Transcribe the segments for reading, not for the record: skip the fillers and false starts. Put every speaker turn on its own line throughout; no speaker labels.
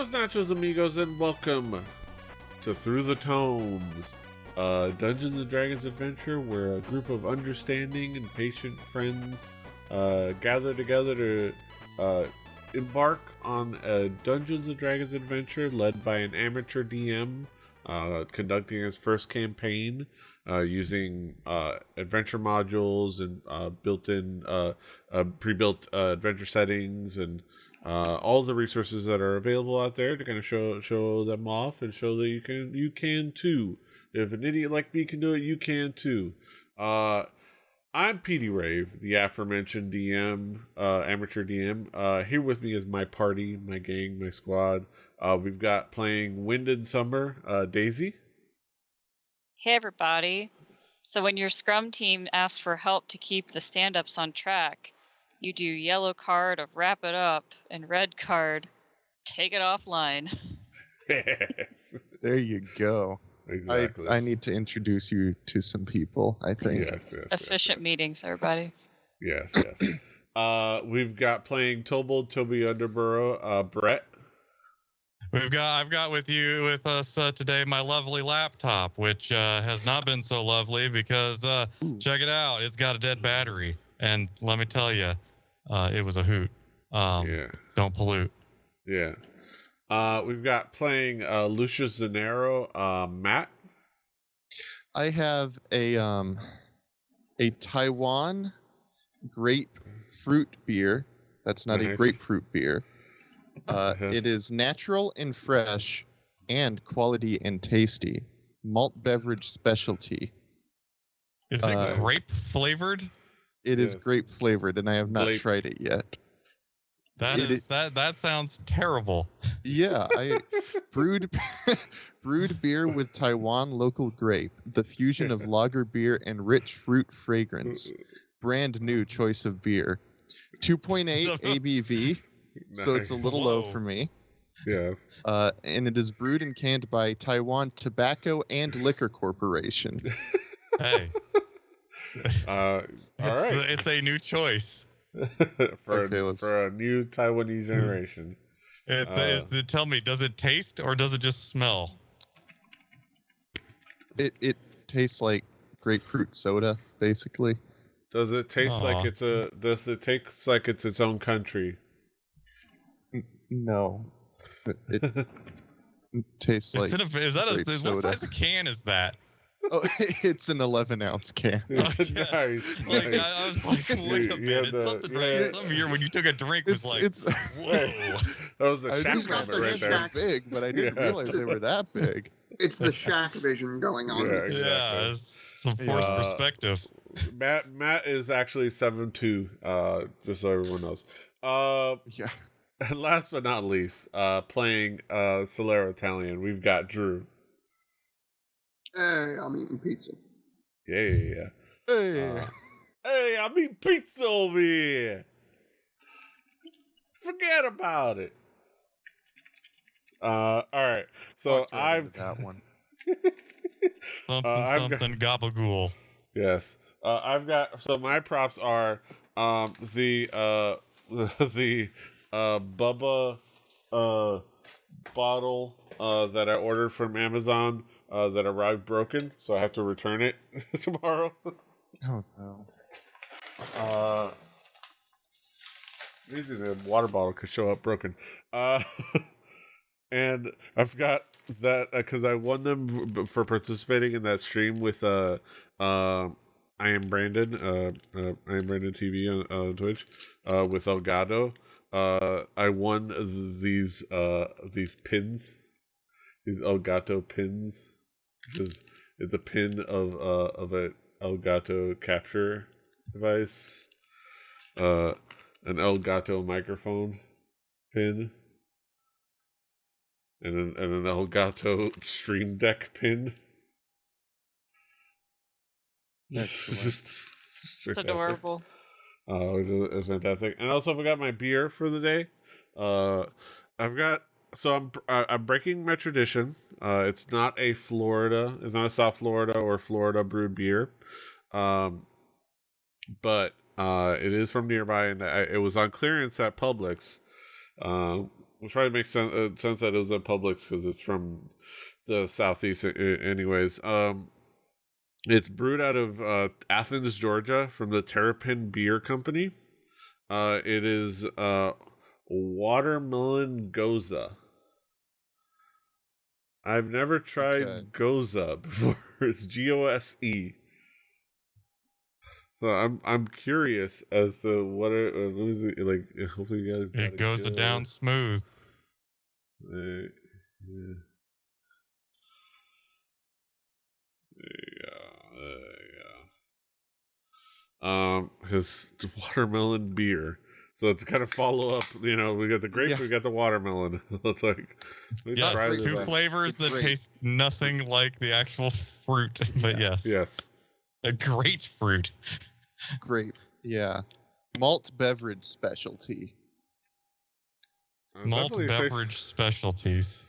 Buenos nachos, amigos, and welcome to Through the Tomes, Dungeons and Dragons adventure where a group of understanding and patient friends gather together to embark on a Dungeons and Dragons adventure led by an amateur DM conducting his first campaign using adventure modules and built-in pre-built adventure settings and all the resources that are available out there to kind of show them off and show that you can too. If an idiot like me can do it, you can too. I'm PD Rave, the aforementioned DM, amateur DM. Here with me is my party, my gang, my squad. We've got playing Wind and Summer, Daisy.
Hey everybody. So when your scrum team asks for help to keep the stand-ups on track, you do yellow card of wrap it up and red card take it offline.
Yes.
There you go.
Exactly.
I need to introduce you to some people, I think.
Yes.
Efficient meetings, everybody.
Yes. We've got playing Tobold Toby Underborough, Brett.
I've got with us today my lovely laptop, which has not been so lovely because check it out, it's got a dead battery, and let me tell you, it was a hoot. Don't pollute.
Yeah. We've got playing Lucius Zanero, Matt.
I have a Taiwan grapefruit beer. That's not a grapefruit beer. It is natural and fresh and quality and tasty. Malt beverage specialty.
Is it grape flavored?
It is grape flavored, and I have not tried it yet.
That sounds terrible.
Yeah, I brewed beer with Taiwan local grape, the fusion of lager beer and rich fruit fragrance. Brand new choice of beer. 2.8 ABV.
Nice.
So it's a little low for me.
Yes.
And it is brewed and canned by Taiwan Tobacco and Liquor Corporation.
Hey.
All right.
It's a new choice.
for a new Taiwanese generation.
Tell me, does it taste or does it just smell?
It tastes like grapefruit soda, basically.
Does it taste like does it taste like it's its own country?
No. It tastes like
what size of can is that?
Oh, it's an 11-ounce can.
Nice.
I was like, wait a minute. Something right. Some year when you took a drink was like, whoa.
That was the Shaq moment right there.
Big, but I didn't realize they were that big.
It's the Shaq vision going on.
Yeah, exactly.
Yeah, some forced perspective.
Matt is actually 7'2", just so everyone knows.
Yeah.
And last but not least, playing Solero Italian, we've got Drew.
Hey, I'm eating pizza.
Yeah.
Hey.
Hey, I'm eating pizza over here. Forget about it. All right. So I've
that one.
something gabagool.
Yes. I've got. So my props are the Bubba bottle that I ordered from Amazon that arrived broken, so I have to return it tomorrow.
Oh no.
Maybe the water bottle could show up broken. And I've got that because I won them for participating in that stream with I Am Brandon, I Am Brandon TV on Twitch, with Elgato. I won these pins, these Elgato pins. It's a pin of an Elgato capture device, an Elgato microphone pin, and an Elgato Stream Deck pin.
It's adorable.
It's fantastic. And also, I got my beer for the day. I'm breaking my tradition. It's not a South Florida or Florida brewed beer, but it is from nearby, and it was on clearance at Publix it probably makes sense that it was at Publix because it's from the southeast, anyways. It's brewed out of Athens, Georgia, from the Terrapin Beer Company. It is watermelon goza. I've never tried goza before. It's Gose. So I'm curious as to what is it like. Hopefully you guys.
It goes down smooth.
Yeah. His watermelon beer. So to kind of follow up, we got the grape, we got the watermelon. It's like
two flavors that taste nothing like the actual fruit, but yes, a grapefruit.
Grape, yeah. Malt beverage specialty.
Malt beverage specialties.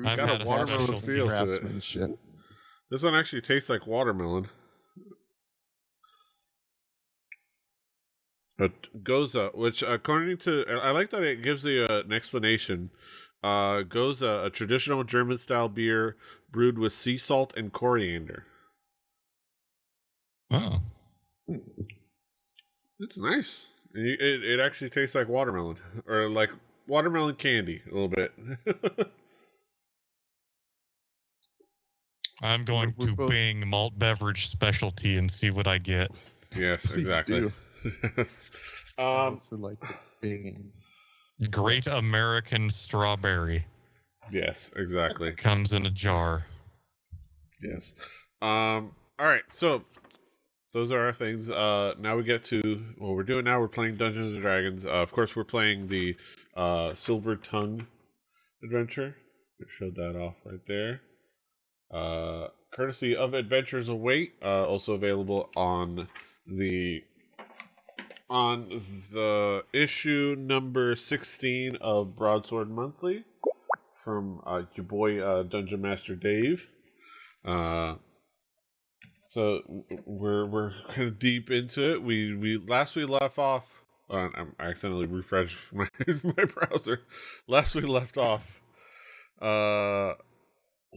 I've
got
had
a watermelon feel to
craftsmanship.
This one actually tastes like watermelon. Goza, which according to, I like that it gives an explanation. Goza, a traditional German-style beer brewed with sea salt and coriander.
Oh.
It's nice. It actually tastes like watermelon, or like watermelon candy a little bit.
I'm going to Bing malt beverage specialty and see what I get.
Yes, exactly. Yes.
I also like the Binging.
Great American strawberry.
Yes, exactly.
Comes in a jar.
Yes. All right. So those are our things. Now we get to what we're doing. Now we're playing Dungeons and Dragons. Of course, we're playing the Silver Tongue adventure. We showed that off right there. Courtesy of Adventures Await. Also available on the issue number 16 of Broadsword Monthly from your boy Dungeon Master Dave. So we're kind of deep into it. We left off. I accidentally refreshed my browser. Last we left off,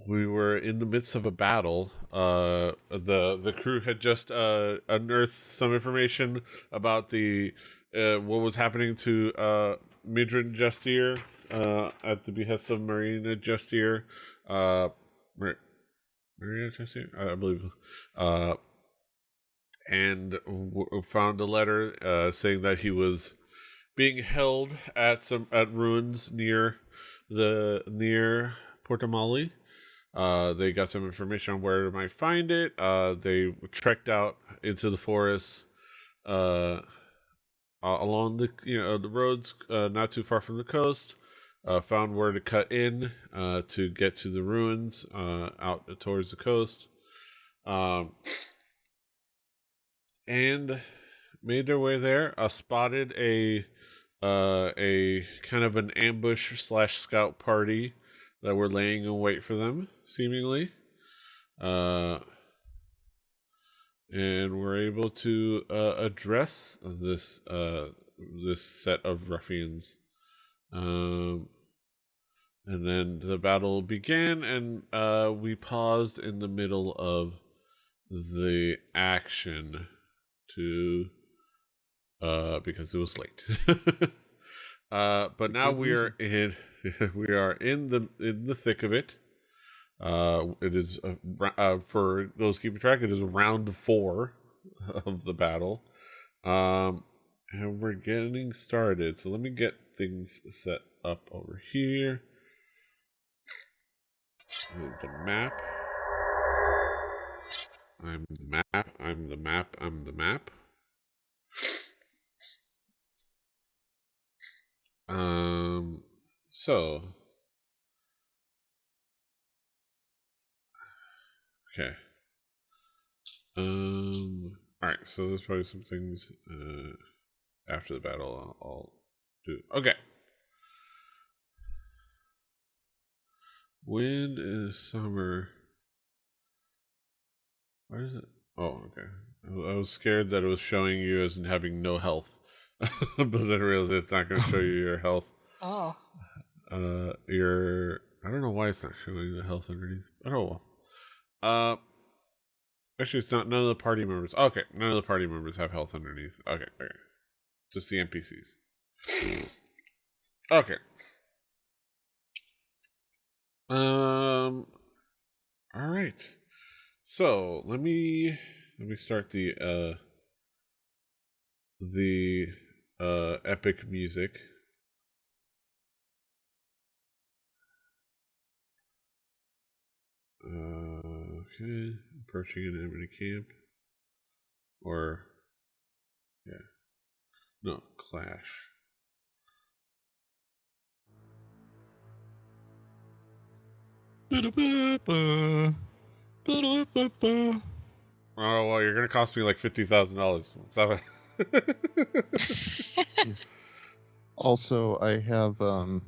we were in the midst of a battle. The crew had just unearthed some information about the what was happening to Midrin Jastir at the behest of Marina Jastir. Marina Jastir, I believe. And found a letter saying that he was being held at ruins near Portamali. They got some information on where they might find it. They trekked out into the forest along the roads not too far from the coast. Found where to cut in to get to the ruins out towards the coast. And made their way there. Spotted a kind of an ambush / scout party that were laying in wait for them, seemingly. And we're able to address this set of ruffians. And then the battle began, and we paused in the middle of the action because it was late. But now we are in the thick of it. It is for those keeping track. It is round 4 of the battle, and we're getting started. So let me get things set up over here. The map. I'm the map. I'm the map. I'm the map. So. Okay. Alright, so there's probably some things after the battle I'll do. Okay. When is summer? Why is it? Oh, okay. I was scared that it was showing you as in having no health. But then I realized it's not going to show you your health.
Oh.
your I don't know why it's not showing the health underneath. Oh well. Actually, it's not. None of the party members. Okay, none of the party members have health underneath. Okay. Just the NPCs. Okay. All right. So let me start the epic music. Okay, approaching an enemy camp, or no, clash.
Ba-da-ba-ba. Ba-da-ba-ba.
Oh well, you're gonna cost me like $50,000. Stop it.
Also, I have a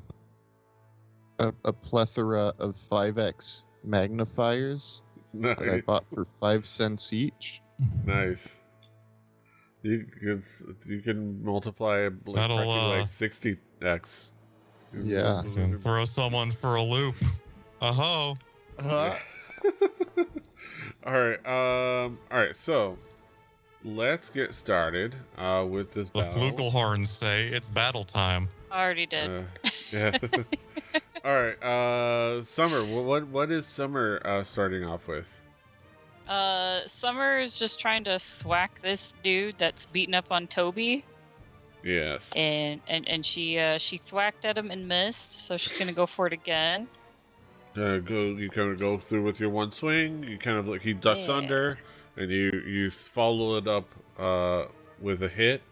plethora of 5x magnifiers that I
Nice.
bought for 5 cents each.
Nice. You can multiply like,
That'll,
practically like 60x.
Yeah.
And throw someone for a loop. Oh.
Yeah. All right. So let's get started with this
The
battle.
flugelhorns say it's battle time.
I already did.
Yeah. All right. Summer. What is Summer starting off with?
Summer is just trying to thwack this dude that's beating up on Toby,
Yes.
and she thwacked at him and missed, so she's gonna go for it again.
You kind of go through with your one swing. You kind of like he ducks under, and you follow it up with a hit.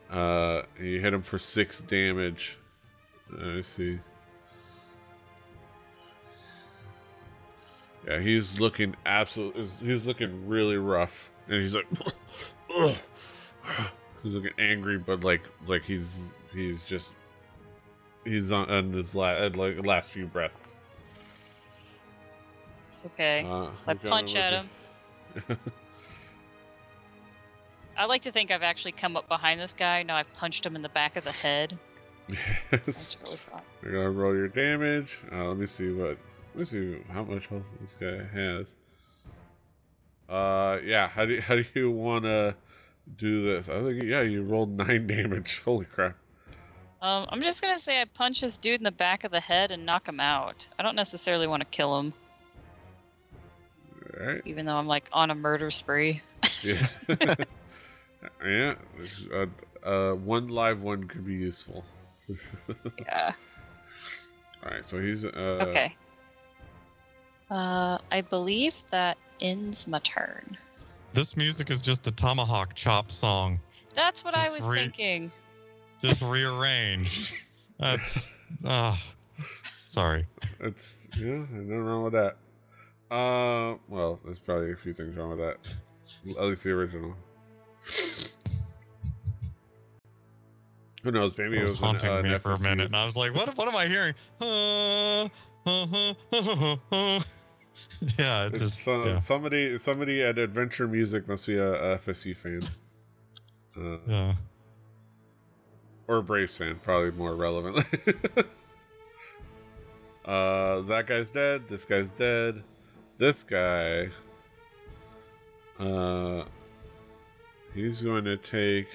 And you hit him for 6 damage. I see. Yeah, he's looking he's looking really rough, and he's like, ugh. He's looking angry, but like he's on his last few breaths.
Okay, I punch at him. I like to think I've actually come up behind this guy. Now I've punched him in the back of the head.
Yes.
That's really fun.
You're gonna roll your damage. Let me see how much health this guy has. Yeah. How do you want to do this? I think you rolled 9 damage. Holy crap.
I'm just gonna say I punch this dude in the back of the head and knock him out. I don't necessarily want to kill him.
All right.
Even though I'm like on a murder spree.
Yeah. Yeah. One live one could be useful.
Yeah.
All right. So he's
Okay. I believe that ends my turn.
This music is just the tomahawk chop song.
That's what I
Just
was thinking.
Just rearranged. That's sorry.
It's nothing wrong with that. Well, there's probably a few things wrong with that. At least the original. Who knows? Maybe
It
it
was
was
haunting me
an
for a
FSU.
minute, and I was like, "What am I hearing?" Yeah, it's just yeah.
Somebody at Adventure Music must be a FSU fan.
Yeah.
Or a Braves fan, probably more relevant. That guy's dead. This guy's dead. This guy, he's going to take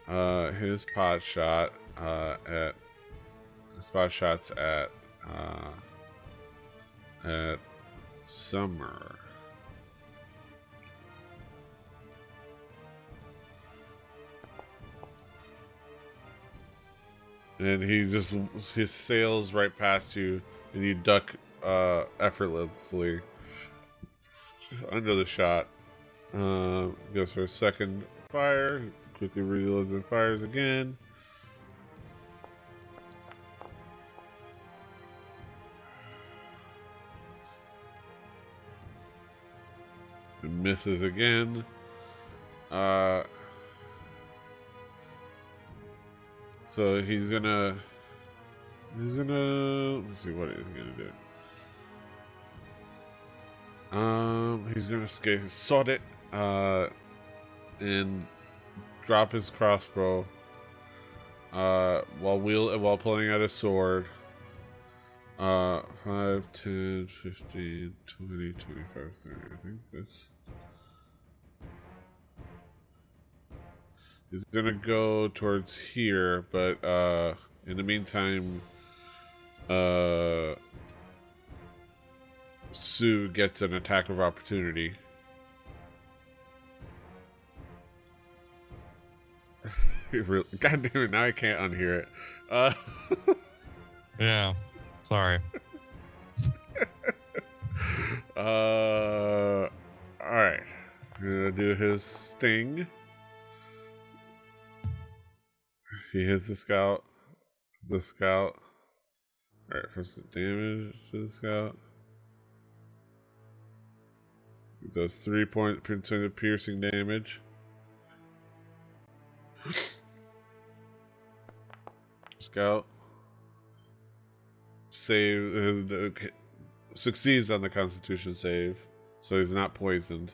his pot shots at Summer. And he sails right past you, and you duck effortlessly under the shot. Goes for a second fire, quickly reloads and fires again. It misses again. So he's gonna let me see what he's gonna do. He's gonna sod it and drop his crossbow while pulling out a sword. 5, 10, 15, 20, 25, 30. I think this. He's gonna go towards here, but in the meantime, Sue gets an attack of opportunity. God damn it! Now I can't unhear it.
Yeah. Sorry.
All right. Gonna do his sting. He hits the scout. The scout. All right, first the damage to the scout. It does 3 points of piercing damage. Scout succeeds on the Constitution save, so he's not poisoned.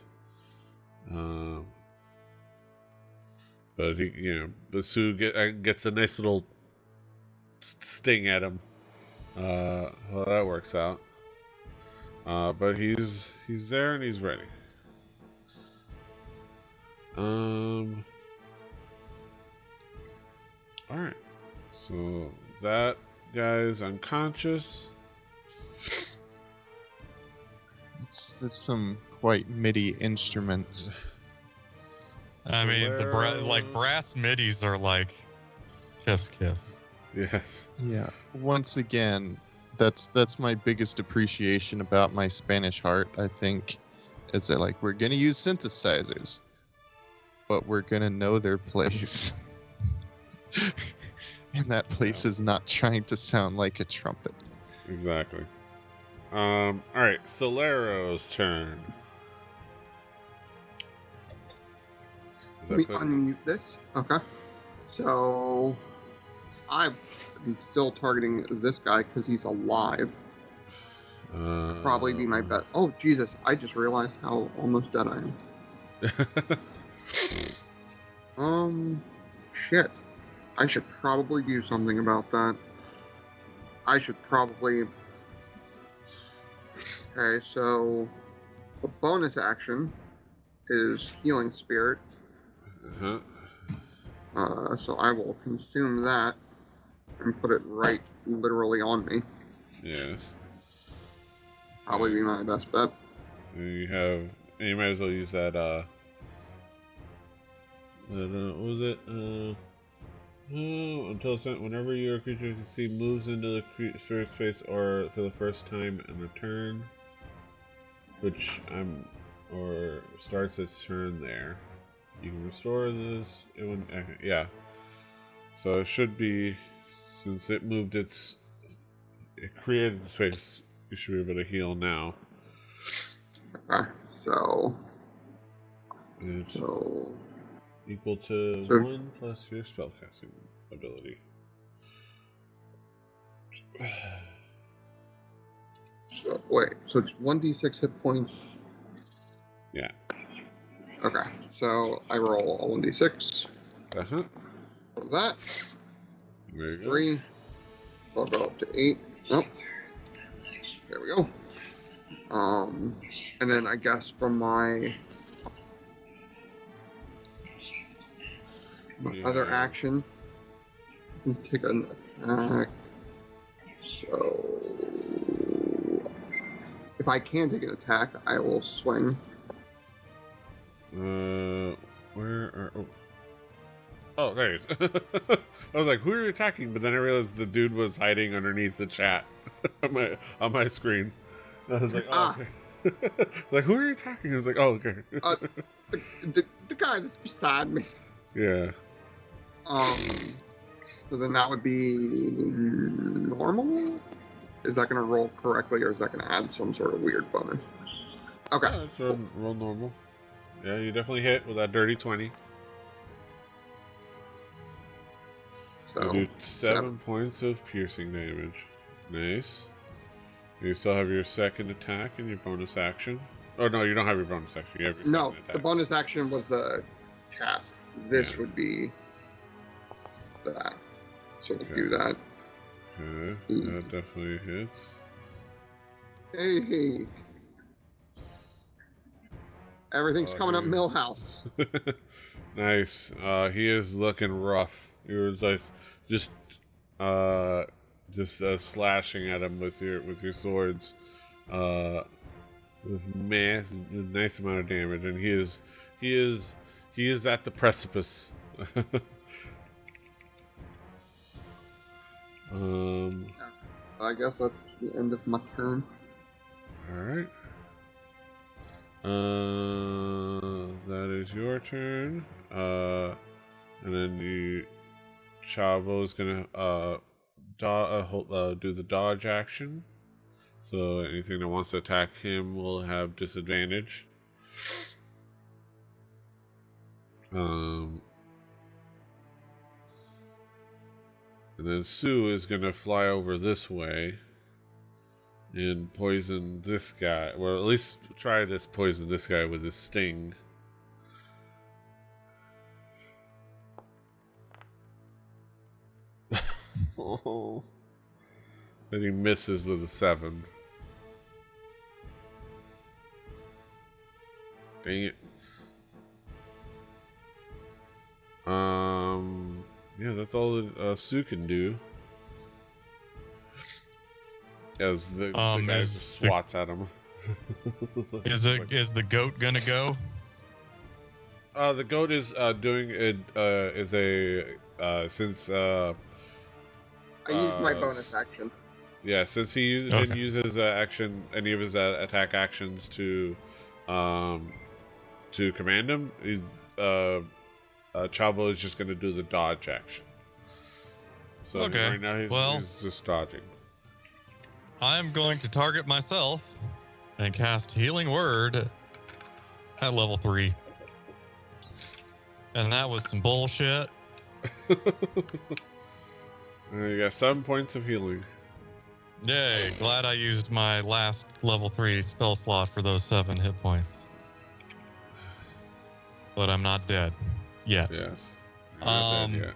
But but Sue gets a nice little sting at him. Well, that works out. But he's there and he's ready. All right. So that guy's unconscious.
It's some quite MIDI instruments.
I mean, brass midis are like chef's kiss.
Yes.
Yeah. Once again, that's my biggest appreciation about my Spanish heart, I think, is that we're gonna use synthesizers, but we're gonna know their place. And that place is not trying to sound like a trumpet.
Exactly. All right, Solero's turn.
Let me unmute this. Okay. So I'm still targeting this guy because he's alive. Probably be my bet. Oh Jesus! I just realized how almost dead I am. Shit. I should probably do something about that. I should probably. Okay, so the bonus action is Healing Spirit. So I will consume that and put it right literally on me.
Yeah.
Probably be my best bet.
You might as well use that, what was it? Until whenever your creature you can see moves into the spirit space or for the first time in a turn, or starts its turn there. You can restore this. Yeah. So it should be, since it moved it created space, you should be able to heal now.
Okay, so
equal to 1 plus your spellcasting ability.
So wait, so it's 1d6 hit points.
Yeah.
Okay, so I roll a 1d6.
Uh-huh.
For that.
There you
3. So I'll go up to 8. Nope. There we go. And then I guess from my other action, I can take an attack. So if I can take an attack, I will swing.
Oh, there he is. I was like, who are you attacking? But then I realized the dude was hiding underneath the chat on my screen. I was like, oh, okay. Like, who are you attacking? I was like, oh, okay.
The guy that's beside me.
Yeah.
So then that would be normal? Is that going to roll correctly, or is that going to add some sort of weird bonus? Okay.
Yeah, it's roll normal. Yeah, you definitely hit with that dirty 20.
So,
you do 7 points of piercing damage. Nice. You still have your second attack and your bonus action. Oh, no, you don't have your bonus action. You have your second attack.
The bonus action was the task. This would be that. So we'll
Okay.
do that.
Okay, that definitely hits.
Hey. Everything's coming up
hey.
Millhouse.
Nice. He is looking rough. You were like just slashing at him with your swords, with nice amount of damage, and he is at the precipice.
I guess that's the end of my turn.
All right. That is your turn. And then Chavo is gonna do the dodge action. So anything that wants to attack him will have disadvantage. And then Sue is gonna fly over this way and poison this guy. Well, at least try to poison this guy with his sting. Oh. Then he misses with a 7. Dang it. Yeah, that's all that Sue can do. As the guy just swats at him.
Is the goat gonna go?
The goat is doing it. Since
I used my bonus action.
Yeah, since he didn't use his any of his attack actions to command him, Chavo is just going to do the dodge action. So right now he's just dodging.
I'm going to target myself and cast Healing Word at level 3. And that was some bullshit.
You got 7 points of healing.
Yay, glad I used my last level 3 spell slot for those 7 hit points. But I'm not dead yet.
Yes. You're not dead yet.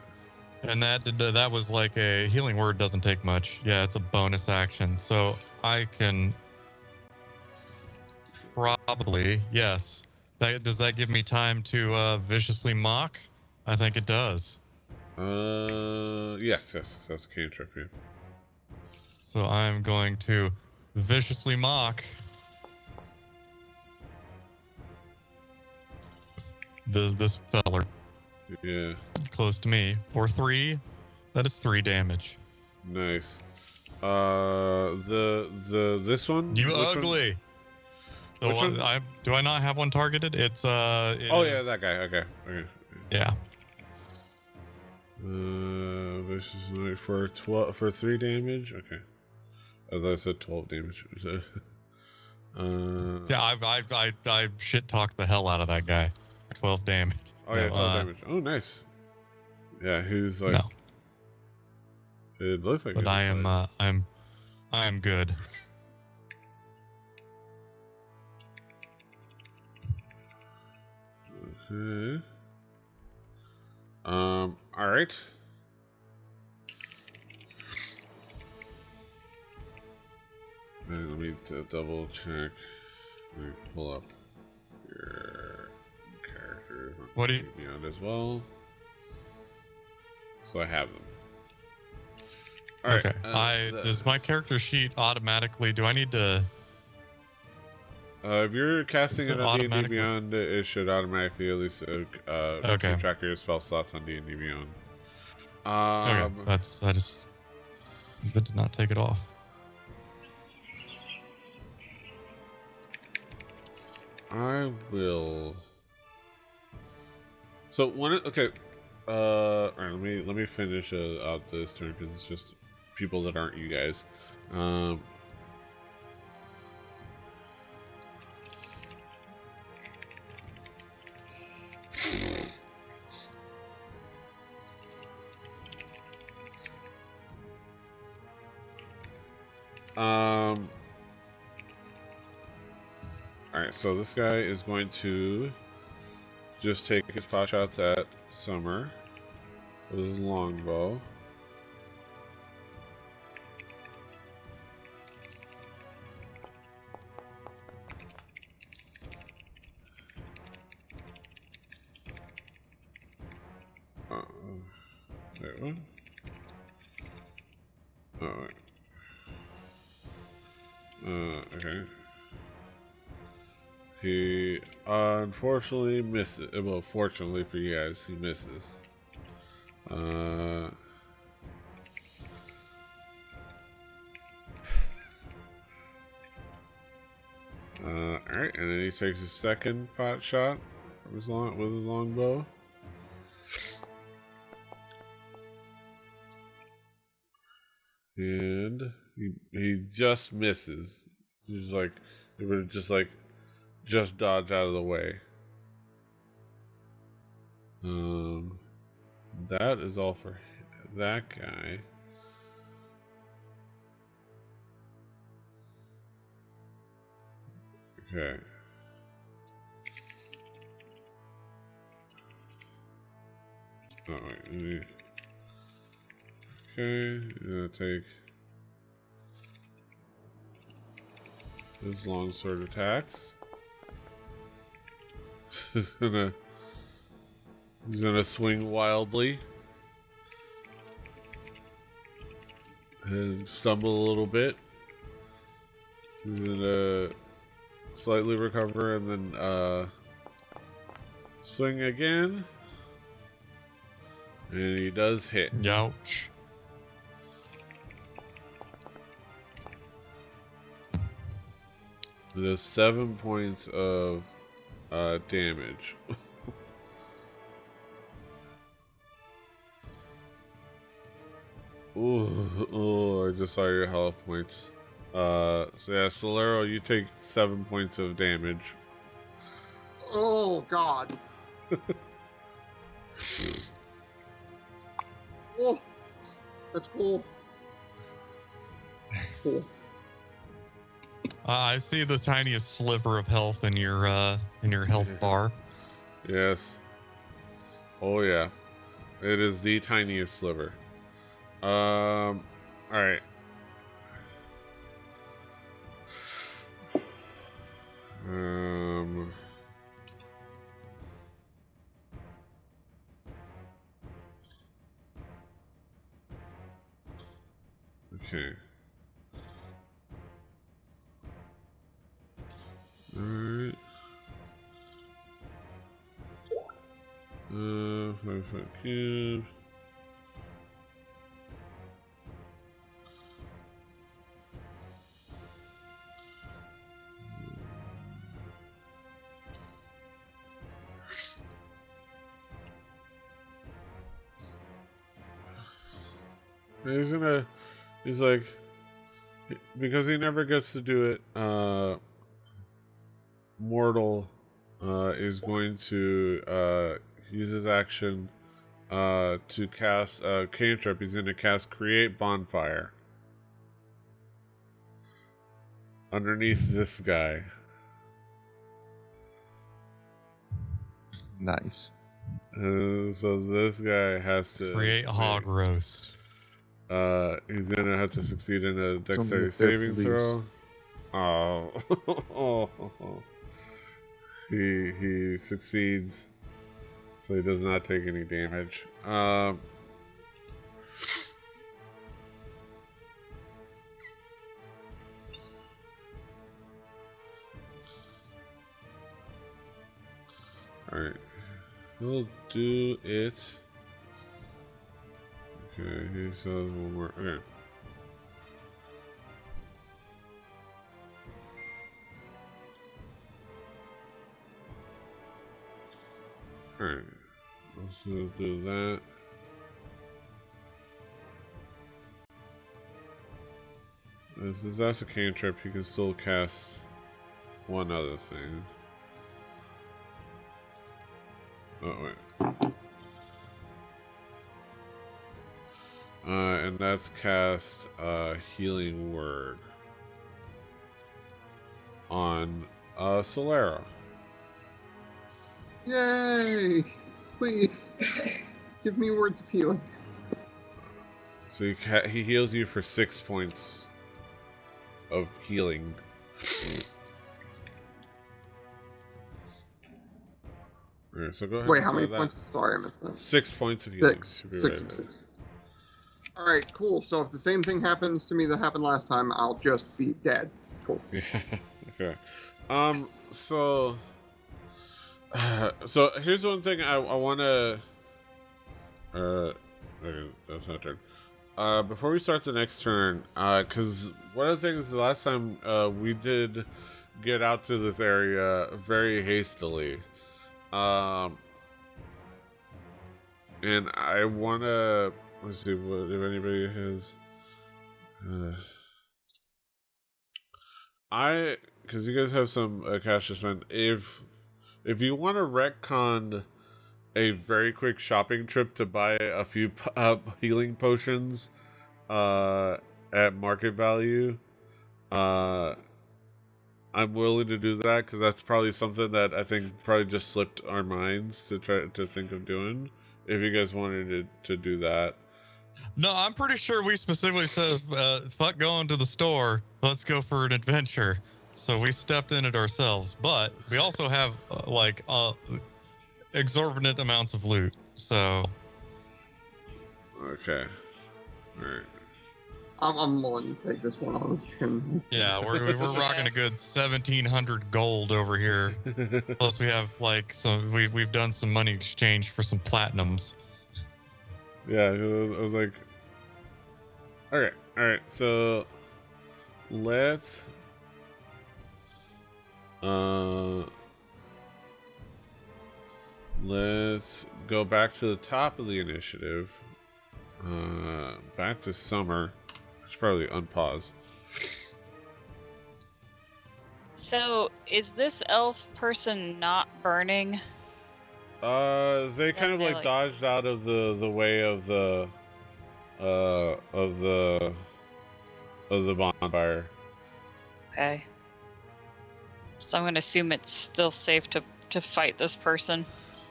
And that was like a Healing Word doesn't take much. Yeah, it's a bonus action. So I can probably, yes. Does that give me time to viciously mock? I think it does.
Yes, that's a cantrip, yeah.
So I'm going to viciously mock this feller.
Yeah.
Close to me for 3. That is 3 damage.
Nice. This one?
You
Which
ugly.
One?
The one do I not have one targeted? It's
yeah, that guy. Okay.
Yeah.
Vicious Knight for 3 damage. Okay. As I said, 12 damage.
Yeah, I shit talked the hell out of that guy. 12 damage.
Oh yeah, 12 damage. Oh, nice. Yeah, he's like.
No.
It looks like.
But I am good.
Okay. All right. Let me double check. Let me pull up your characters.
What do you
beyond as well? So I have them. All
okay.
Right,
does my character sheet automatically? Do I need to?
If you're casting it on D&D
automatically?
Beyond, it should automatically at least
Okay.
keep track of your spell slots on D&D Beyond.
Okay, I just did not take it off.
I will. So okay. All right. Let me finish out this turn because it's just people that aren't you guys. Alright, so this guy is going to just take his pot shots at Summer with his longbow. Wait, what? Oh, wait. Okay. He unfortunately misses. Well, fortunately for you guys, he misses. Alright, and then he takes his second pot shot with his longbow. And he just misses. He's like, it would just dodge out of the way. That is all for that guy. Okay. Oh wait. Okay, gonna take his longsword attacks. He's gonna swing wildly and stumble a little bit. He's gonna slightly recover and then swing again. And he does hit.
Ouch.
There's 7 points of damage. Ooh, I just saw your health points. So yeah, Solero, you take 7 points of damage.
Oh God. Oh, that's cool. Cool.
I see the tiniest sliver of health in your health bar.
Yes. Oh yeah. It is the tiniest sliver. Alright. Okay. Alright. 5-foot cube. He's like, because he never gets to do it, Mortal is going to use his action to cast cantrip. He's going to cast Create Bonfire underneath this guy.
Nice.
So this guy has to
Create hog roast.
He's gonna have to succeed in a dexterity
Some of their
saving
beliefs.
throw. Oh, he succeeds, so he does not take any damage. All right, we'll do it. Okay, he says one more. Okay. Alright. Also do that. Since that's a cantrip, you can still cast one other thing. Oh, wait. And that's cast Healing Word on Solera.
Yay! Please give me words of healing.
So he heals you for 6 points of healing. Alright, so go ahead.
Wait, how many
that.
points? Sorry, I missed that.
6 points of healing.
Six.
Should be
Six
right
of
there.
6. All right, cool. So if the same thing happens to me that happened last time, I'll just be dead. Cool.
Yeah. Okay. So here's one thing I want to. Okay, that's not turn. Before we start the next turn, because one of the things the last time we did get out to this area very hastily, and I want to let's see what if anybody has. Because you guys have some cash to spend. If you want to retcon a very quick shopping trip to buy a few healing potions at market value, I'm willing to do that because that's probably something that I think probably just slipped our minds to try to think of doing. If you guys wanted to do that.
No, I'm pretty sure we specifically said, fuck going to the store. Let's go for an adventure. So we stepped in it ourselves. But we also have, exorbitant amounts of loot. So.
Okay. All right.
I'm willing to take this one on.
Yeah, we're rocking a good 1,700 gold over here. Plus we have, like, we've done some money exchange for some platinums.
Yeah, I was like, all right. So let's go back to the top of the initiative. Back to summer. I should probably unpause.
So, is this elf person not burning?
They kind of like dodged out of the way of the bonfire.
Okay. So I'm gonna assume it's still safe to fight this person.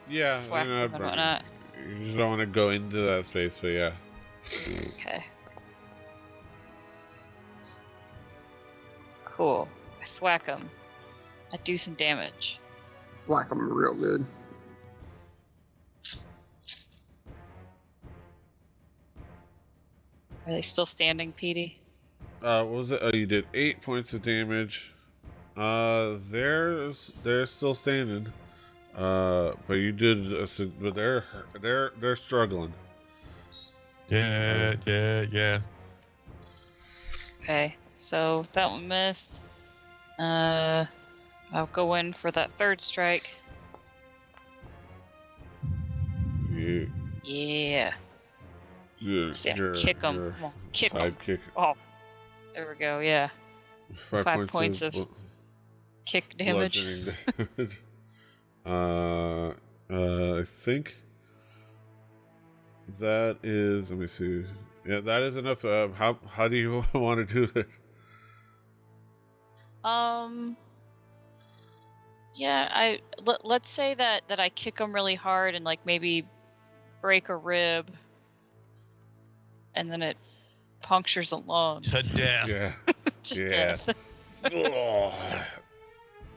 Yeah,
Whack them and whatnot.
you just don't want to go into that space, but yeah.
Okay. Cool. I thwack him. I do some damage.
Whack them real good.
Are they still standing, Petey?
What was it? You did 8 points of damage. They're still standing. But you did, but they're struggling.
Yeah.
Okay, so that one missed. I'll go in for that third strike. Yeah. See, I kick him. Come on, kick him.
Sidekick.
Oh, there we go. Yeah.
5
points of kick damage.
damage. I think that is. Let me see. Yeah, that is enough. How do you want to do it?
Yeah. Let's say that I kick him really hard and like maybe break a rib, and then it punctures a lung.
To death.
Yeah.
To
Yeah.
death.
Oh.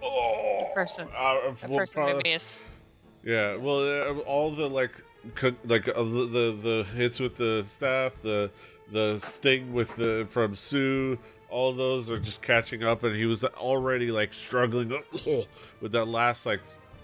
The person maybe is.
Yeah. Well, all the the hits with the staff, the sting with from Sue, all those are just catching up, and he was already like struggling with that last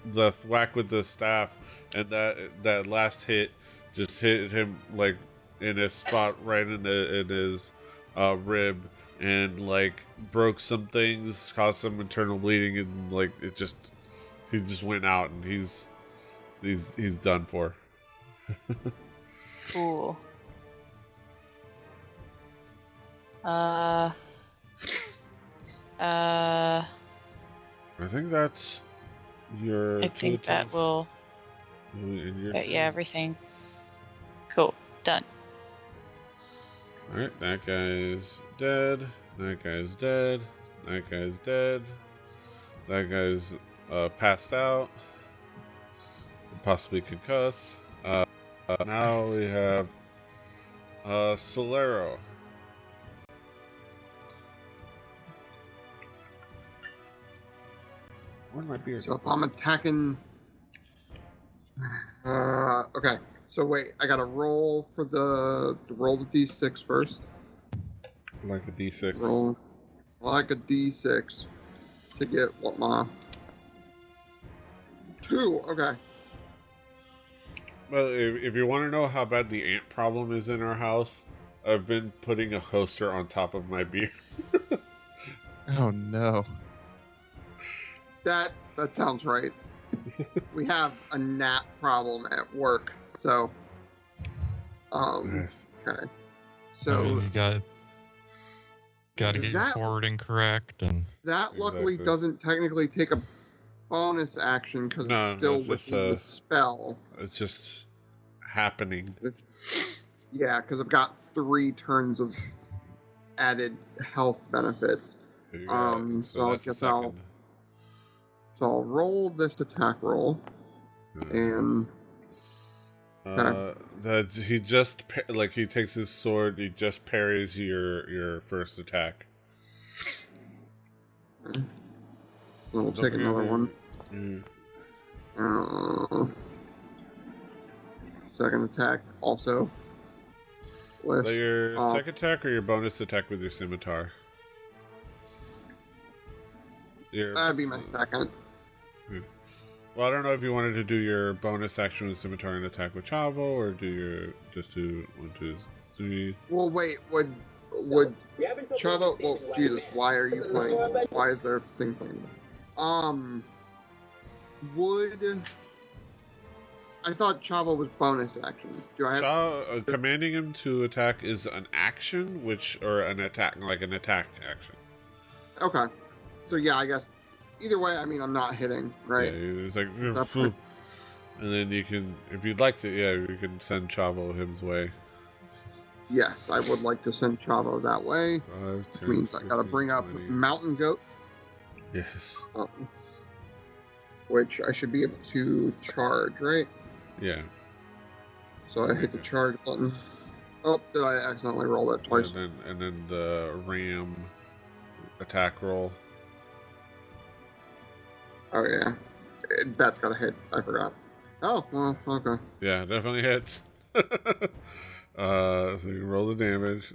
the thwack with the staff, and that last hit just hit him like in a spot right in his rib, and like broke some things, caused some internal bleeding, and like he just went out, and he's done for.
Cool. I
think that's your.
I think that will. Yeah, everything. Cool. Done.
Alright, that guy's dead. That guy's dead. That guy's dead. That guy's passed out. Possibly concussed. Now we have Solero. Where'd my beard
So if I'm attacking... okay. So wait, I gotta roll for roll the d6 first.
Like a D6.
Roll like a d6 to get what my 2. Okay.
Well, if you want to know how bad the ant problem is in our house, I've been putting a coaster on top of my beer.
Oh no.
That sounds right. We have a gnat problem at work, so
Yes.
okay.
I
So
mean, you got to get your
That-
forwarding correct, and
that luckily
Exactly.
doesn't technically take a bonus action because
No,
it's still
it's just,
within the spell.
It's just happening.
Yeah, because I've got 3 turns of added health benefits.
Here you go.
So I
that's the
guess I'll-
second.
So I'll roll this attack roll, and
That he just he takes his sword. He just parries your first attack.
we'll take another one.
Mm.
Second attack also.
Is that
With,
your second attack or your bonus attack with your scimitar?
that'd be my second.
Well, I don't know if you wanted to do your bonus action with scimitar and attack with Chavo, or just do 1, 2, 3.
Well, wait. Would Chavo? Well, Jesus, why are you playing? Why is there a thing playing? Would I thought Chavo was bonus action? Do I have?
Commanding him to attack is an action, or an attack, like an attack action.
Okay. So yeah, I guess. Either way, I mean, I'm not hitting, right?
Yeah, it's like,
That's
and then you can, if you'd like to, you can send Chavo his way.
Yes, I would like to send Chavo that way.
5,
Which
10,
means I gotta
15,
bring up
20.
Mountain Goat,
Yes.
which I should be able to charge, right?
Yeah.
So I hit the charge button. Oh, did I accidentally roll that twice?
And then the ram attack roll.
Oh yeah, that's got a hit. I forgot. Oh well, okay.
Yeah, definitely hits. So you can roll the damage.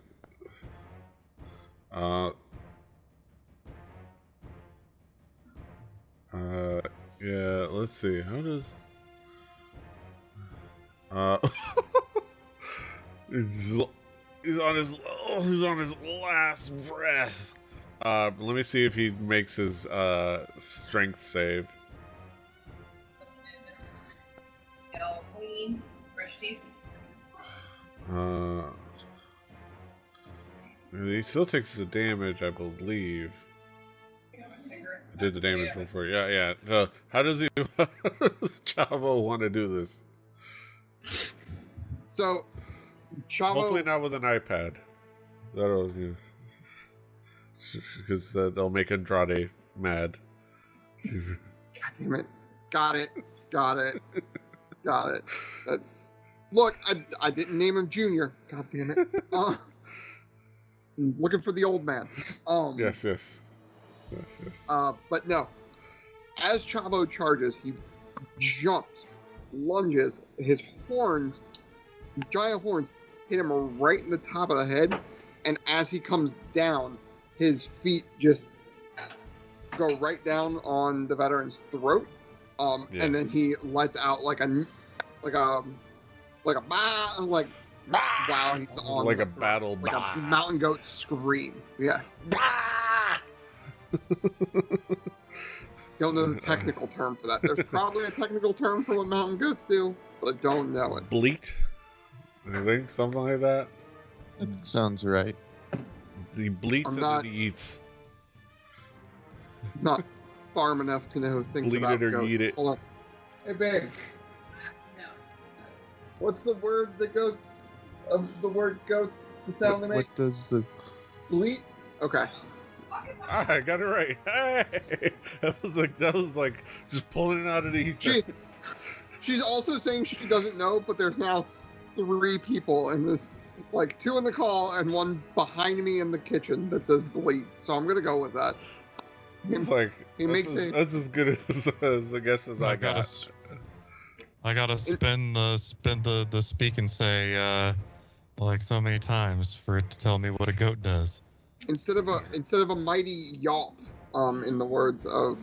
Yeah, let's see. How does he's on his last breath. Let me see if he makes his strength save.
Clean, brush teeth.
He still takes the damage, I believe. I did the damage before. Yeah. How does how does Chavo want to do this?
So, Chavo.
Hopefully not with an iPad. That'll because that'll make Andrade mad.
God damn it! Got it. Look, I didn't name him Junior. God damn it! I'm looking for the old man.
Yes.
But no. As Chavo charges, he jumps, lunges, his horns, giant horns, hit him right in the top of the head, and as he comes down, his feet just go right down on the veteran's throat, and then he lets out like a wow, he's on
like
the
a battle,
like a mountain goat scream. Yes. Don't know the technical term for that. There's probably a technical term for what mountain goats do, but I don't know it.
bleat. I think something like that.
That sounds right.
He bleats
I'm
and
not-
then he eats.
Not farm enough to know things
Bleed
about
it or
goats.
eat it.
Hold on. Hey, babe.
No.
What's the word that goats of the word goats? The sound they make?
What does the
Bleat? Okay.
I got it right. Hey! That was like just pulling it out of the ether.
She's also saying she doesn't know, but there's now 3 people in this, like 2 in the call and 1 behind me in the kitchen that says bleat. So I'm gonna go with that.
It's like
He makes
that's as good as I guess as I
I got
got.
I gotta spin the speak and say like so many times for it to tell me what a goat does.
Instead of a mighty yawp, in the words of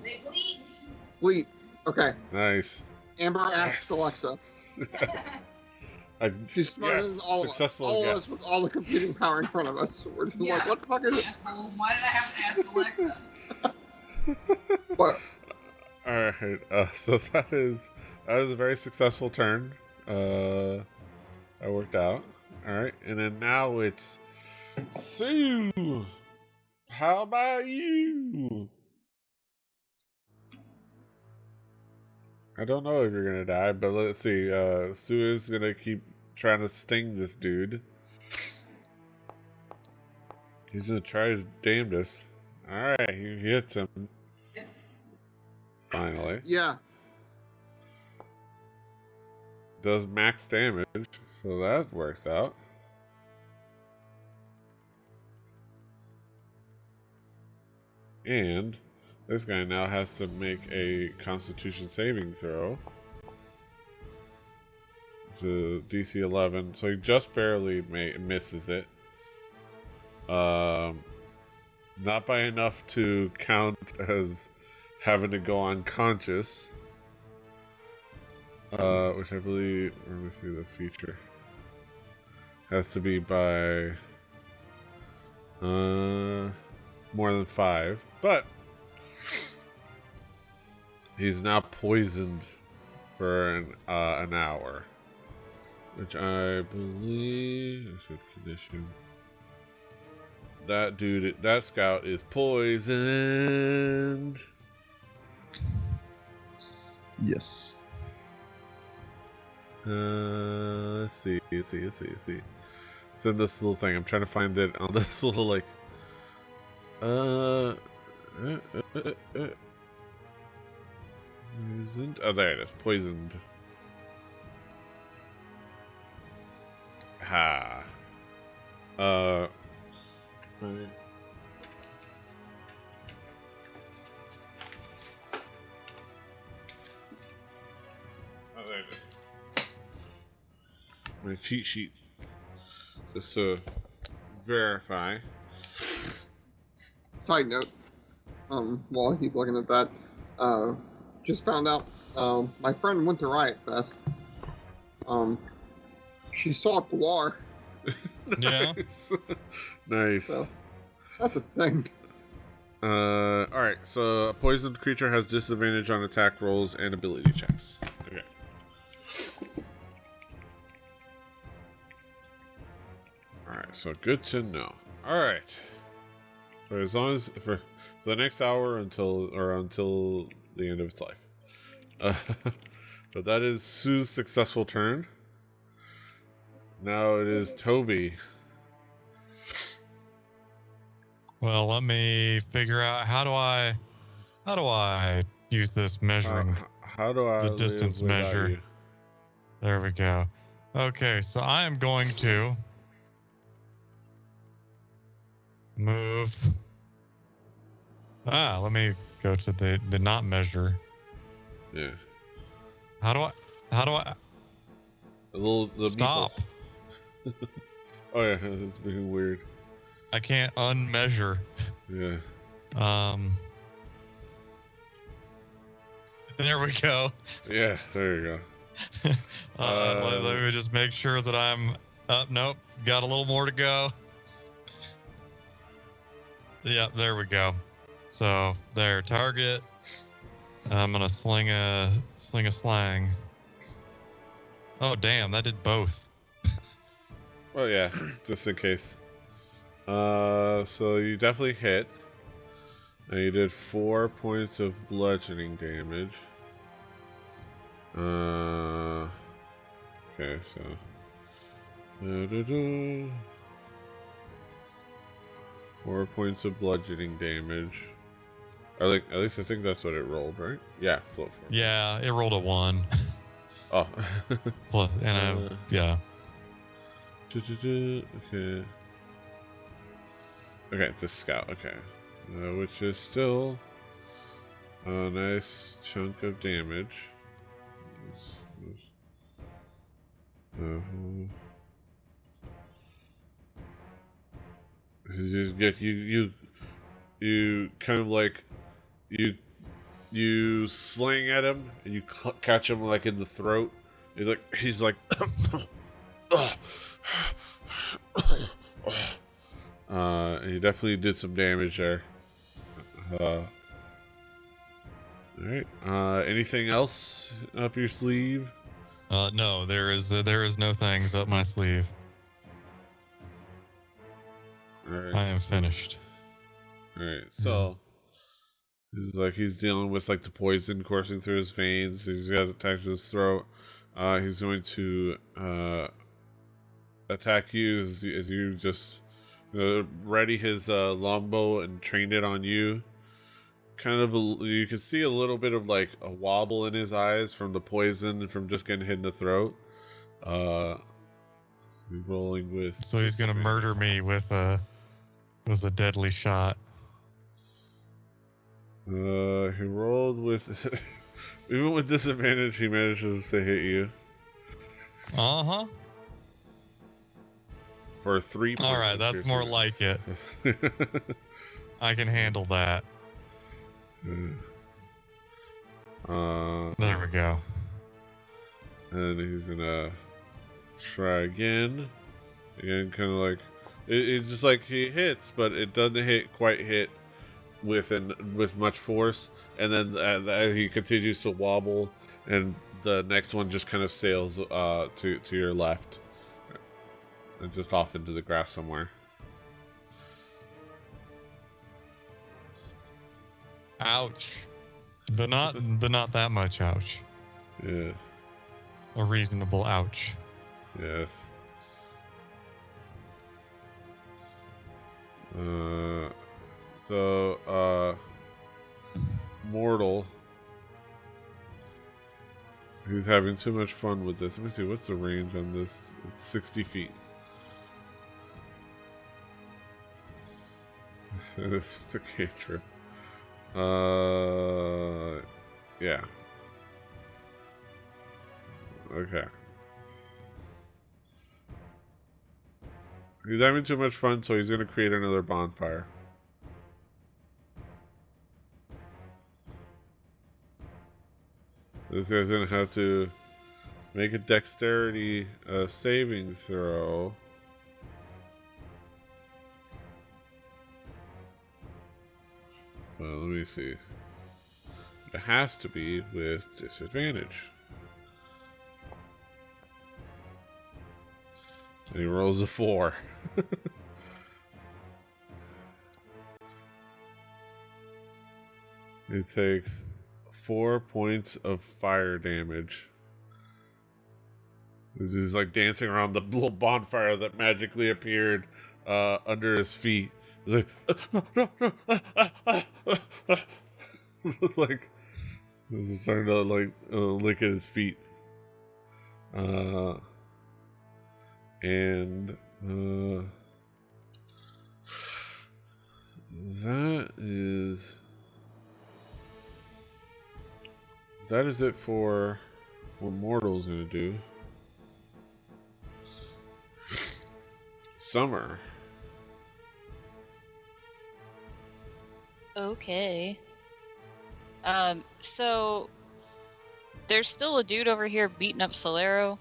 They bleat.
Bleat. Okay.
Nice.
Amber asks Alexa.
Yes. I,
She's smarter
yes,
than all of us.
successful
All of
guess.
us with all the computing power in front of us. We're just like, what the fuck is it?
Assholes. Why did I have to ask Alexa?
What?
All right. So that is a very successful turn. That worked out. All right, and then now it's Sue. How about you? I don't know if you're gonna die, but let's see. Sue is gonna keep trying to sting this dude. He's gonna try his damnedest. All right, he hits him. Finally,
Yeah.
does max damage, so that works out. And this guy now has to make a Constitution saving throw to DC 11, so he just barely misses it. Not by enough to count as having to go unconscious. Which I believe, let me see the feature. Has to be by more than 5, but he's now poisoned for an hour, which I believe is a condition. That dude, that scout is poisoned.
Yes.
Let's see. It's in this little thing. I'm trying to find it on this little like. Poisoned. Oh, there it is. Poisoned. Ha. Right. Oh, there it is. My cheat sheet. Just to verify.
Side note. While he's looking at that, just found out. My friend went to Riot Fest. She saw Guar.
Yeah.
Nice.
So that's a thing.
Alright, so a poisoned creature has disadvantage on attack rolls and ability checks. Okay. Alright, so good to know. Alright. For as long as for the next hour until the end of its life. But that is Sue's successful turn. Now it is Toby.
Well, let me figure out how do I use this measuring
How do I
the
live
distance
without
measure.
you?
There we go. Okay, so I am going to move. Let me go to the not measure.
Yeah.
How do I
The
stop?
meeple. Oh yeah, it's being weird.
I can't unmeasure.
Yeah.
There we go.
Yeah, there you go.
Let me just make sure that I'm up. Nope, got a little more to go. Yeah, there we go. So there, target. I'm gonna sling a slang. Oh damn, that did both.
Well, yeah, just in case. So you definitely hit. And you did 4 points of bludgeoning damage. Okay, so. 4 points of bludgeoning damage. At least I think that's what it rolled, right? Yeah, float 4.
Yeah, it rolled a 1.
Oh.
Plus, and yeah.
Okay. Okay, it's a scout. Okay. Which is still a nice chunk of damage. You get you kind of like you sling at him and you catch him like in the throat. He's like and he definitely did some damage there. All right. Anything else up your sleeve?
No, there is no things up my sleeve.
All right.
I am finished.
All right. So he's dealing with like the poison coursing through his veins. He's got attack to his throat. He's going to attack you as you just ready his longbow and train it on you. Kind of you can see a little bit of like a wobble in his eyes from the poison and from just getting hit in the throat. He's rolling with.
So he's gonna murder me with a deadly shot.
He rolled with even with disadvantage. He manages to hit you. For 3 points.
All right, that's more like it. I can handle that. There we go.
And he's gonna try again. Again, kind of like it's just like he hits, but it doesn't quite hit with much force. And then he continues to wobble, and the next one just kind of sails to your left, and just off into the grass somewhere.
Ouch. But not that much ouch.
Yes.
A reasonable ouch.
Yes. Mortal. Who's having too much fun with this. Let me see, what's the range on this? It's 60 feet. This is a cantrip. Yeah. Okay. He's having too much fun, so he's gonna create another bonfire. This guy's gonna have to make a dexterity saving throw. Well, let me see. It has to be with disadvantage. And he rolls a 4. He takes 4 points of fire damage. This is like dancing around the little bonfire that magically appeared under his feet. It's like, it's like this is starting to like lick at his feet. And that is it for what Mortal's gonna do. Summer.
Okay. So there's still a dude over here beating up Solero.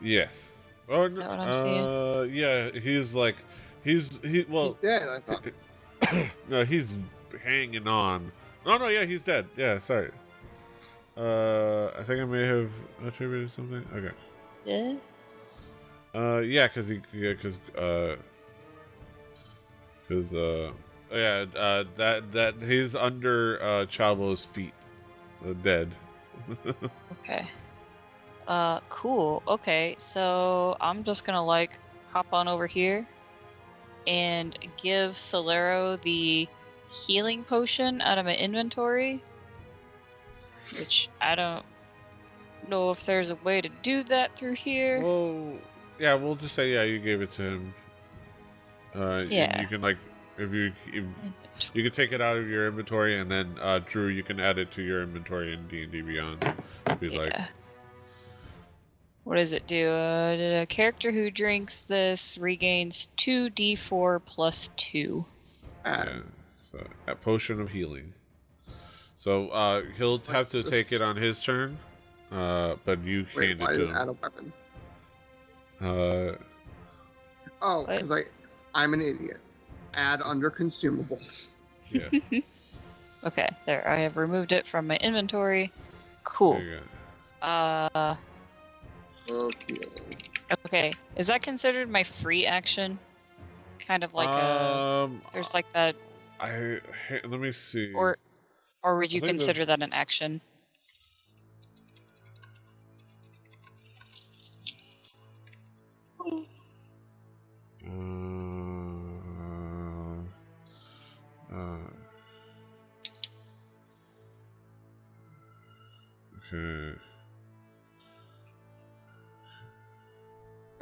Yes. Oh,
Is that what I'm seeing?
yeah, he's
He's dead, I thought.
no, he's hanging on. No, yeah, he's dead. Yeah, sorry. I think I may have attributed something. Okay.
Yeah.
Yeah, because that he's under Chavo's feet, dead.
Okay. Cool. Okay, so I'm just gonna like hop on over here and give Solero the healing potion out of my inventory, which I don't know if there's a way to do that through here.
Well, yeah, we'll just say you gave it to him.
Yeah.
And you can like if you can take it out of your inventory, and then Drew, you can add it to your inventory in D&D Beyond if you like.
What does it do? A character who drinks this regains 2d4 plus 2.
Yeah. So, a potion of healing. So he'll have to take it on his turn. But you
Wait,
hand
why
it
did
to
it add
him.
a weapon?
Uh,
because I'm an idiot. Add under consumables.
yeah.
Okay, there. I have removed it from my inventory. Cool.
There you go.
Okay.
Okay. Is that considered my free action? Kind of like there's like that,
Let me see.
or would you
I think
consider that an action?
Okay.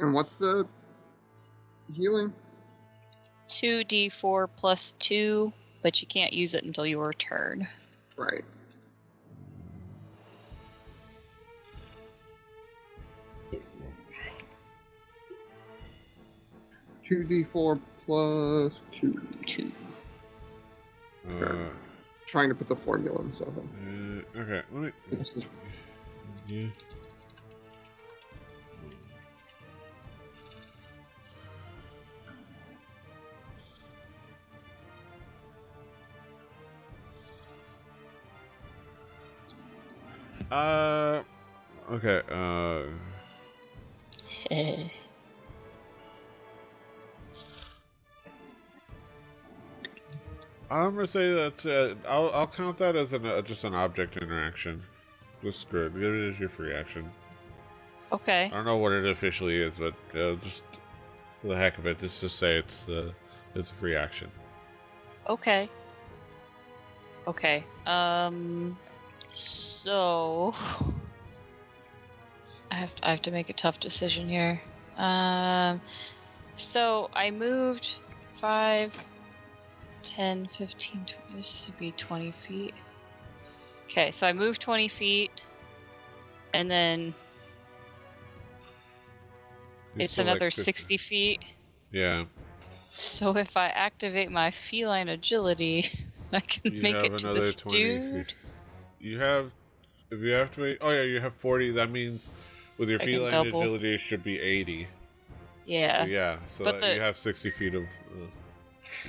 And what's the healing?
2d4 plus 2, but you can't use it until your turn.
Right. Two D4 plus 2.
2.
Trying to put the formula and stuff in.
Okay. Let me. Yeah. Okay. I'm gonna say that I'll count that as just an object interaction. Just screw it. Give it as your free action.
Okay.
I don't know what it officially is, but just for the heck of it, just say it's a free action.
Okay. Okay. So I have to make a tough decision here. So I moved 5, 10, 15, 20, this would be 20 feet. Okay, so I moved 20 feet, and then it's
still
another
like
60 feet.
Yeah.
So if I activate my feline agility, I can make it to this
20
dude.
You have, if you have to wait, oh yeah, you have 40. That means with your
I can
feline
double.
agility, it should be 80.
Yeah.
So yeah, so
But
you have 60 feet of.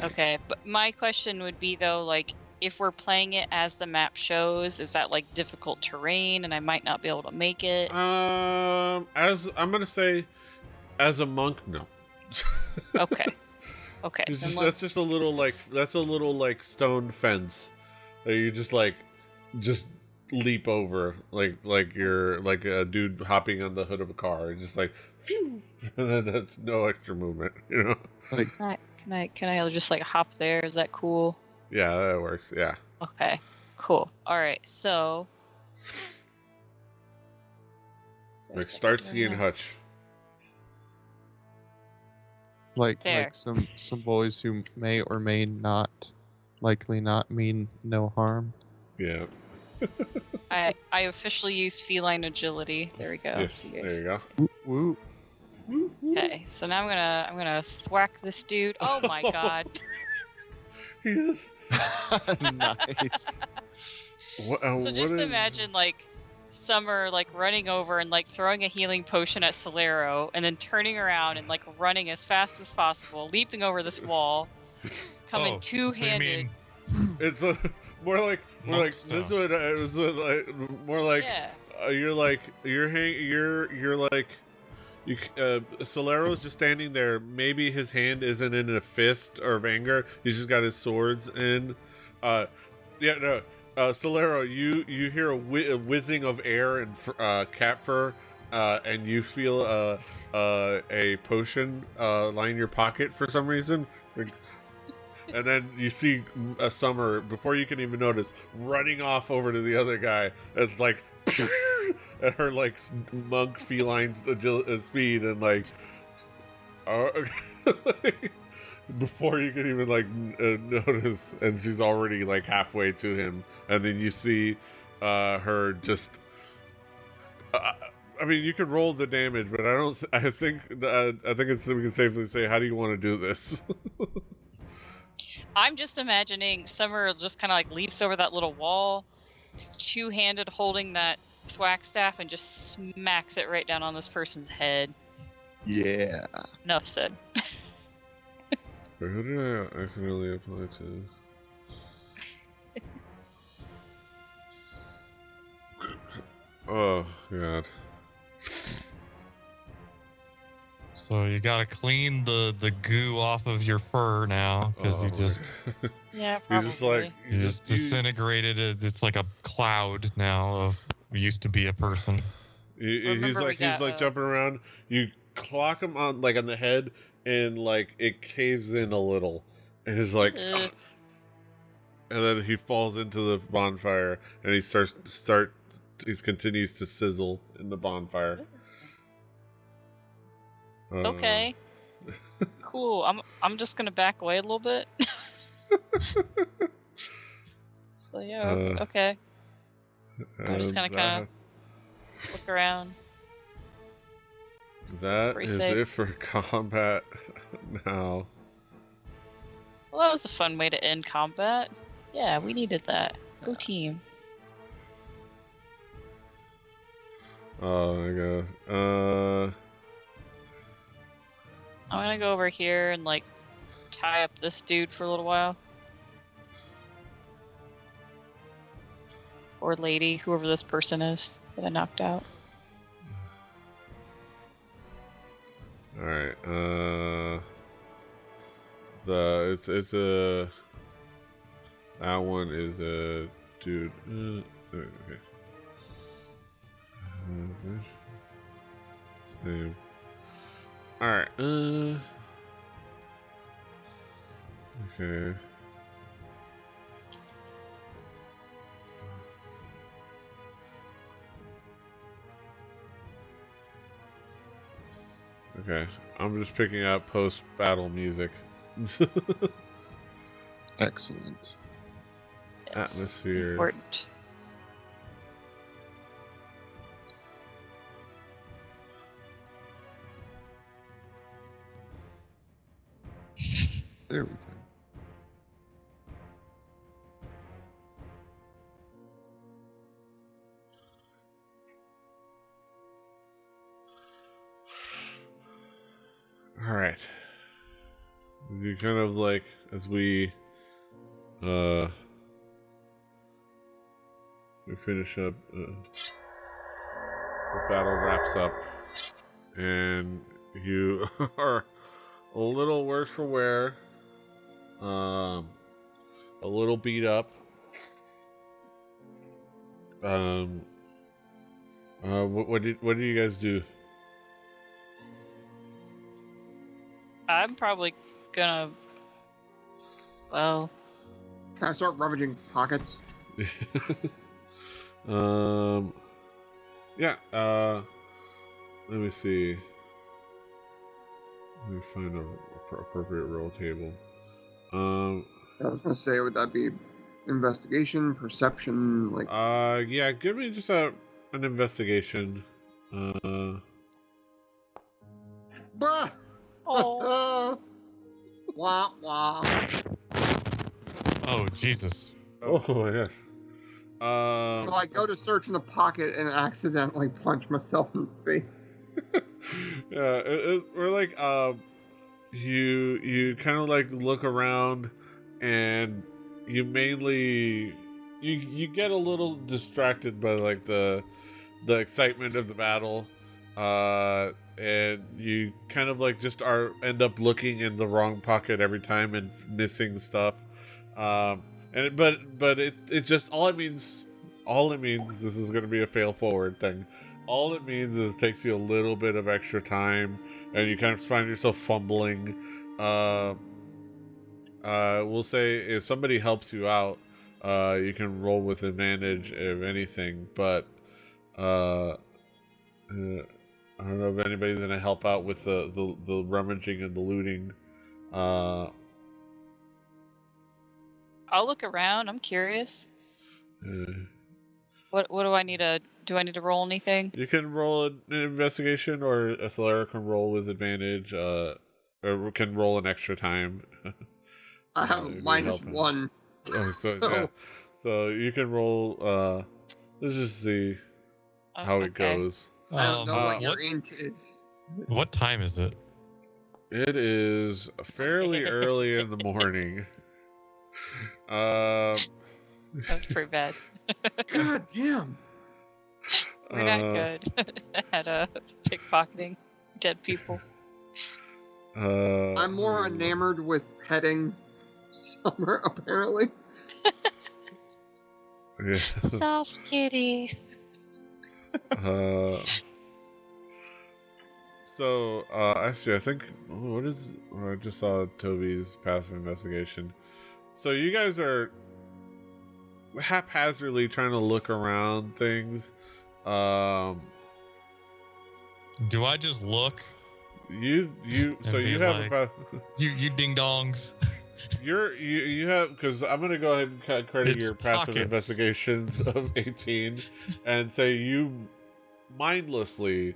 Okay, but my question would be though, like, if we're playing it as the map shows, is that like difficult terrain and I might not be able to make it?
As I'm gonna say, as a monk, no.
Okay. Okay.
That's just a little like stone fence that you just leap over like you're like a dude hopping on the hood of a car, just like phew. That's no extra movement, you know.
Like,
Can I just like hop there? Is that cool?
Yeah, that works. Yeah.
Okay. Cool. All right. So.
Like Starsky and Hutch.
like
There.
some boys who may or may not likely not mean no harm.
Yeah.
I officially use feline agility. There we go.
Yes. There you go.
Woo.
Okay, so now I'm gonna thwack this dude. Oh my god.
He is.
Nice.
So just imagine like Summer like running over and like throwing a healing potion at Solero and then turning around and like running as fast as possible, leaping over this wall, coming two-handed.
It's more like this is what it was more like.
Yeah.
You're like Solero's just standing there. Maybe his hand isn't in a fist or of anger. He's just got his swords in. Solero, you hear a whizzing of air and cat fur, and you feel a potion line your pocket for some reason. And then you see a Summer, before you can even notice, running off over to the other guy. It's like at her like monk feline speed, and like before you can even like notice, and she's already like halfway to him. And then you see her just I mean, you can roll the damage, but I think we can safely say, how do you want to do this?
I'm just imagining Summer just kind of like leaps over that little wall, two-handed holding that thwack staff, and just smacks it right down on this person's head.
Yeah.
Enough said.
Who did I accidentally apply to? Oh, God.
So you gotta clean the goo off of your fur now, because you just
Yeah,
You
probably.
just like
you just disintegrated it. It's like a cloud now of used to be a person.
He's like jumping around. You clock him on the head, and like it caves in a little, and he's like, and then he falls into the bonfire, and he he continues to sizzle in the bonfire.
Okay. Cool. I'm just gonna back away a little bit. So yeah, okay. I'm just gonna kind of look around.
That is
safe.
it for combat now.
Well, that was a fun way to end combat. Yeah, we needed that. Go team.
Oh my god.
I'm gonna go over here and like tie up this dude for a little while. Or lady, whoever this person is that I knocked out.
Alright, it's a that one is a dude. Okay. Same. Alright, okay. Okay, I'm just picking up post-battle music.
Excellent.
Atmosphere.
Important.
There we go.
All right. As you kind of like, as we finish up, the battle wraps up, and you are a little worse for wear, a little beat up. What did you guys do?
I'm probably gonna. Well.
Can I start rummaging pockets?
Yeah, let me see. Let me find a appropriate roll table.
I was gonna say, would that be investigation, perception, like?
Yeah, give me just an investigation.
Bah!
Oh.
Wah wah.
Oh Jesus!
Oh my gosh.
So I go to search in the pocket and accidentally punch myself in the face.
Yeah, we're like, you kind of like look around, and you mainly you get a little distracted by like the excitement of the battle, and you kind of like just end up looking in the wrong pocket every time and missing stuff, but it just all it means this is going to be a fail forward thing. All it means is it takes you a little bit of extra time, and you kind of find yourself fumbling. We'll say if somebody helps you out, you can roll with advantage if anything, but I don't know if anybody's gonna help out with the rummaging and the looting.
I'll look around. I'm curious. What do I need to Do I need to roll anything?
You can roll an investigation, or a Solera can roll with advantage, or can roll an extra time.
I have
It'd be
minus
helping.
1.
Oh, so,
So-
yeah. So you can roll. Let's just see
Oh,
how it
okay.
goes.
I don't know what your
what
int is.
what time is it?
It is fairly early in the morning.
That was pretty bad.
God damn.
We're not good at pickpocketing dead people.
I'm more enamored with petting Summer, apparently.
Yeah.
Soft kitty.
Actually, I think I just saw Toby's passive investigation. So you guys are haphazardly trying to look around things.
Do I just look?
You so
And
you
be
have
like-
about
You ding dongs.
you have, because I'm gonna go ahead and credit
It's
your passive
pockets.
investigations of 18 and say you mindlessly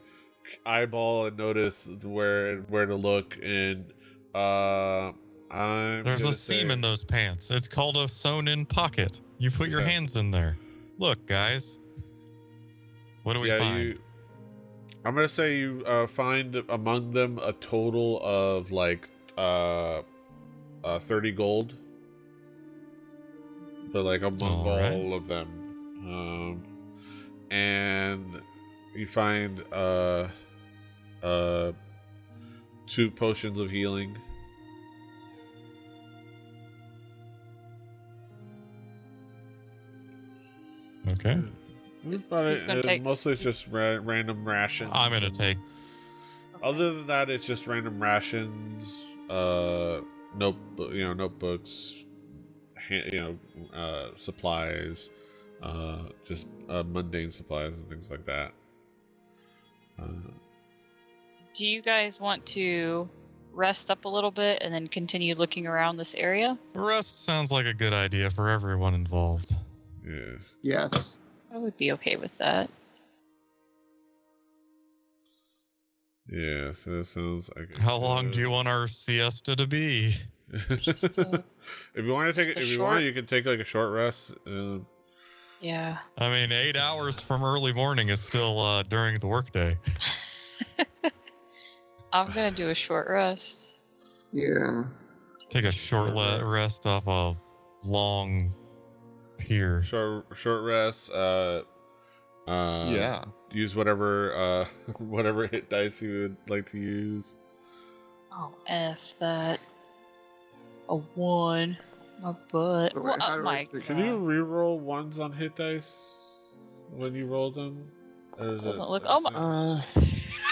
eyeball and notice where to look, and
There's a seam in those pants. It's called a sewn-in pocket. You put your
Yeah.
hands in there. Look, guys. What do we find?
I'm gonna say you find among them a total of like 30 gold, but like among
All right.
all of them, and you find 2 potions of healing.
Okay.
But
Who's gonna take-
mostly it's just random rations.
I'm gonna
and-
take.
Other than that, it's just random rations, notebooks, supplies, just mundane supplies and things like that.
Do you guys want to rest up a little bit and then continue looking around this area?
Rest sounds like a good idea for everyone involved.
Yeah.
Yes.
I would be okay with that.
Yeah, so that sounds like
How long do you want our siesta to be?
Just a-
if you want to take
just a
if you want,
short-
you can take like a short rest.
Yeah.
I mean, 8 hours from early morning is still during the workday.
I'm gonna do a short rest.
Yeah.
Take a short rest off a long pier.
Short rest.
Yeah.
Use whatever whatever hit dice you would like to use.
Oh, F that. A 1. My butt.
Wait,
Well,
how do I
my
take-
Can you re-roll ones on hit dice when you roll them? Or is
Doesn't
it-
look- oh my-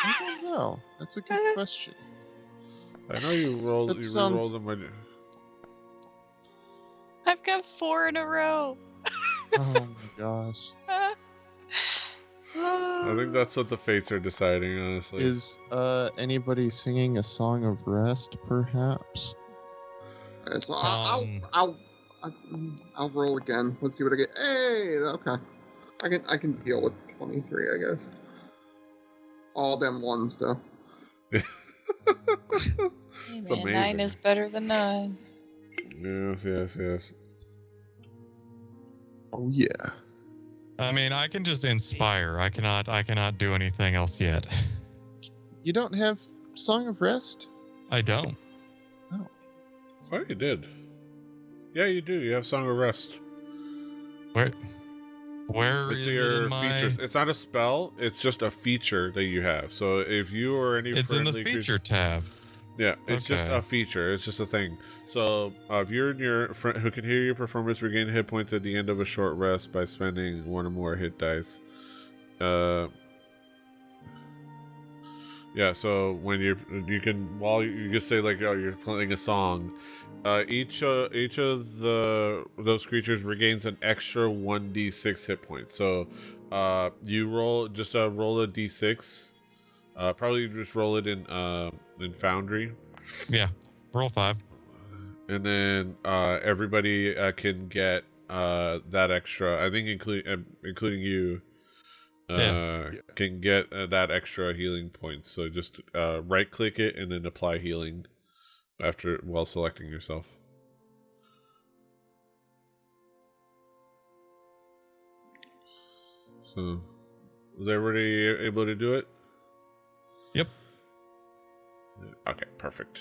I don't know. That's a good question.
I know you rolled.
That
You
sounds-
re-rolled them when.
I've got 4 in a row.
Oh my gosh.
I think that's what the fates are deciding. Honestly,
Is anybody singing a song of rest, perhaps?
So
Um,
I'll roll again. Let's see what I get. Hey, okay. I can deal with 23, I guess. All them ones though.
Hey,
It's
man, 9
amazing.
is better than 9.
yes.
Oh yeah.
I mean, I can just inspire. I cannot do anything else yet.
You don't have Song of Rest?
I don't.
I thought you did. Yeah, you do. You have Song of Rest.
Where
It's
is it
your
in my?
features. It's not a spell. It's just a feature that you have. So if you or any
It's in the
friendly
feature tab.
Yeah, it's just
Okay.
a feature. It's just a thing. So if you're and your friend who can hear your performance regain hit points at the end of a short rest by spending 1 or more hit dice. Yeah. So when you can while you can say like, oh, you're playing a song. Each of those creatures regains an extra 1d6 hit points. So you roll a d6. Probably just roll it in Foundry,
Yeah. Roll 5.
and then everybody can get that extra. I think including you, can get that extra healing points. So just right click it and then apply healing while selecting yourself. So is everybody able to do it?
Yep.
Okay, perfect.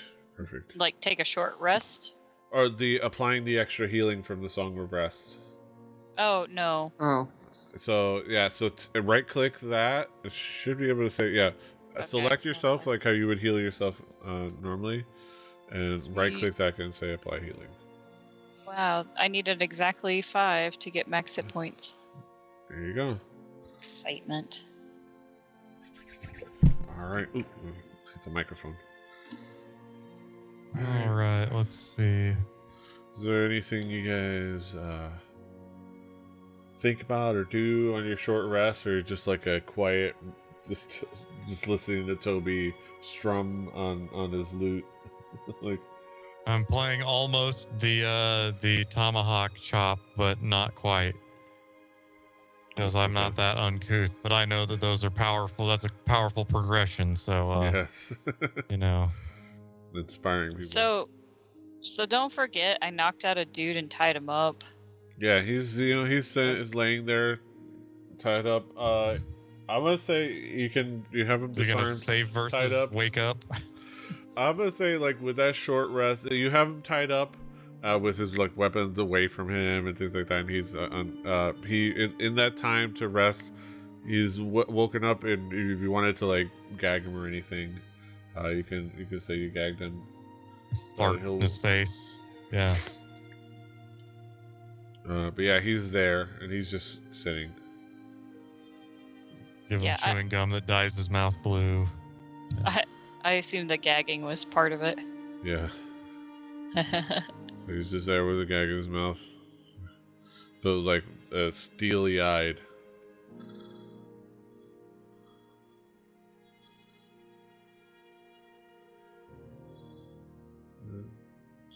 Like take a short rest?
Or applying the extra healing from the Song of Rest.
Oh, no.
Oh.
So yeah, so right click that. It should be able to say
Okay.
select yourself like how you would heal yourself normally, and right
Sweet.
click that and say apply healing.
Wow, I needed exactly 5 to get max hit points.
There you go.
Excitement.
All right. Ooh, hit the microphone.
All right, let's see.
Is there anything you guys think about or do on your short rest, or just like a quiet, just listening to Toby strum on his lute? Like,
I'm playing almost the tomahawk chop, but not quite. Because I'm not that uncouth, but I know that those are powerful. That's a powerful progression. So,
yes.
you know.
Inspiring people.
So don't forget, I knocked out a dude and tied him up.
Yeah, he's laying there, tied up. I'm gonna say you have him
Is he gonna
disarmed,
save
tied
versus
up.
wake up?
I'm gonna say like with that short rest, you have him tied up, with his like weapons away from him and things like that. And he's in that time to rest, he's woken up, and if you wanted to like gag him or anything, you can say you gagged him.
Fart in his face. Yeah.
But yeah, he's there and he's just sitting.
Give him chewing gum that dyes his mouth blue.
I assume the gagging was part of it.
Yeah. He's just there with a gag in his mouth. But like steely eyed.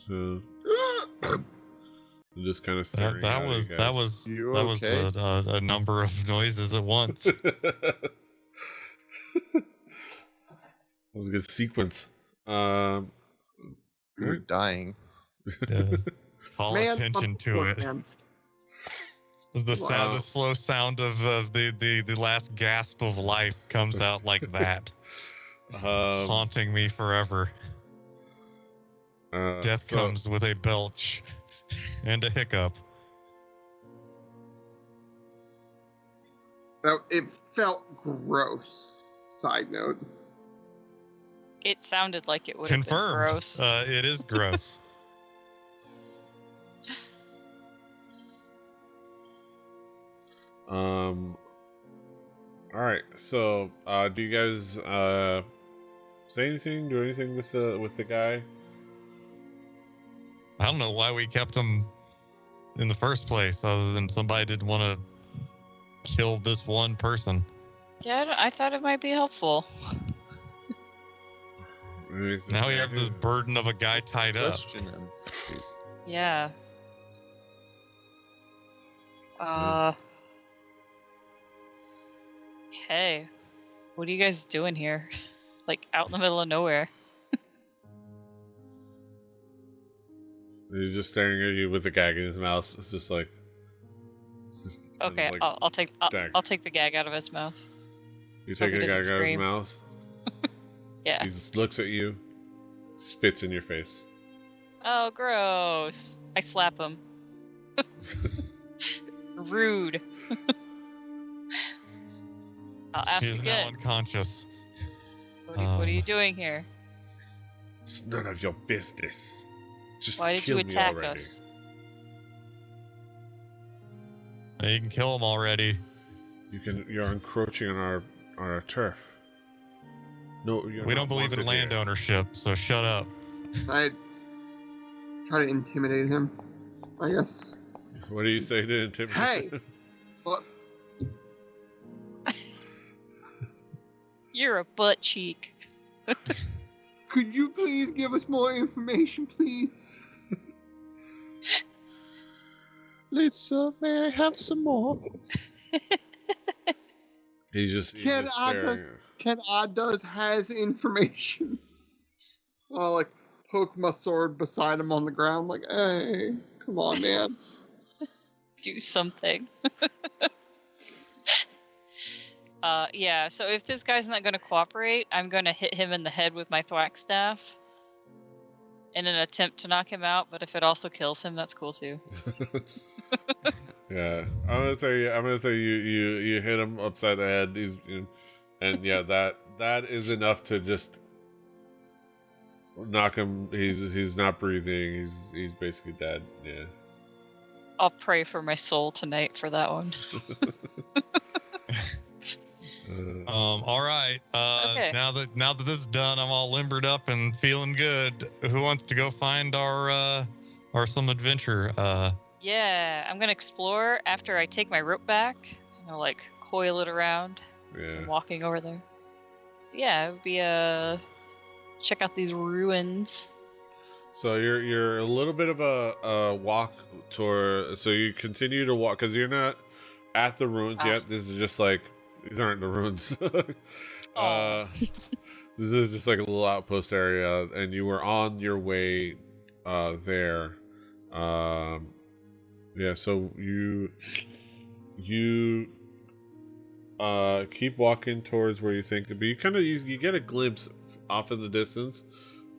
So just kind of staring.
That was
okay?
a number of noises at once.
That was a good sequence.
You're dying.
Yes. Call
Man,
attention to it.
man.
The sound,
Wow.
the slow sound of the last gasp of life comes out like that, haunting me forever. Death comes with a belch and a hiccup.
It felt gross. Side note.
It sounded like it would have been
Confirmed.
gross.
It is gross.
All right. So, do you guys say anything? Do anything with the guy?
I don't know why we kept him in the first place, other than somebody didn't want to kill this one person.
Yeah, I thought it might be helpful.
Now we have this burden of a guy tied up.
Question him.
Yeah. Hey, what are you guys doing here? Like out in the middle of nowhere.
He's just staring at you with a gag in his mouth. It's just like.
Okay,
like
I'll take the gag out of his mouth.
You
so
take
he
a gag
doesn't
out of his
scream.
mouth.
Yeah.
He just looks at you, spits in your face.
Oh, gross. I slap him. Rude. I'll ask
He is now
again.
unconscious.
What are you doing here?
It's none of your business. Just
Why did
kill
you
me
attack
already.
us?
You can kill him already.
You're encroaching on our turf. No,
We don't believe in land ownership, so shut up.
I try to intimidate him, I guess.
What do you say to intimidate?
Hey! Look,
You're a butt cheek.
could you please give us more information, please?
Lisa, may I have some more?
He's just staring.
Ken Odd has information. I'll like poke my sword beside him on the ground, like, hey, come on, man.
Do something. Yeah, so if this guy's not going to cooperate, I'm going to hit him in the head with my thwack staff in an attempt to knock him out, but if it also kills him, that's cool too.
Yeah, I'm gonna say you hit him upside the head. And yeah, that is enough to just knock him. He's not breathing. He's basically dead. Yeah.
I'll pray for my soul tonight for that one.
All right.
Okay.
Now that this is done, I'm all limbered up and feeling good. Who wants to go find our some adventure?
Yeah, I'm gonna explore after I take my rope back. So I'm gonna like coil it around. So I'm walking over there. Yeah, it would be check out these ruins.
So you're a little bit of a walk toward. So you continue to walk because you're not at the ruins yet. This is just like these aren't the ruins. This is just like a little outpost area, and you were on your way there. Yeah. So you keep walking towards where you think to be. You kind of you get a glimpse off in the distance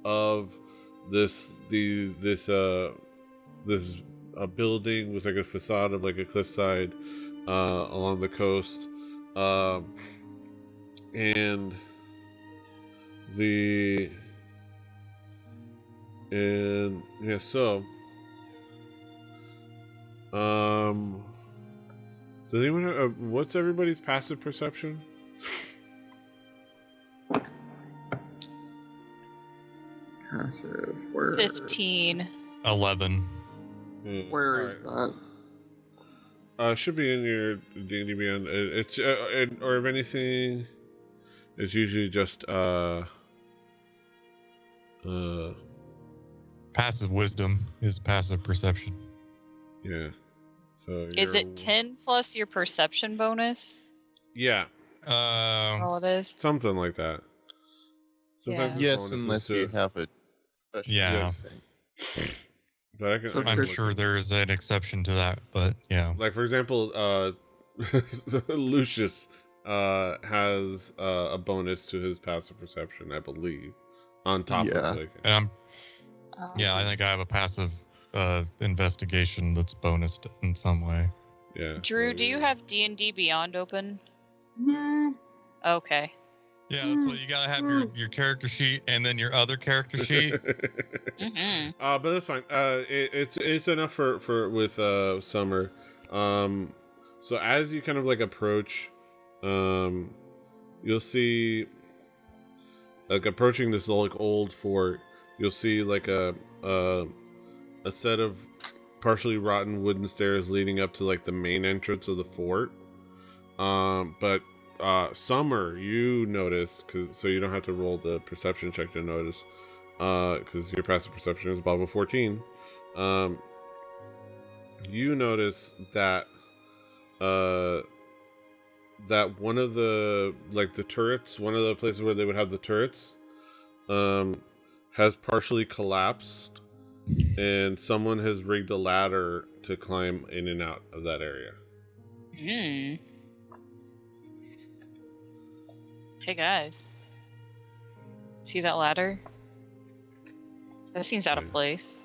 of this a building with like a facade of like a cliffside along the coast, and yeah. So does anyone have, what's everybody's passive perception?
Passive. Where?
15.
11.
Yeah,
Where is that?
Should be in your D&D Beyond. It's or if anything, it's usually just
Passive wisdom is passive perception.
yeah. So
Is it 10 plus your perception bonus?
Yeah.
Oh, it is.
Something like that. Sometimes
Yeah.
it's
Yes,
bonuses
unless
too.
you have a
Yeah.
But I can
I'm sure there's an exception to that, but yeah.
like for example, Lucius has a bonus to his passive perception, I believe, on top
Yeah.
of like
And
Oh.
I think I have a passive investigation that's bonused in some way.
yeah.
Drew,
so
do you have D&D Beyond open?
No.
Okay.
Yeah, that's what you gotta have your character sheet and then your other character sheet.
Mm-hmm.
But that's fine. It's enough for with Summer. So as you kind of like approach, you'll see like approaching this like old fort. You'll see like a set of partially rotten wooden stairs leading up to like the main entrance of the fort. But Summer, you notice, so you don't have to roll the perception check to notice, because your passive perception is above a 14. You notice that that one of the like the turrets, one of the places where they would have the turrets, has partially collapsed, and someone has rigged a ladder to climb in and out of that area.
Hey guys. See that ladder? That seems out of place.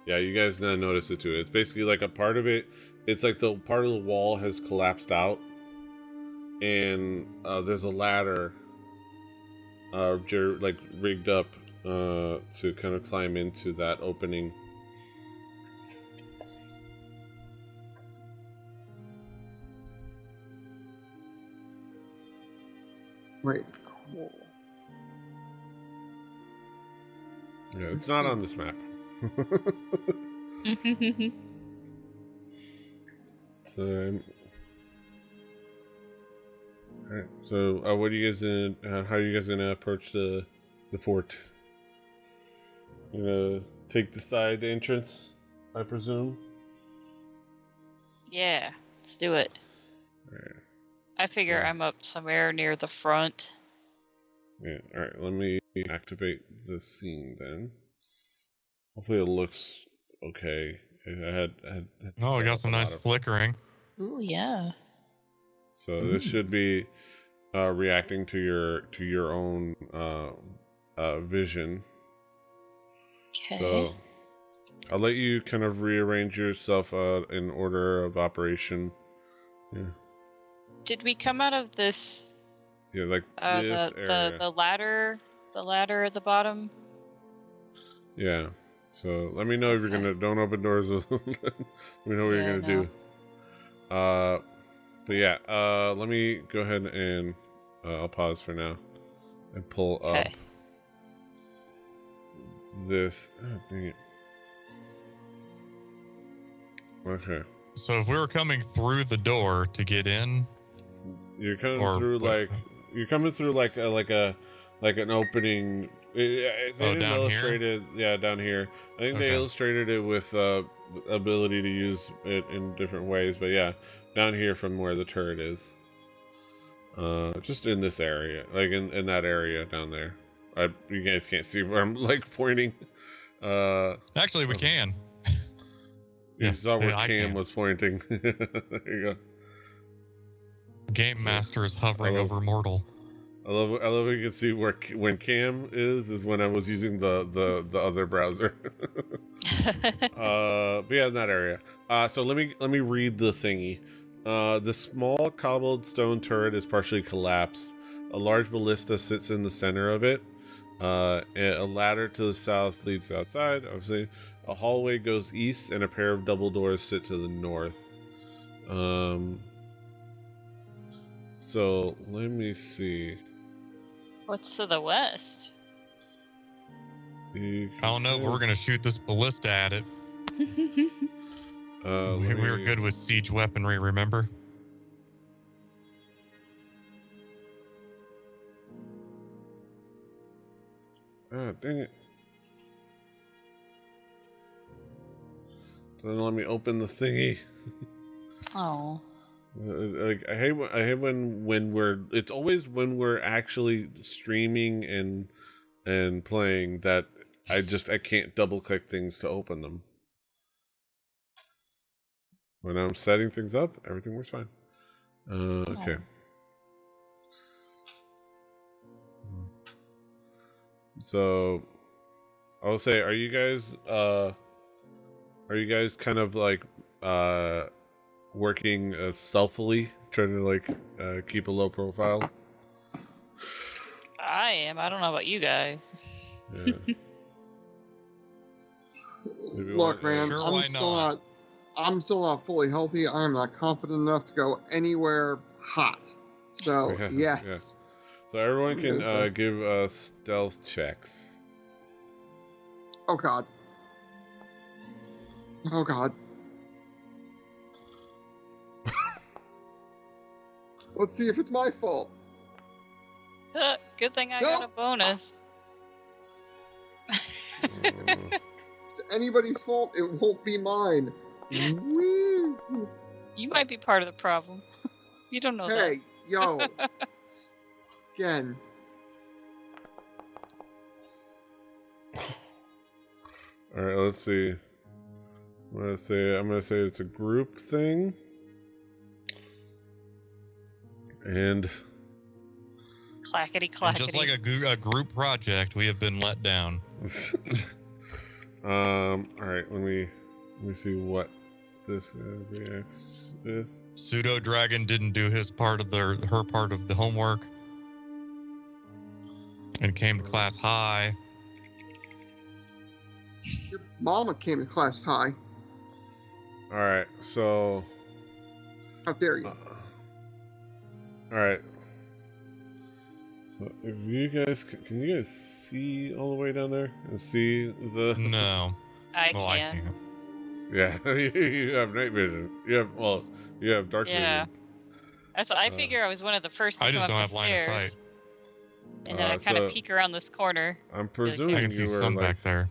Yeah, you guys now notice it too. It's basically like a part of it. It's like the part of the wall has collapsed out, and there's a ladder, like rigged up to kind of climb into that opening.
Wait. Cool.
Yeah, it's not on this map. So, alright. So, what are you guys gonna? How are you guys gonna approach the fort? You gonna take the side entrance, I presume.
Yeah, let's do it.
Alright.
I figure
Yeah.
I'm up somewhere near the front.
Yeah. All right. Let me activate the scene then. Hopefully it looks okay. I had
Oh, we
set
got
up
some
a
nice
lot of-
flickering.
Ooh, yeah.
So this should be reacting to your own vision.
Okay.
So I'll let you kind of rearrange yourself in order of operation. Yeah.
Did we come out of this
Yeah, like this area.
the ladder at the bottom?
Yeah. So let me know if you're
Okay.
gonna don't open doors. Let me know what you're
Yeah,
gonna do. But yeah. Let me go ahead and I'll pause for now and pull up
Okay.
this. Oh, dang it. Okay.
So if we were coming through the door to get in,
You're coming
Or
through
what?
like an opening. They didn't
down
illustrate it. Yeah, down here. I think they
Okay.
illustrated it with ability to use it in different ways. But yeah, down here from where the turret is. Just in this area, like in that area down there. You guys can't see where I'm like pointing.
actually we
Okay.
can.
You
Yes,
saw where
yeah, I
Cam
can.
was pointing. There you go.
Game Master is hovering
I love-
over mortal.
I love you can see where when Cam is when I was using the other browser. But yeah, in that area. So let me read the thingy. The small cobbled stone turret is partially collapsed. A large ballista sits in the center of it. A ladder to the south leads outside, obviously. A hallway goes east, and a pair of double doors sit to the north. So let me see.
What's to the west?
You
I don't know, but we're gonna shoot this ballista at it. We were good with siege weaponry, remember?
Dang it. Doesn't let me open the thingy.
Oh.
Like I hate when we're it's always when we're actually streaming and playing that I can't double click things to open them. When I'm setting things up, everything works fine. Okay. So I'll say, are you guys kind of like working stealthily, trying to like keep a low profile?
I am. I don't know about you guys.
Yeah. Maybe
Look,
one-
man,
Sure,
I'm
why
still
not?
not. I'm still not fully healthy. I am not confident enough to go anywhere hot. So
Yeah,
yes.
So everyone can
Okay.
give stealth checks.
Oh god. Oh god. Let's see if it's my fault.
Good thing I got a
Nope.
bonus.
If it's anybody's fault, it won't be mine. Woo.
You might be part of the problem. You don't know
Hey, yo. Again.
All right, let's see. I'm gonna say it's a group thing, and
that. Clackety
And
clackety.
just like a group project, we have been let down.
all right. Let me see what this reacts with.
Pseudo Dragon didn't do his part of her part of the homework, and came to class high.
Your mama came to class high.
All right, so
How dare you?
all right. So if you guys can you guys see all the way down there and see the?
No,
I
well,
can.
I can't.
Yeah, you have night vision. You have dark
Yeah.
vision.
That's what I figure I was one of the first to
I
come
just
up
don't
the
have line of
stairs.
sight.
And then I kind of
So-
peek around this corner.
I'm
I
presuming
can see
you were
some
like
back there.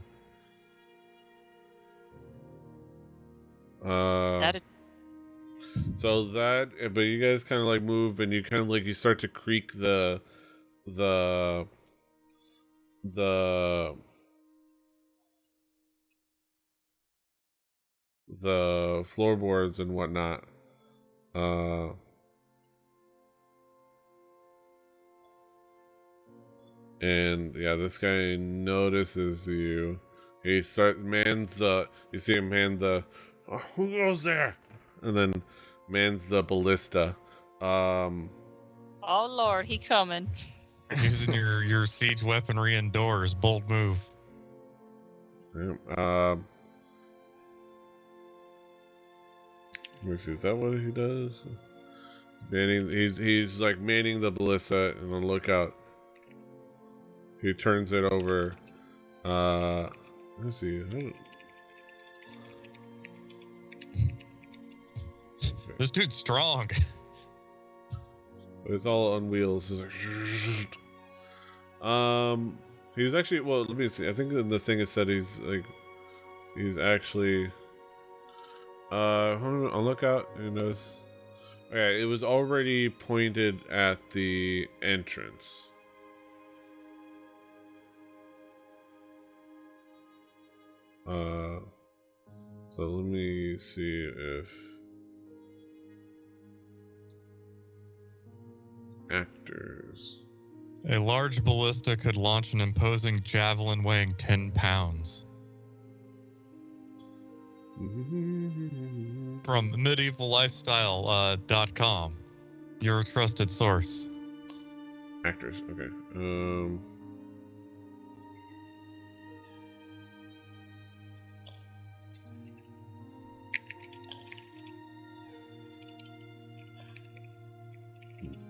So that, but you guys kind of like move, and you kind of like you start to creak the floorboards and whatnot. And yeah, this guy notices you. He mans the. You see him man the. Oh, who goes there? And then mans the ballista.
Oh Lord, he coming.
Using your siege weaponry indoors. Bold move.
Yeah, let me see. Is that what he does? He's like manning the ballista and on lookout. He turns it over. Let's see.
This dude's strong.
It's all on wheels. It's like, he's actually, well, let me see. I think in the thing it said he's actually, hold on lookout. Okay, it was already pointed at the entrance. So let me see if actors.
A large ballista could launch an imposing javelin weighing 10 pounds. From medievallifestyle.com, your trusted source.
Actors, okay.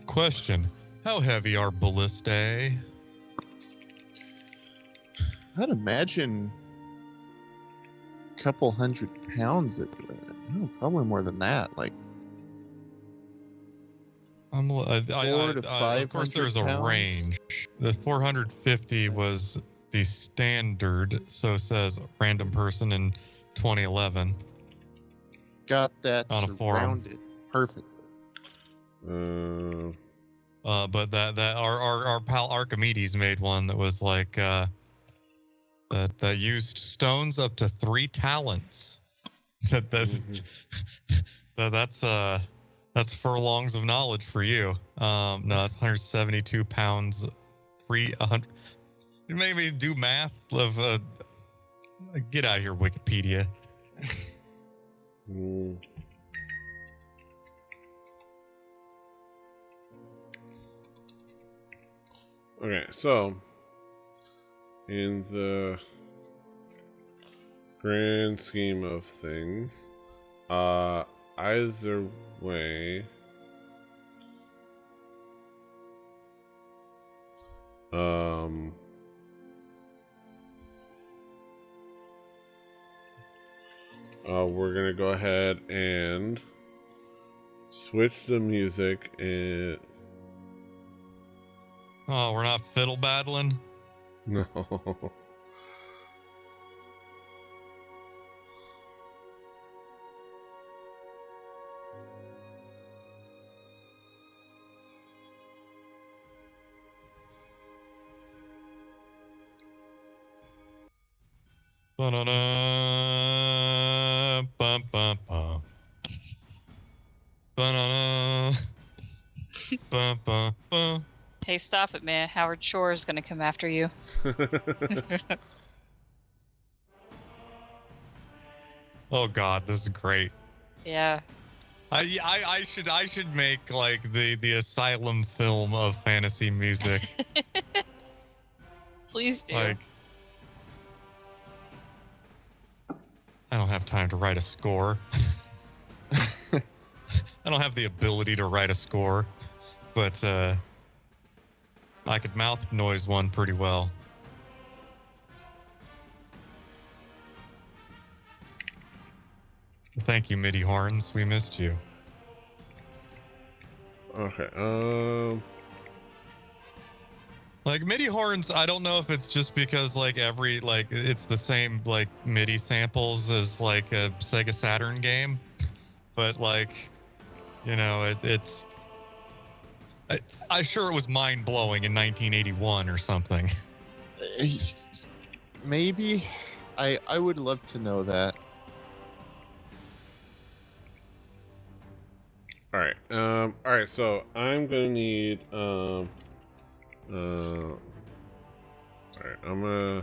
Question: how heavy are ballistae?
I'd imagine a couple 100 pounds. No, probably more than that. Like
Of course, there's a
pounds.
range. The 450 was the standard, so says random person in 2011.
Got that
On a forum.
surrounded perfectly.
But that our pal Archimedes made one that was like that used stones up to 3 talents. That's furlongs of knowledge for you. No, it's 172 pounds, 300. You made me do math of get out of here, Wikipedia.
Okay, so in the grand scheme of things, either way, we're gonna go ahead and switch the music and
Oh, we're not fiddle battling?
no.
Ba-na-na, bum-bum-bum. Ba-na-na, bum-bum-bum.
Hey, stop it, man. Howard Shore is gonna come after you.
Oh God, this is great.
Yeah.
I should make like the asylum film of fantasy music.
Please do.
Like, I don't have time to write a score. I don't have the ability to write a score, but I could mouth noise one pretty well. Thank you, MIDI horns. We missed you.
Okay.
Like MIDI horns, I don't know if it's just because like it's the same like MIDI samples as like a Sega Saturn game, but like You know, it's. I'm sure it was mind blowing in 1981 or something.
Maybe. I would love to know that.
All right. All right. So I'm gonna need. All right. I'm gonna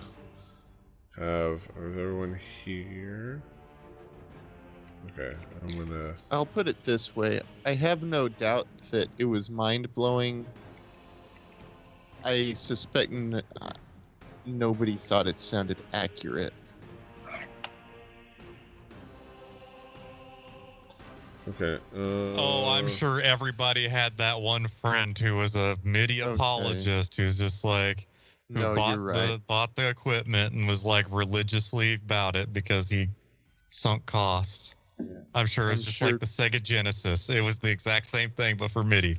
have everyone here. Okay. I'm gonna.
I'll put it this way. I have no doubt that it was mind-blowing. I suspect nobody thought it sounded accurate.
Okay.
Oh, I'm sure everybody had that one friend who was a MIDI
Okay.
apologist who's just like, who
No,
bought
you're right.
bought the equipment and was like religiously about it because he sunk costs. I'm sure it's
I'm
just
sure-
like the Sega Genesis. It was the exact same thing, but for MIDI.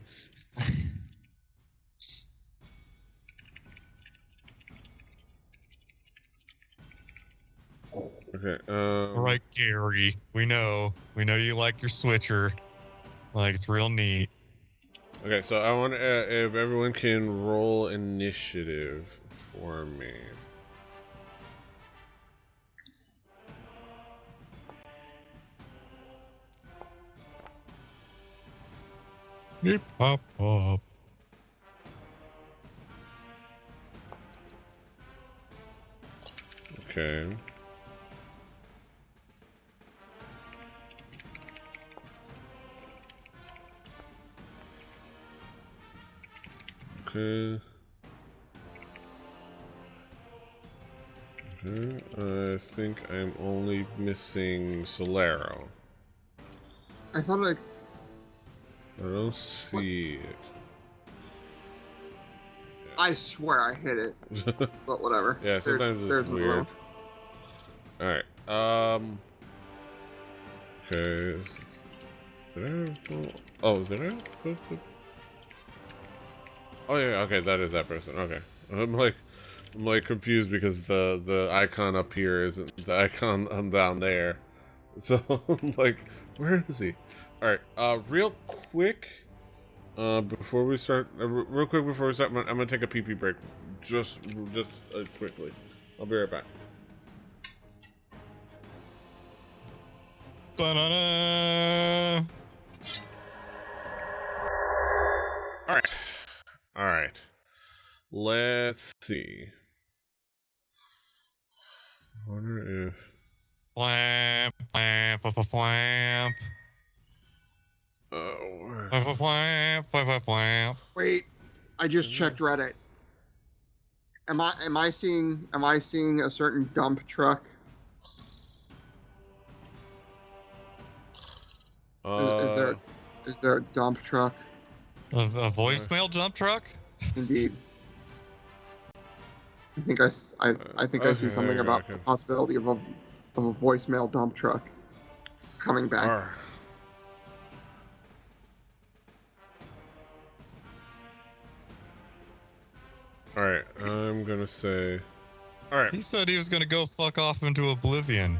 Okay.
All right, Gary. We know you like your switcher. Like, it's real neat.
Okay. So I want if everyone can roll initiative for me.
Beep, pop, pop.
Okay. Okay. Okay. I think I'm only missing Solero.
I thought
I don't see it.
I swear I hit it, but whatever.
Yeah, sometimes
There's
it's
another
weird.
one.
Alright, okay. Did I? Oh yeah, okay, that is that person. Okay. I'm like confused because the icon up here isn't the icon on down there. So I'm like, where is he? Alright, real quick, before we start, real quick before we start, I'm gonna take a pee-pee break. Just quickly. I'll be right back.
Ba-na-na.
All right. Let's see. I wonder if.
Whamp, whamp, whamp, whamp.
Oh.
Whamp, whamp, whamp, whamp.
Wait, I just checked Reddit. Am I seeing a certain dump truck? Is there a dump truck?
A voicemail dump truck?
Indeed. I think I see
Okay,
something
there you go,
about
okay.
the possibility of a voicemail dump truck coming back.
All right, I'm gonna say. All right.
He said he was going to go fuck off into oblivion,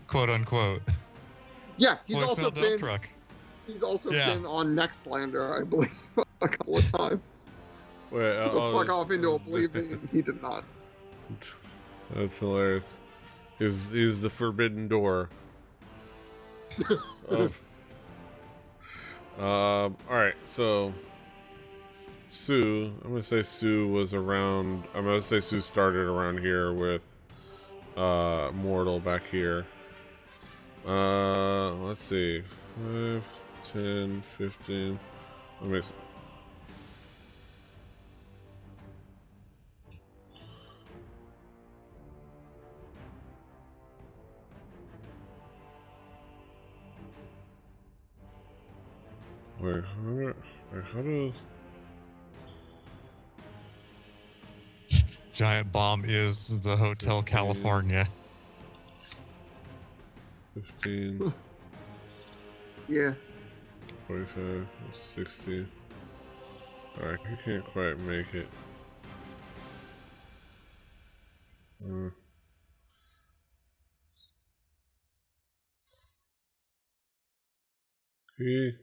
quote unquote.
Yeah, he's
Voicemail
also
dump
been
truck.
been on Nextlander, I believe, a couple of times.
Wait.
So fuck off into oblivion. He did not.
That's hilarious. He's the forbidden door. Of. All right. So. Sue. I'm gonna say Sue was around. I'm gonna say Sue started around here with. Mortal back here. Let's see. 5, 10, 15. Let me see. Wait, how does...
Giant Bomb is the Hotel
15.
California.
15,
Yeah.
45, 60. Alright, you can't quite make it. He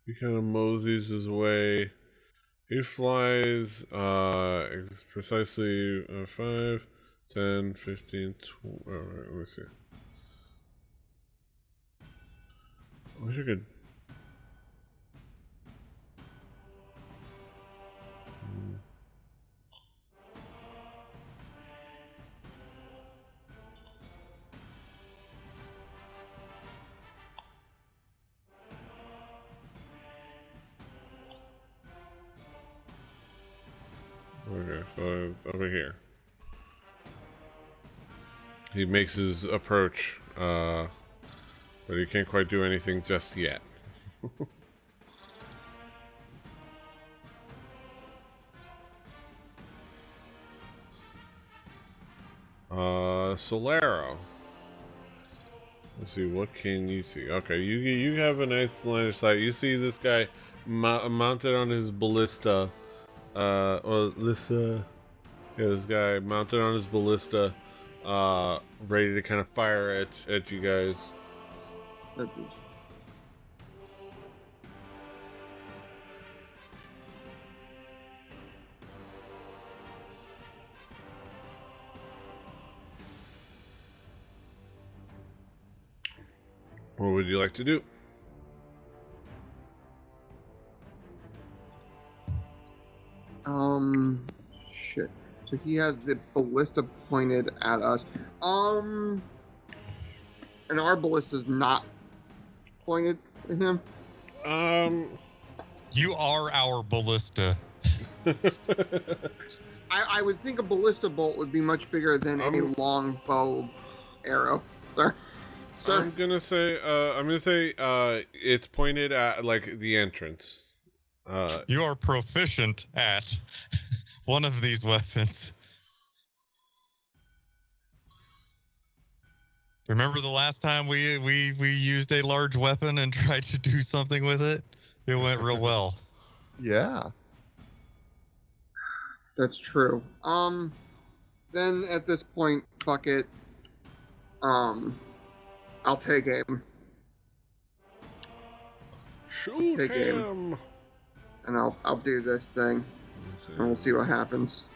He kind of moseys his way. He flies precisely 5, 10, 15, 20. All right, let me see. I wish I could. Okay, so over here. He makes his approach, but he can't quite do anything just yet. Solero. Let's see, what can you see? Okay, you have a nice line of sight. You see this guy mounted on his ballista. This guy mounted on his ballista, ready to kind of fire at you guys. What would you like to do?
Shit. So he has the ballista pointed at us. And our ballista's not pointed at him.
You are our ballista.
I would think a ballista bolt would be much bigger than a long bow arrow, sir.
I'm gonna say it's pointed at like the entrance.
You are proficient at one of these weapons. Remember the last time we used a large weapon and tried to do something with it? It went real well.
Yeah.
That's true. Then at this point, fuck it. I'll take aim.
Shoot
take
him!
And I'll do this thing, and we'll see what happens.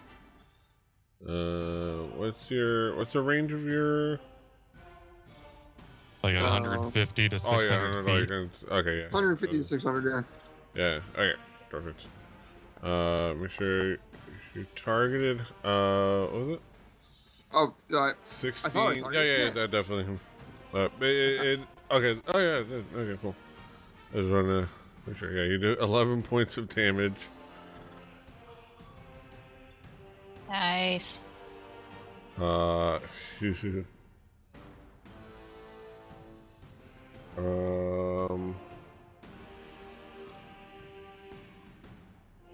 What's the range of your?
Like 150 to 600 feet.
Okay, yeah.
150 to 600, yeah.
Yeah. Okay. Perfect. Make sure you targeted. What was it?
Oh,
16.
I thought I targeted,
Yeah, that definitely. Okay. Oh yeah. Okay, cool. I just want to make sure. Yeah, you do 11 points of damage.
Nice.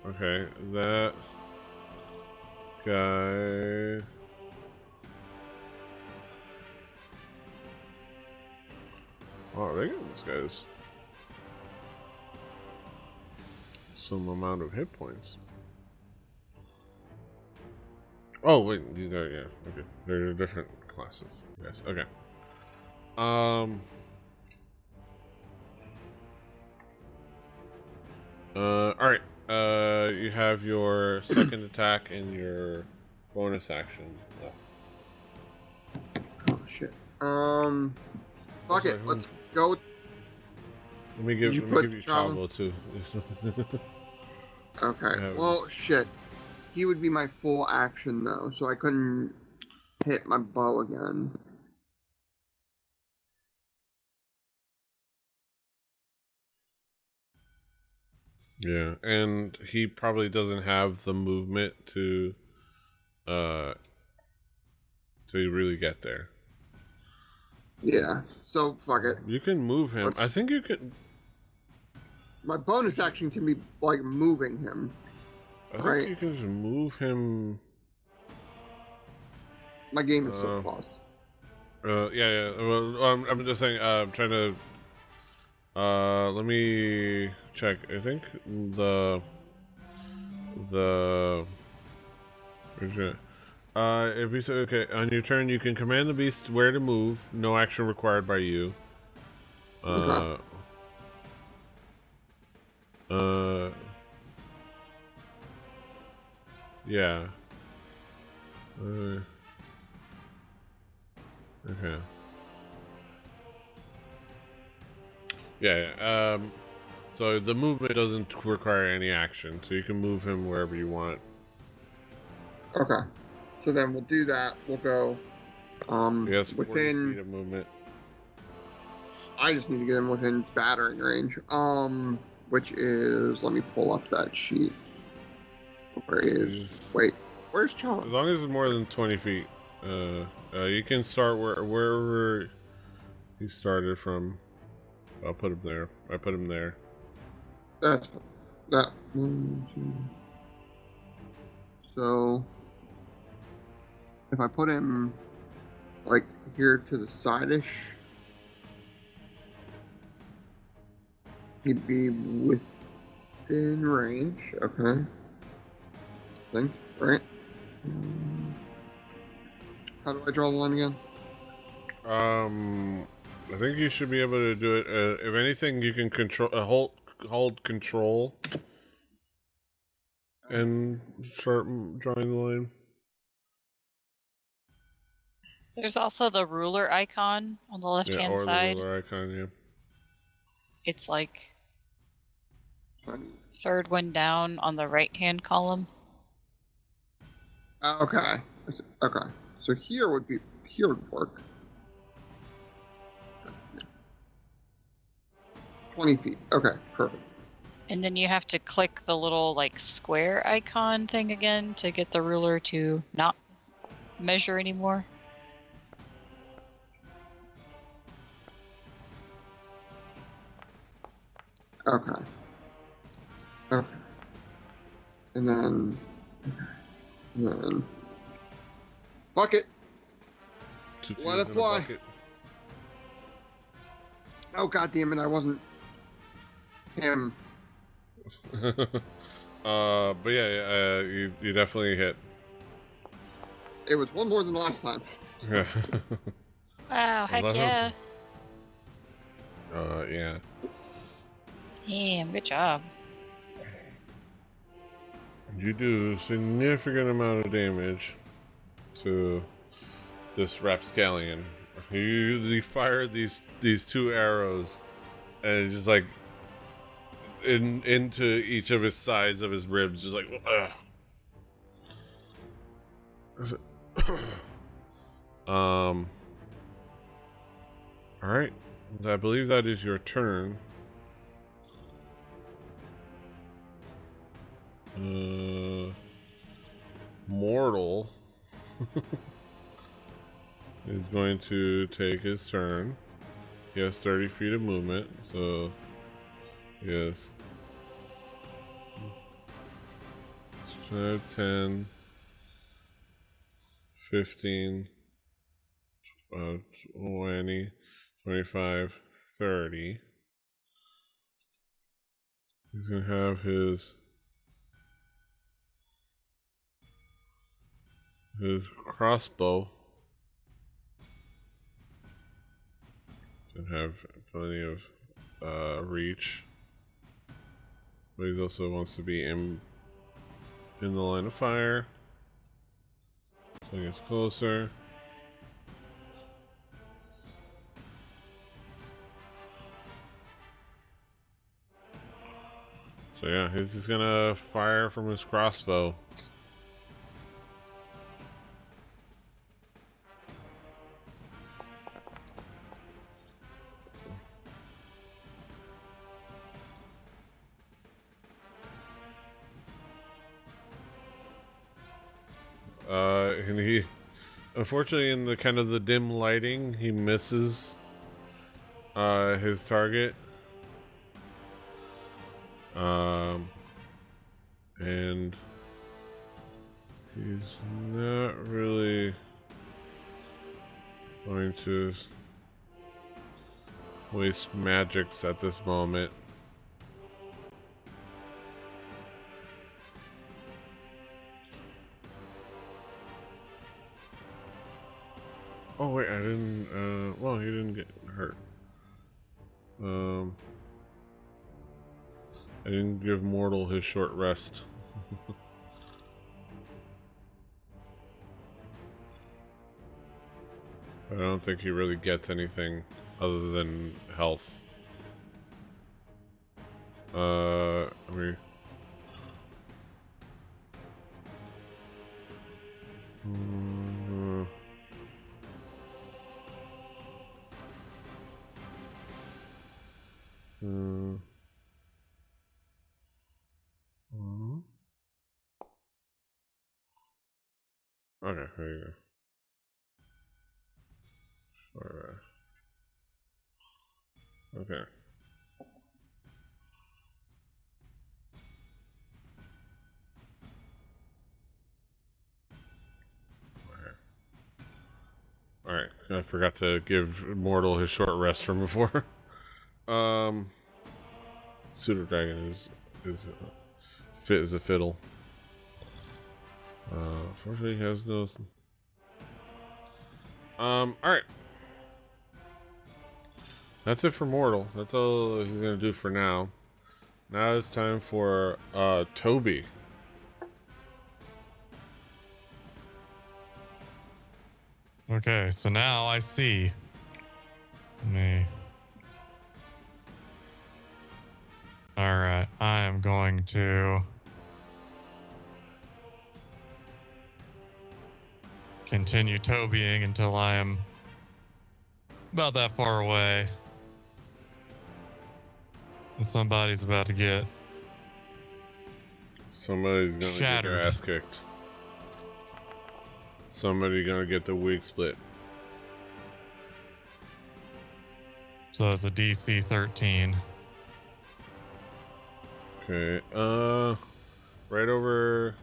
Okay, that guy. Oh, they got this guy's some amount of hit points. Oh wait, these are okay. They're a different class of guys. Okay. All right. You have your second attack and your bonus action left.
Oh shit. Fuck it. Let's go.
Let me give you travel too.
Okay. Well, shit. He would be my full action though, so I couldn't hit my bow again.
Yeah, and he probably doesn't have the movement to really get there.
Yeah. So fuck it.
You can move him. I think you can.
My bonus action can be like moving him.
I think you can just move him.
My game is still paused.
Yeah. Well, I'm just saying. I'm trying to. Let me check. I think if you say okay on your turn, you can command the beast where to move. No action required by you.
Okay.
Yeah. Okay. Yeah. So the movement doesn't require any action, so you can move him wherever you want.
Okay. So then we'll do that. We'll go
He has 40
within.
feet of movement.
I just need to get him within battering range. Which is, let me pull up that sheet. Where is? Wait, where's
As
Chom?
long as it's more than 20 feet, you can start wherever he started from. I'll put him there. I put him there.
That's that. 1, 2. So if I put him like here to the side-ish, he'd be within range. Okay. I think, right? How do I draw the line again?
I think you should be able to do it. If anything, you can control hold control and start drawing the line.
There's also the ruler icon on the left-hand
or
side.
the ruler icon. Yeah.
It's like third one down on the right-hand column.
Okay. Okay. So here would work. 20 feet. Okay, perfect.
And then you have to click the little like square icon thing again to get the ruler to not measure anymore.
Okay. Okay. And then fuck it. Let it fly. Oh god damn it, I wasn't him.
But yeah, you definitely hit.
It was one more than last time.
Yeah.
Wow, heck yeah.
Yeah.
Damn, good job.
You do significant amount of damage to this rapscallion. You fire these 2 arrows, and it's just like into each of his sides of his ribs, just like all right, I believe that is your turn. Mortal is going to take his turn. He has 30 feet of movement, so yes. 5, 10, 15, 20, 25, 30. He's going to have his crossbow and have plenty of reach, but he also wants to be in the line of fire, so he gets closer. So yeah, he's just gonna fire from his crossbow. And he, unfortunately, in the kind of the dim lighting, he misses his target. And he's not really going to waste magics at this moment. Oh wait, I didn't. Well, he didn't get hurt. I didn't give Mortal his short rest. I don't think he really gets anything other than health. I mean... Okay, there you go. Alright. Okay. Alright, I forgot to give Mortal his short rest from before. Pseudo Dragon is fit as a fiddle. Unfortunately, he has no. Alright. That's it for Mortal. That's all he's gonna do for now. Now it's time for Toby.
Okay, so now I see. Me. Alright, I am going to continue Tobying until I am about that far away. And somebody's about to get
Somebody's gonna get their
shattered.
ass kicked. Somebody gonna get the wig split.
So it's a DC 13.
Okay, right over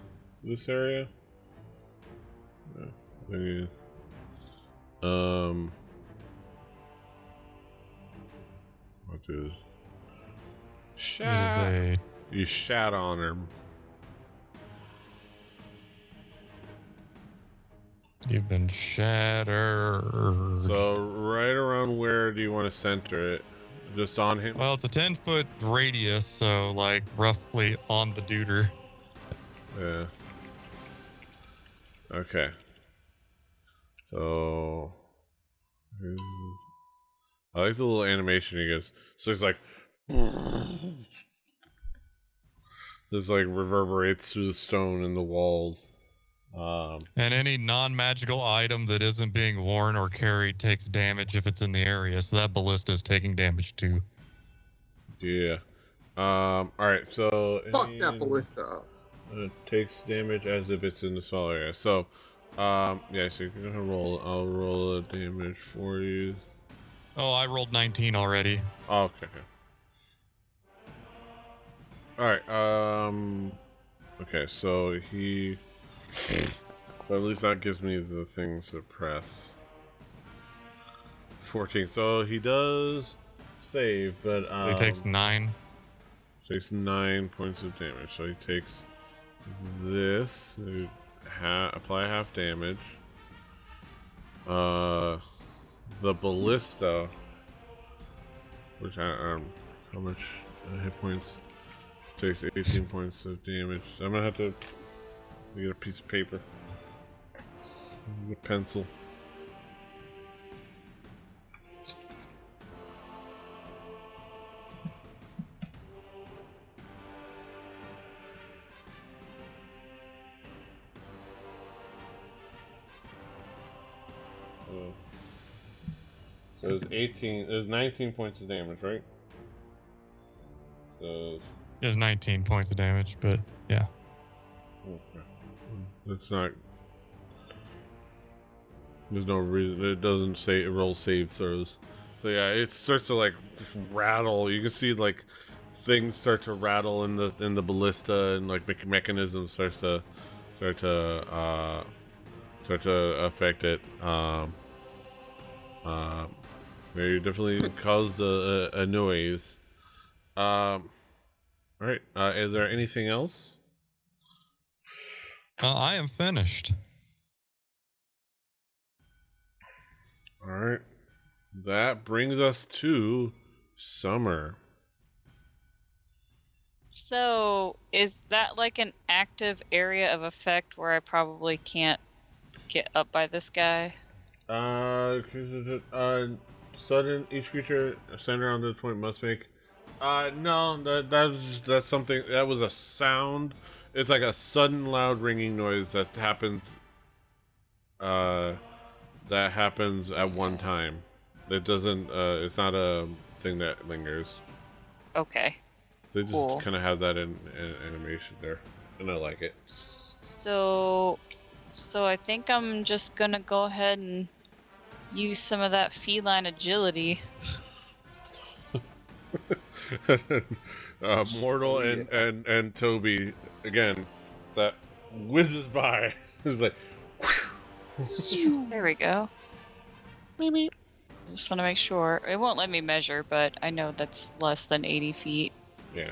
this area. Maybe, what is? Shat.
It is
You shat on him.
You've been shattered.
So right around where do you want to center it? Just on him?
Well, it's a 10-foot radius, so like roughly on the duder.
Yeah. Okay. So I like the little animation he gives. So it's like this like reverberates through the stone and the walls.
And any non-magical item that isn't being worn or carried takes damage if it's in the area. So that ballista is taking damage too.
Yeah. All right. So
Fuck that ballista.
It takes damage as if it's in the small area. So, yeah. So you're gonna roll. I'll roll a damage for you.
Oh, I rolled 19 already.
Oh, okay. All right. Okay. So he. But at least that gives me the things to press. 14. So he does save, but
So he takes 9.
Takes 9 points of damage. So he takes this. Apply half damage. The ballista, which how much hit points? Takes 18 points of damage. I'm gonna have to get a piece of paper, a pencil. So it was 19 points of damage, right? So
There's 19 points of damage, but yeah.
okay. That's not. There's no reason. It doesn't say roll save throws. So yeah, it starts to like rattle. You can see like things start to rattle in the ballista, and like mechanisms start to affect it. They definitely caused a noise. All right. Is there anything else?
I am finished.
All right. That brings us to Summer.
So, is that like an active area of effect where I probably can't get up by this guy?
Sudden, each creature centered on this point must make. No, that's something. That was a sound. It's like a sudden, loud ringing noise that happens. That happens at one time. It doesn't. It's not a thing that lingers.
Okay.
They just
Cool.
kind of have that in animation there, and I like it.
So I think I'm just gonna go ahead and use some of that feline agility.
Mortal and Toby again, that whizzes by. It's like,
There we go.
Maybe.
Just want to make sure. It won't let me measure, but I know that's less than 80 feet.
yeah.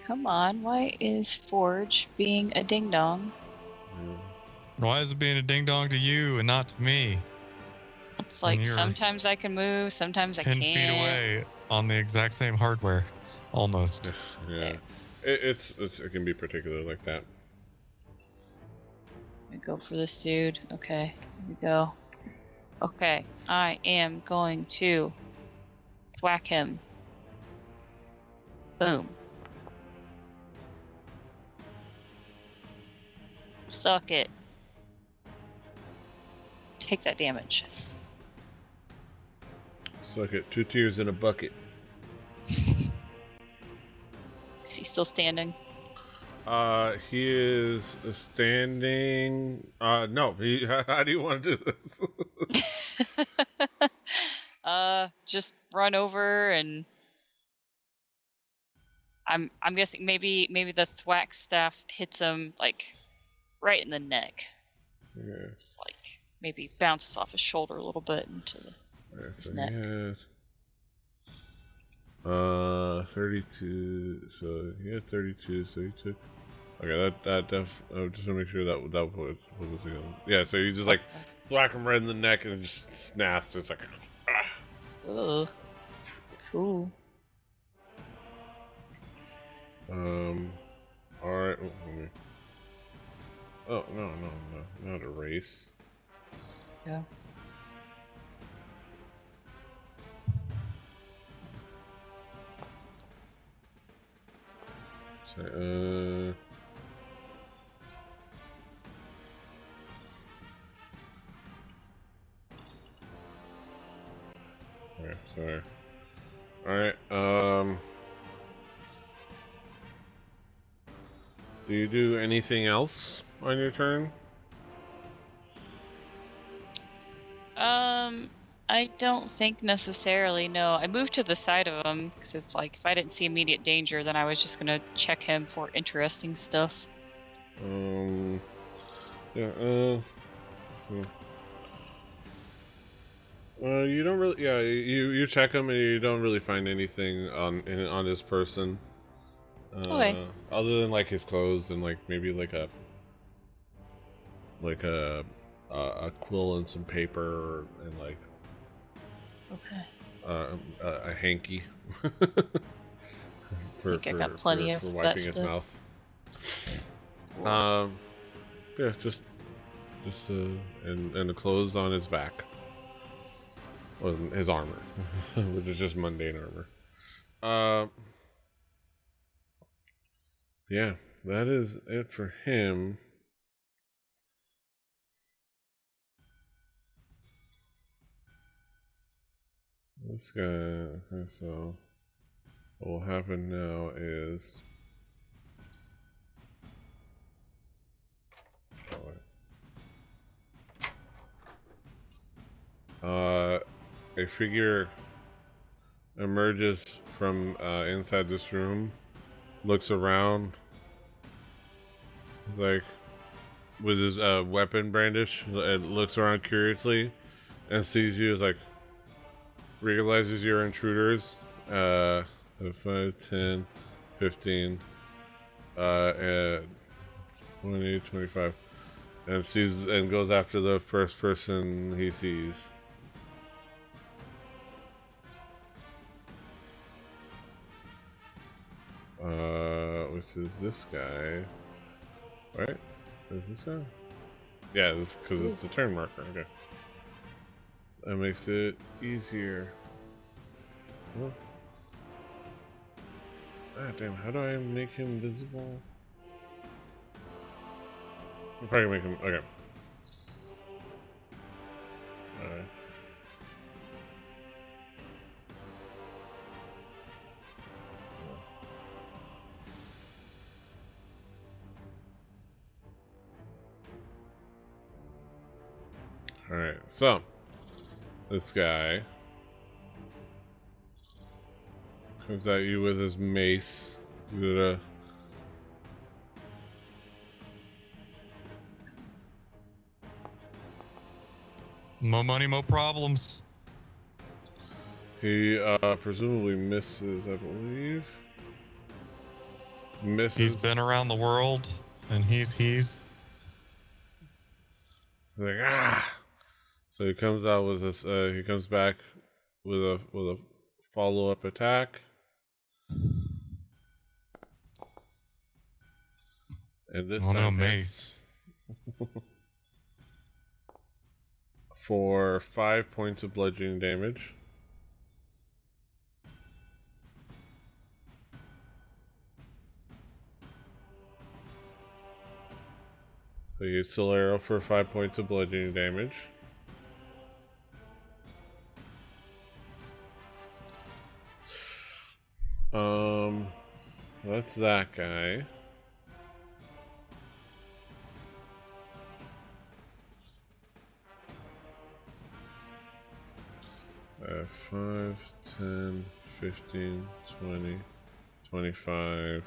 Come on, why is Forge being a ding dong?
Why is it being a ding dong to you and not to me?
It's like
you're
sometimes I can move, sometimes I
10
can't.
feet away on the exact same hardware, almost.
Yeah. It can be particular like that.
Let me go for this dude. Okay, here we go. Okay, I am going to whack him. Boom. Suck it. Take that damage.
Suck it. 2 tears in a bucket.
Is he still standing?
He is standing. No. How do you want to do this?
Just run over and I'm guessing maybe the thwack staff hits him like right in the neck.
Yeah.
It's like maybe bounces off his shoulder a little bit into his neck.
32. So he had 32. So he took. Okay, that I just want to make sure that was again. Yeah. So you just like thwack him right in the neck and it just snaps. It's like.
Ugh. Cool.
All right. Oh no, not a race.
Yeah.
So, okay, sorry. Alright, do you do anything else on your turn?
I don't think necessarily, no. I moved to the side of him because it's like if I didn't see immediate danger, then I was just gonna check him for interesting stuff.
Yeah, you don't really, yeah, you check him and you don't really find anything on this person.
Okay.
Other than like his clothes and like maybe like a quill and some paper and like
Okay.
a hanky for
I got plenty of
wiping
that
his
stuff.
mouth. Yeah, just and the clothes on his back. Well, his armor, which is just mundane armor. Yeah, that is it for him. This guy, okay, so what will happen now is a figure emerges from inside this room, looks around, like with his weapon brandish, and looks around curiously and sees you as like realizes you're intruders. 5, 10, 15, and 20, 25, and sees and goes after the first person he sees. Which is this guy, right? Is this guy? Yeah, this because it's the turn marker. Okay, that makes it easier. Well, damn! How do I make him visible? I'm probably gonna make him. Okay. Alright. Alright, so this guy comes at you with his mace. You gotta
More money, more problems.
He presumably misses, I believe. Misses.
He's been around the world, and he's
like So he comes out with this. He comes back with a follow-up attack, and this time
mace
for 5 points of bludgeoning damage. So you use Solero for 5 points of bludgeoning damage. That's that guy. Uh, 5, 10, 15, 20, 25.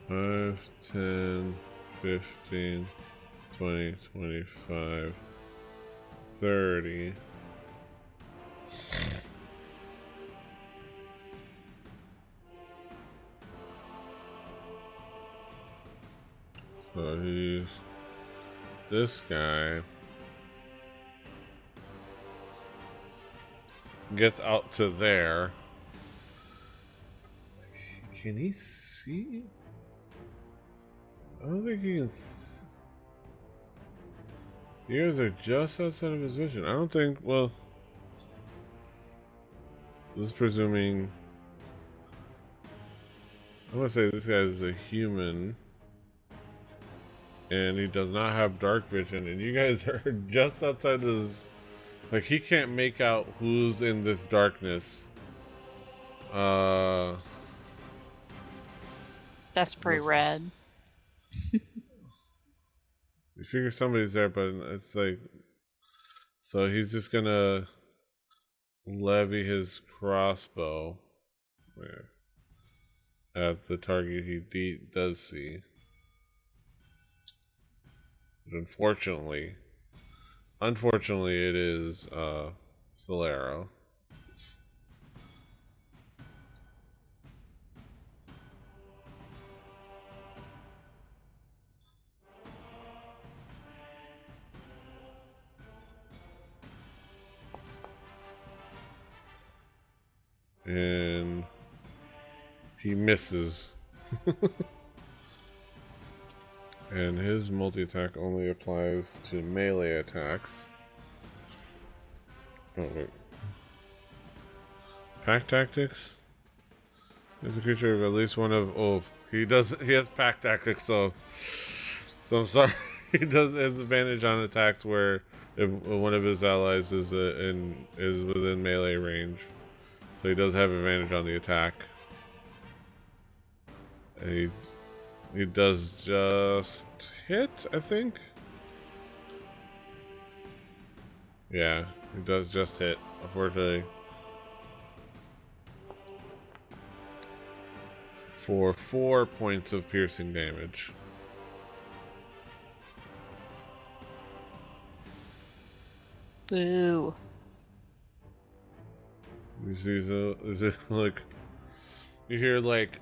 Five, 10, 15, 20, 25, 30. So he's this guy gets out to there. Can he see? I don't think he can see. The ears are just outside of his vision. I don't think, well, this is presuming, I'm gonna say this guy is a human and he does not have dark vision, and you guys are just outside his, like, he can't make out who's in this darkness.
That's pretty rad.
You figure somebody's there, but it's like, so he's just gonna levy his crossbow at the target he does see. But unfortunately, it is Solero. And he misses. And his multi-attack only applies to melee attacks. Oh wait. Pack tactics? Is a creature of at least one of, he has pack tactics, so I'm sorry. He has advantage on attacks where if one of his allies is within melee range. So he does have advantage on the attack. And he does just hit, I think. Yeah, he does just hit, unfortunately. For 4 points of piercing damage.
Boo.
You see, is it like you hear like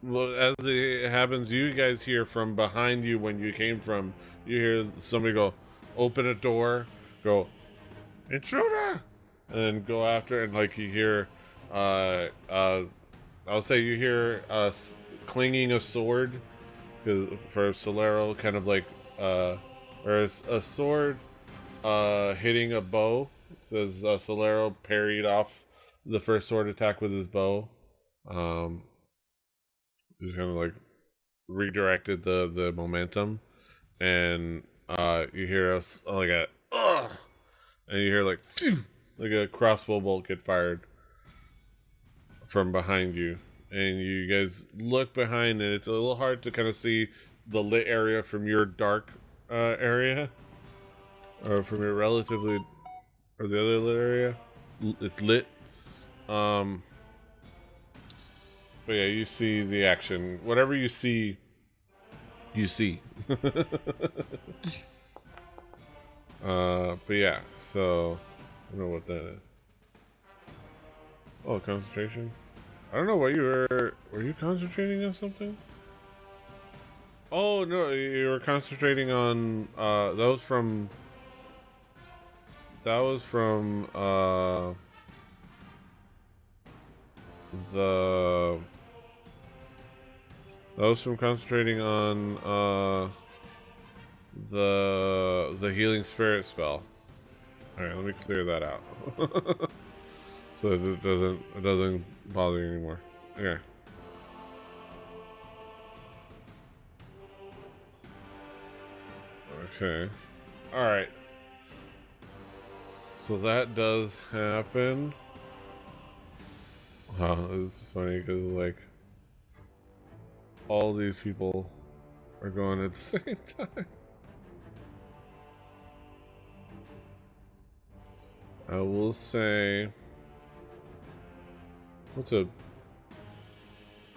well, as it happens, you guys hear from behind you when you came from. You hear somebody go, open a door, go, intruder, and then go after, and like you hear, I'll say you hear clinging a sword, because for Solero, kind of like, or a sword, hitting a bow. It says Solero parried off the first sword attack with his bow. Just kind of like redirected the momentum, and you hear us like a ugh, and you hear like phew, like a crossbow bolt get fired from behind you, and you guys look behind, and it's a little hard to kind of see the lit area from your dark area, or from your relatively, or the other lit area. It's lit. But yeah, you see the action. Whatever you see, you see. But yeah, so I don't know what that is. Oh, concentration. I don't know what you were you concentrating on something? Oh no, you were concentrating on that was from the that was from concentrating on the healing spirit spell. Alright, let me clear that out. So it doesn't bother you anymore. Okay. Okay. Alright. So that does happen. Wow, it's funny because like all these people are going at the same time. I will say,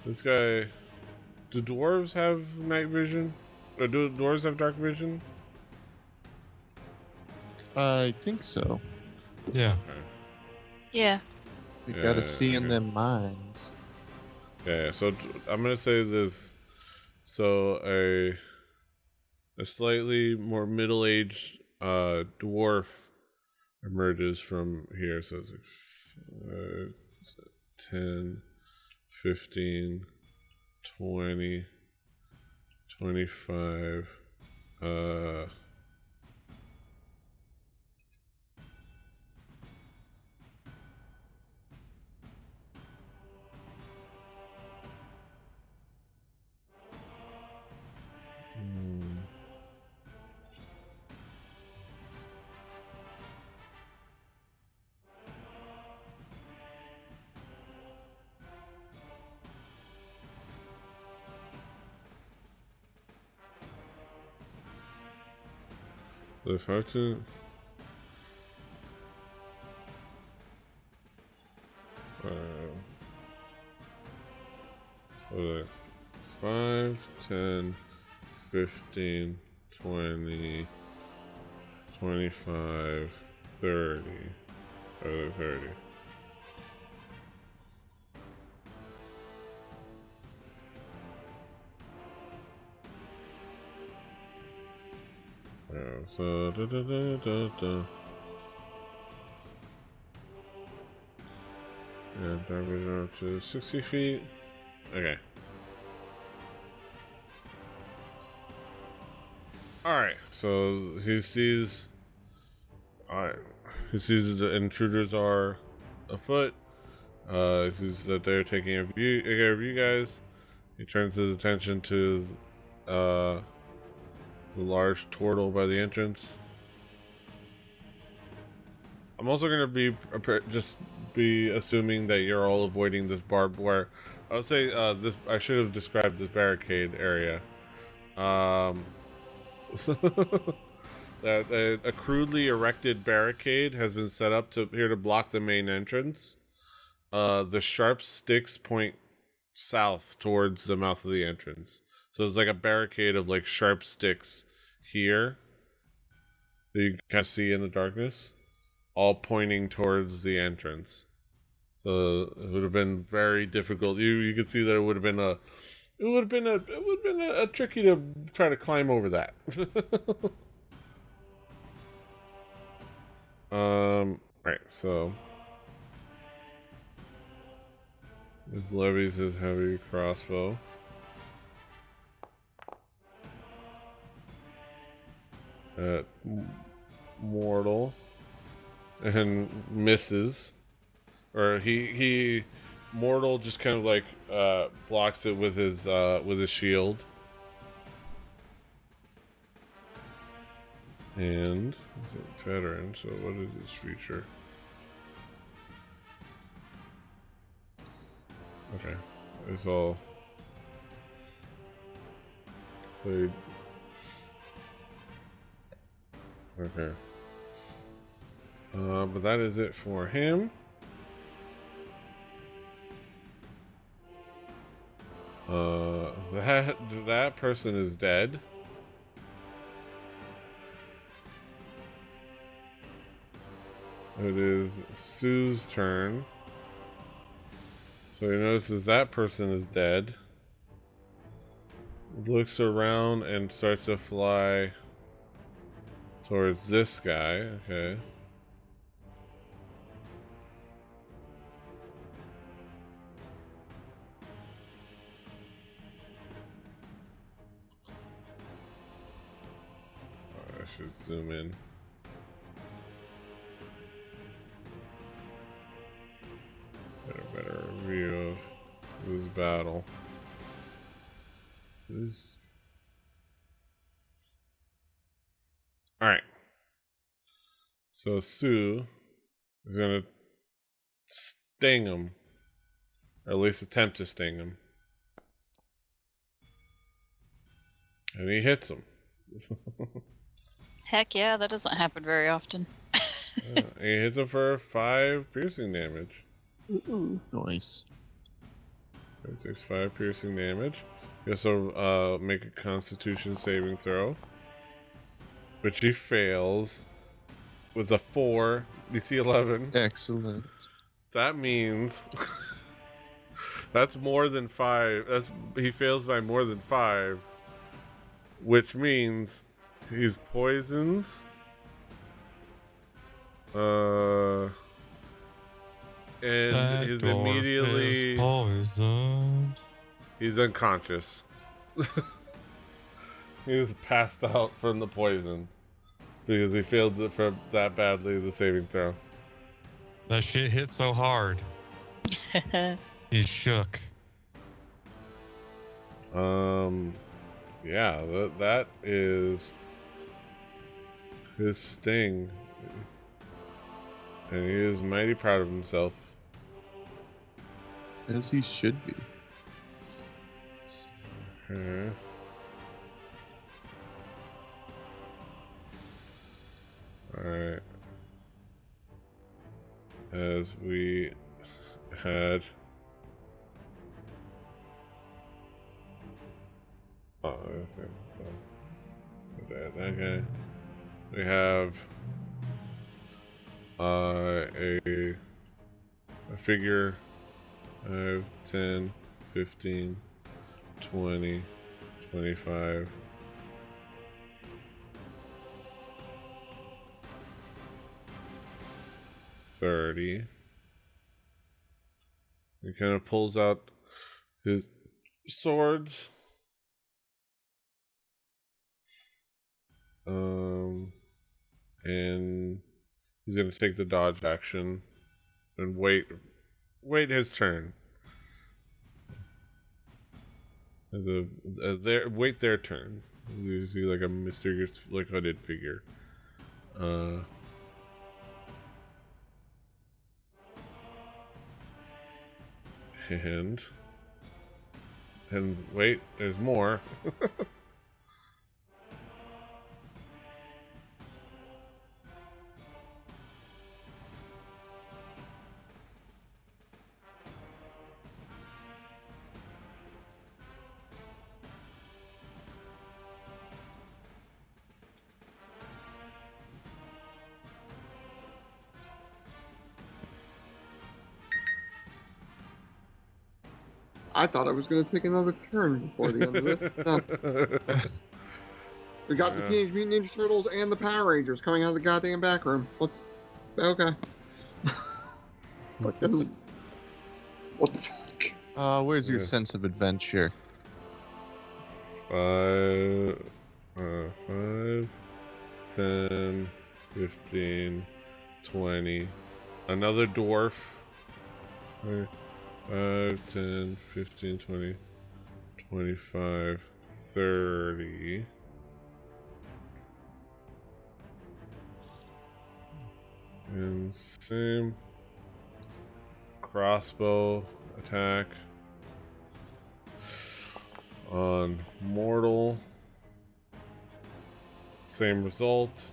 this guy, do dwarves have night vision? Or do dwarves have dark vision?
I think so.
Yeah.
Yeah.
You
Yeah,
gotta see in
okay.
them minds.
Yeah, so I'm gonna say this. So a slightly more middle-aged dwarf emerges from here. So it's like 10, 15, 20, 25. The 5 to what is it? 5, 10, 15, 20, 25, 30. Or 30. So yeah, dark vision up to 60 feet. Okay. Alright, so he sees the intruders are afoot. He sees that they're taking care of you guys. He turns his attention to the large turtle by the entrance. I'm also gonna be assuming that you're all avoiding this barbed wire. I would say this. I should have described this barricade area. That a crudely erected barricade has been set up to block the main entrance. The sharp sticks point south towards the mouth of the entrance. So it's like a barricade of like sharp sticks here that you can kind of see in the darkness, all pointing towards the entrance. So it would have been very difficult. You could see that it would have been It would have been a tricky to try to climb over that. Right, so this levies his heavy crossbow. At mortal and misses, or he mortal just kind of like blocks it with his shield, and he's a veteran. So what is his feature? Okay, it's all played. Okay. But that is it for him. That person is dead. It is Sue's turn. So he notices that person is dead. Looks around and starts to fly towards this guy. Okay. I should zoom in. Get a better view of this battle. This. Alright. So Sue is gonna sting him. Or at least attempt to sting him. And he hits him.
Heck yeah, that doesn't happen very often.
He hits him for 5 piercing damage.
Ooh, nice.
He takes 5 piercing damage. He also make a Constitution saving throw, which he fails with a 4 DC 11.
Excellent.
That means that's more than 5. He fails by more than 5, which means he's poisoned. And
That
is
dwarf
immediately
is poisoned.
he's unconscious. He's passed out from the poison because he failed that badly the saving throw.
That shit hit so hard. He's shook.
Yeah, that is his sting. And he is mighty proud of himself.
As he should be.
Okay. Alright. As we had... Oh, okay. We have a figure of 10, 15, 20, 25, 30. He kind of pulls out his swords. And he's gonna take the dodge action and wait his turn. Wait their turn. You see like a mysterious, like hooded figure. And wait, there's more.
I thought I was going to take another turn before the end of this. No. We got the Teenage Mutant Ninja Turtles and the Power Rangers coming out of the goddamn back room. Okay. What the fuck?
Where's your sense of adventure?
5, 10, 15, 20. Another dwarf. 5, 10, 15, 20, 25, 30. And same crossbow attack on mortal. Same result.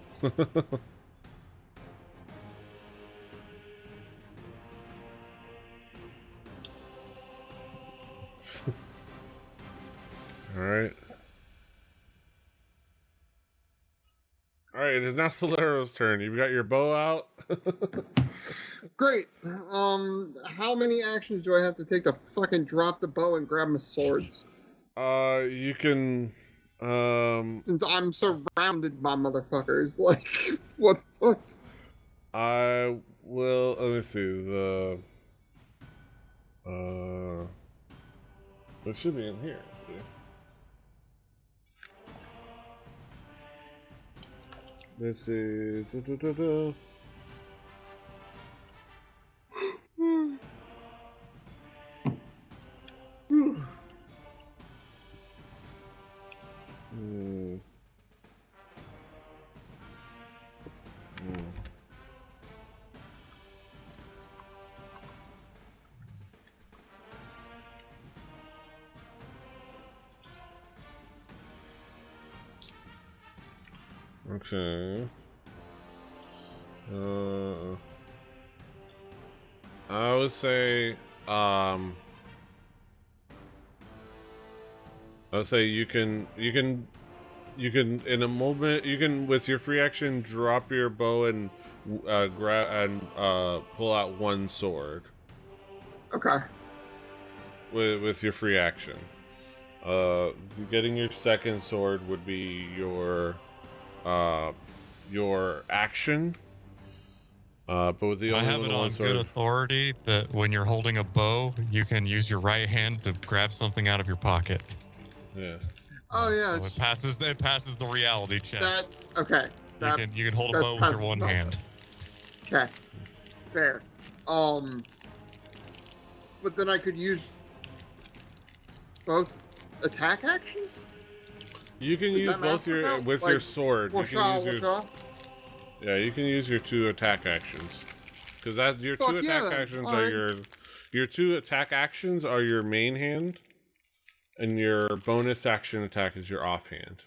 Alright. Alright, it is now Solero's turn. You've got your bow out.
Great. How many actions do I have to take to fucking drop the bow and grab my swords?
You can,
Since I'm surrounded by motherfuckers, like, what the fuck?
I will, let me see, it should be in here. Let's see. Okay. I would say, you can in a moment, you can with your free action drop your bow and grab and pull out one sword.
Okay.
With your free action. Getting your second sword would be your action. But with the
I
only
have it on
sword,
good authority that when you're holding a bow, you can use your right hand to grab something out of your pocket.
yeah.
Oh yeah.
So it passes the reality check.
Okay.
You can hold a bow with your one hand.
Okay. Fair. But then I could use both attack actions?
You can use both your your sword. You can use your, yeah, you can use your two attack actions. Because your two attack actions are your two attack actions are your main hand, and your bonus action attack is your offhand.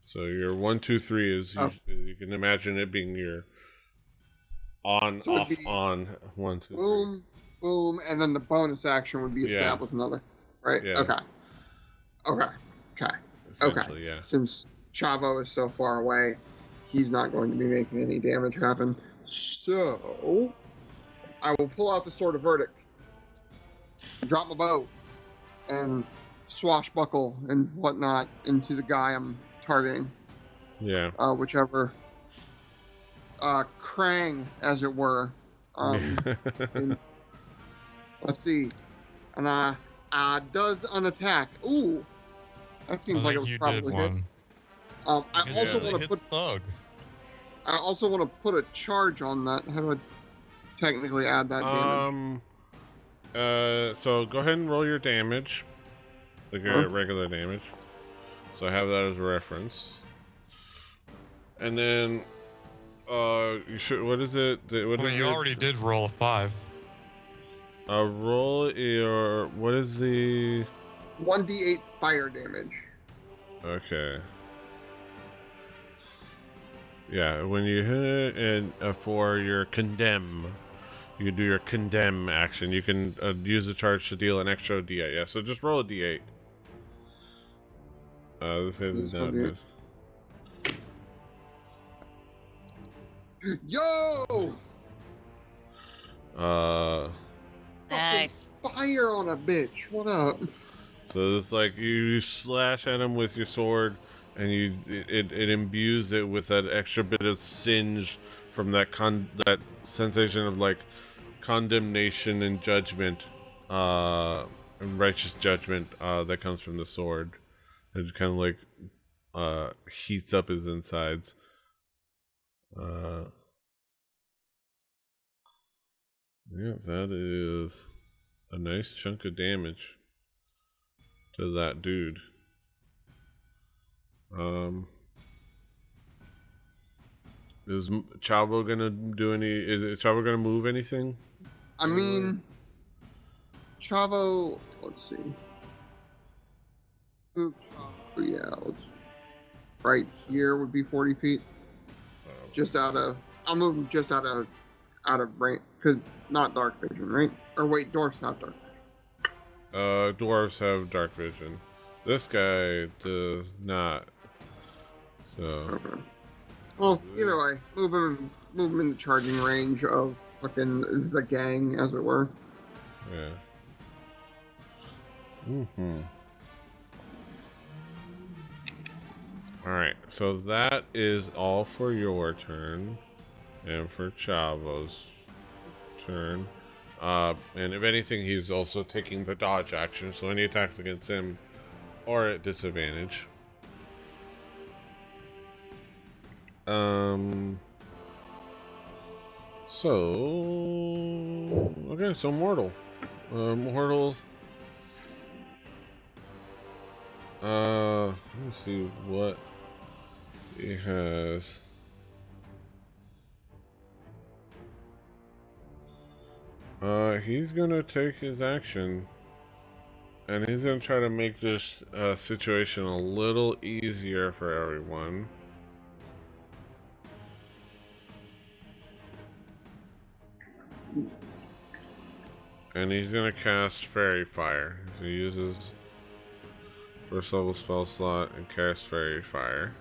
So your 1, 2, 3 is you can imagine it being your on, off, on 1, 2, 3.
Boom, boom, and then the bonus action would be a stab with another. Right?
Yeah.
Okay.
Yeah.
Since Chavo is so far away, he's not going to be making any damage happen. So I will pull out the Sword of Verdict, drop my bow, and swashbuckle and whatnot into the guy I'm targeting.
Yeah.
Whichever Krang, as it were. And, let's see. And does an attack. Ooh. That seems like it was probably hit. I also want to put a charge on that. How do I technically add that damage?
So go ahead and roll your damage, like your regular damage. So I have that as a reference. And then, you should. What is it?
You already did roll a 5.
Roll your. What is the?
1d8 fire damage.
Okay. Yeah, when you hit it and for your condemn, you can do your condemn action. You can use the charge to deal an extra d8. Yeah, so just roll a d8. This is not good.
Yo!
Nice.
fire on a bitch. What up?
So it's like you slash at him with your sword, and it imbues it with that extra bit of singe from that sensation of like condemnation and judgment, and righteous judgment that comes from the sword. It kind of like heats up his insides. Yeah, that is a nice chunk of damage to that dude. Is Chavo gonna do any? Is Chavo gonna move anything?
I mean, Chavo. Let's see. Move Chavo. Yeah, right here would be 40 feet. Just out of. I'll move him just out of range, because not dark vision, right? Or wait, dwarfs have dark vision.
Dwarves have dark vision. This guy does not. So.
Okay. Well, either way, move him in the charging range of fucking the gang, as it were.
Yeah. Alright, so that is all for your turn. And for Chavo's turn. And if anything, he's also taking the dodge action, so any attacks against him are at disadvantage. So Mortal. Mortal. Let me see what he has. He's gonna take his action, and he's gonna try to make this situation a little easier for everyone. And he's gonna cast Fairy Fire. So he uses first level spell slot and cast Fairy Fire.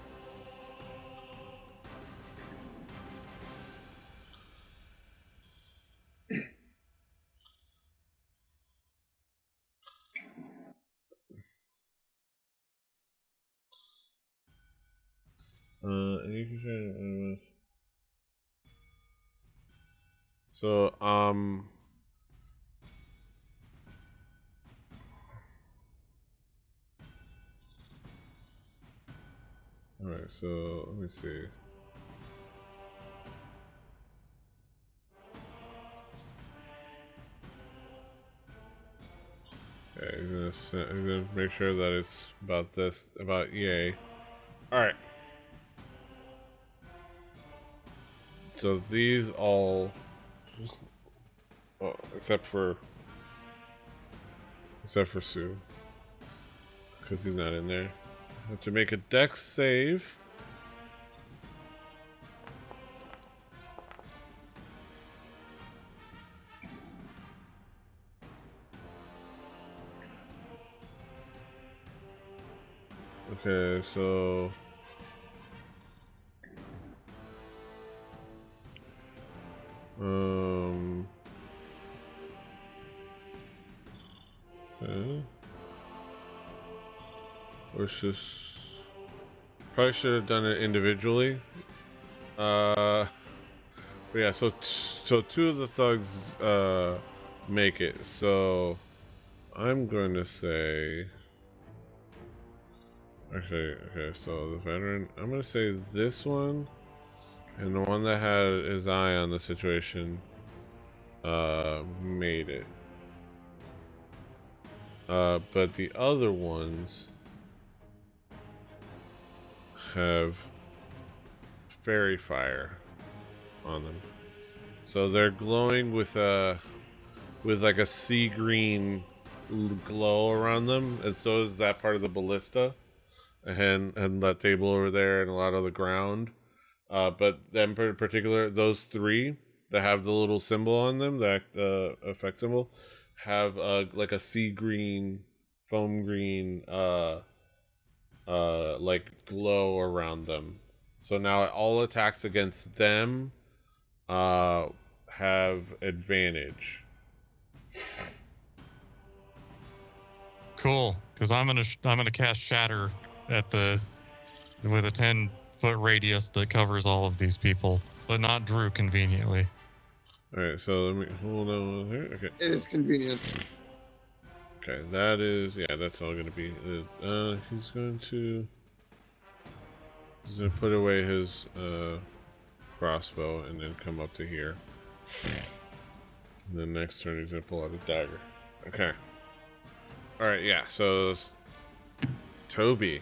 And you can try. So alright, so let me see. Okay, he's gonna make sure that it's about EA. Alright. So these all, well, except for Sue, because he's not in there, have to make a dex save. Okay, so okay. Let's just probably should have done it individually. But yeah, so two of the thugs make it. So I'm going to say, actually, okay, so the veteran, I'm going to say this one, and the one that had his eye on the situation made it. But the other ones have Fairy Fire on them, so they're glowing with like a sea green glow around them, and so is that part of the ballista and that table over there and a lot of the ground. But them in particular, those three that have the little symbol on them, that effect symbol, have like a sea green, foam green like glow around them. So now all attacks against them have advantage.
Cool, because I'm gonna cast Shatter at with a 10-foot radius that covers all of these people, but not Drew conveniently.
All right, so let me hold on here. Okay.
It is convenient.
Okay, that's all gonna be. He's going to put away his crossbow and then come up to here. And then next turn he's gonna pull out a dagger. Okay. All right, yeah. So Toby.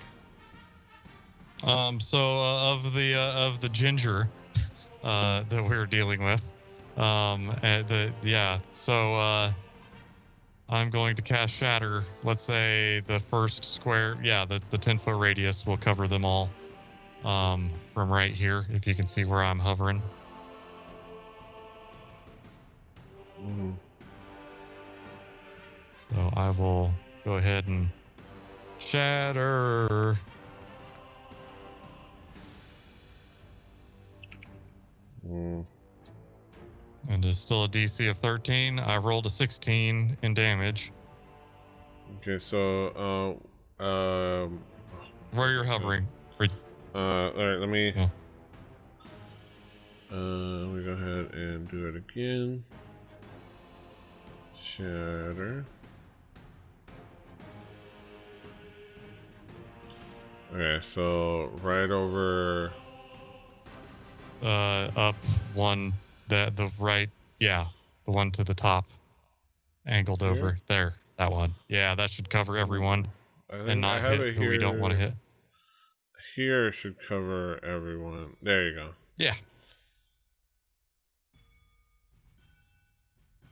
So of the ginger that we were dealing with, I'm going to cast Shatter. Let's say the first square, the 10-foot radius will cover them all. From right here, if you can see where I'm hovering.
Mm-hmm.
So I will go ahead and Shatter.
Mm.
And it's still a DC of 13. I rolled a 16 in damage.
Okay, so
Where you're hovering.
all right, let me
Yeah.
let me go ahead and do it again. Shatter. Okay, so right over
Up one, the right, the one to the top, angled
Here?
over there, that one. Yeah, that should cover everyone
I think
and not
I have
hit
it
who
here.
we don't want to hit.
Here should cover everyone. There you go.
Yeah.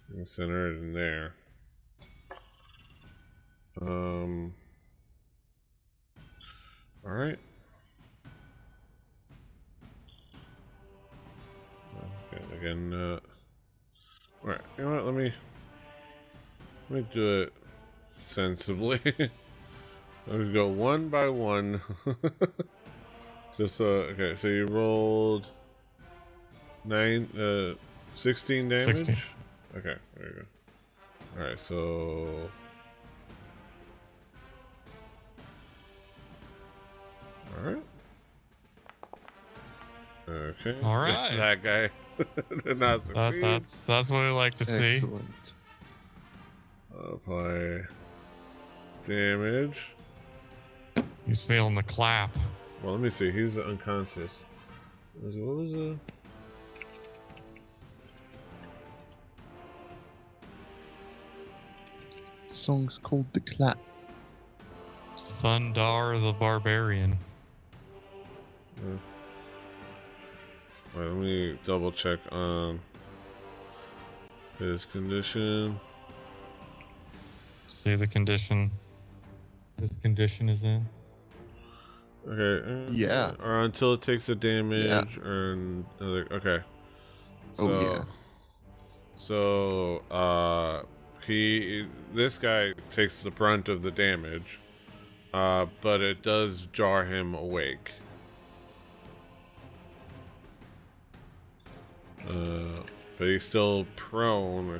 You can center it in there. All right. Okay, again. All right. You know what? Let me do it sensibly. Let me go one by one. Just okay. So you rolled 16 damage.
16.
Okay, there you go. All right, so. All right. Okay.
All right.
That guy did not succeed.
That's what we like to see.
Excellent.
Apply damage.
He's feeling the clap.
Well, let me see. He's unconscious. What was the?
Song's called The Clap.
Thundar the Barbarian.
All right, let me double check on his condition.
See the condition this condition is in.
Okay.
Yeah.
Or until it takes a damage or another. Okay.
Oh, yeah.
So this guy takes the brunt of the damage, but it does jar him awake. But he's still prone. I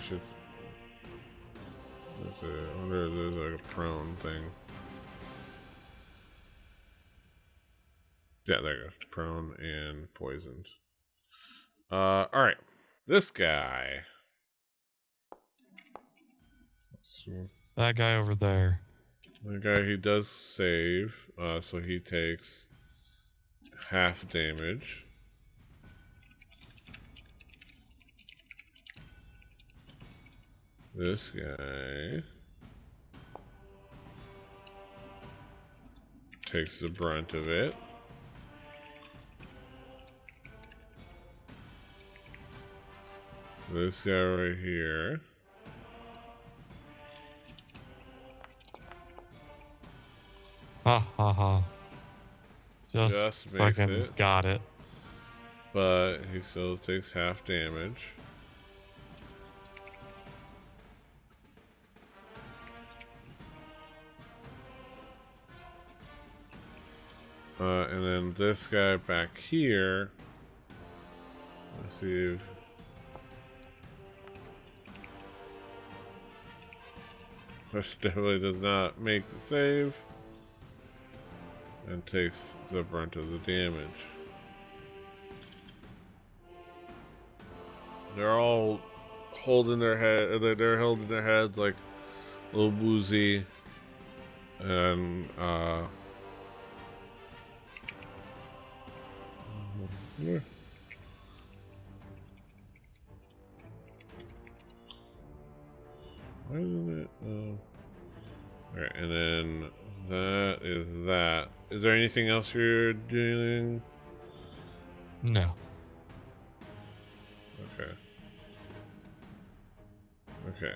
wonder if there's like a prone thing. Yeah, there you go. Prone and poisoned. All right. This guy.
That guy over there.
The guy, he does save, so he takes half damage. This guy takes the brunt of it. This guy right here.
Ha ha ha.
Just makes
fucking
it.
got it.
But he still takes half damage. And then this guy back here. Let's see if. which definitely does not make the save. And takes the brunt of the damage. They're all holding their head. They're holding their heads like a little woozy, and yeah. Why isn't it? Alright, and then that is that. Is there anything else you're doing?
No.
Okay. Okay.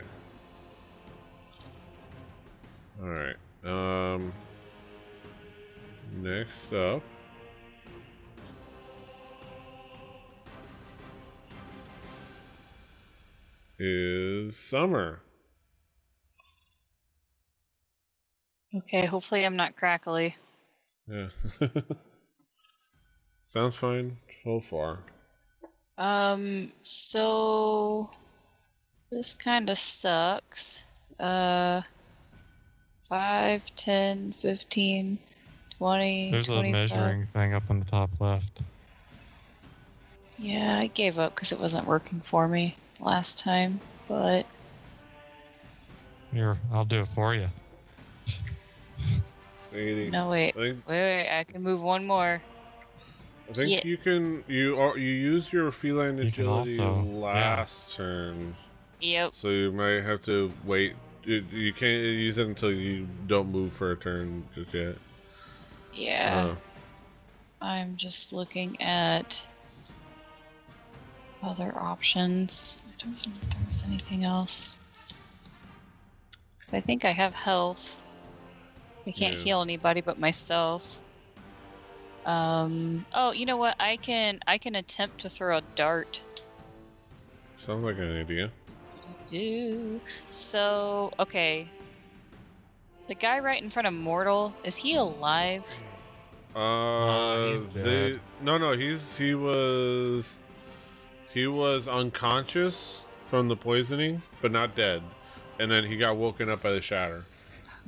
Alright. Next up is Summer.
Okay, hopefully I'm not crackly.
Yeah. Sounds fine so far.
So this kind of sucks. 5, 10, 15, 20,
There's a
25.
measuring thing up on the top left.
Yeah, I gave up because it wasn't working for me last time, but
Here, I'll do it for you.
no, wait, I can move one more.
I think
Yeah.
you can. You used your feline
You can
agility
also-
last turn,
Yep.
so you might have to wait. You can't use it until you don't move for a turn just yet.
Yeah. I'm just looking at other options. I don't know if there was anything else. Because I think I have health. I can't
Yeah.
heal anybody but myself. Oh, you know what? I can attempt to throw a dart.
Sounds like an idea.
So, okay. The guy right in front of Mortal, is he alive?
He's dead.
No, he was unconscious from the poisoning, but not dead. And then he got woken up by the shatter.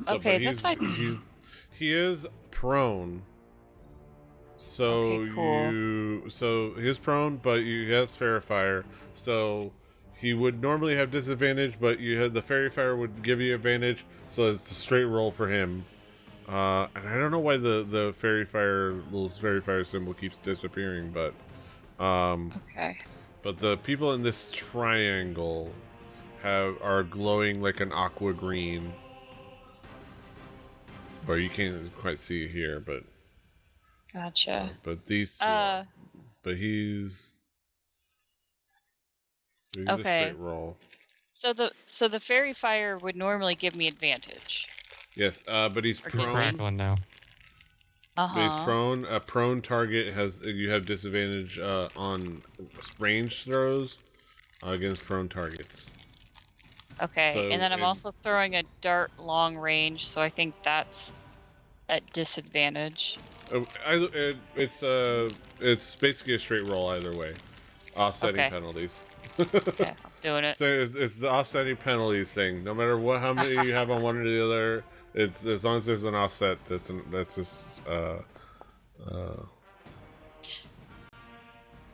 So,
Okay,
but
that's fine.
he is prone. So
Okay, cool.
so he's prone, but he has Fairy Fire. So he would normally have disadvantage, but the Fairy Fire would give you advantage. So it's a straight roll for him. And I don't know why the little Fairy Fire symbol keeps disappearing, but
Okay.
but the people in this triangle are glowing like an aqua green. Or you can't quite see it here, but
Gotcha.
but these two are. But he's a
Okay.
straight roll.
So the fairy fire would normally give me advantage.
Yes, but he's
Or
You're
prone.
crackling now.
Uh
But he's
huh.
prone. A prone target you have disadvantage on range throws against prone targets.
Okay,
So,
and then I'm
and-
also throwing a dart long range, so I think that's at disadvantage.
It's basically a straight roll either way, offsetting
Okay.
penalties.
Okay, I'm doing it.
So it's the offsetting penalties thing. No matter how many you have on one or the other, it's as long as there's an offset. That's just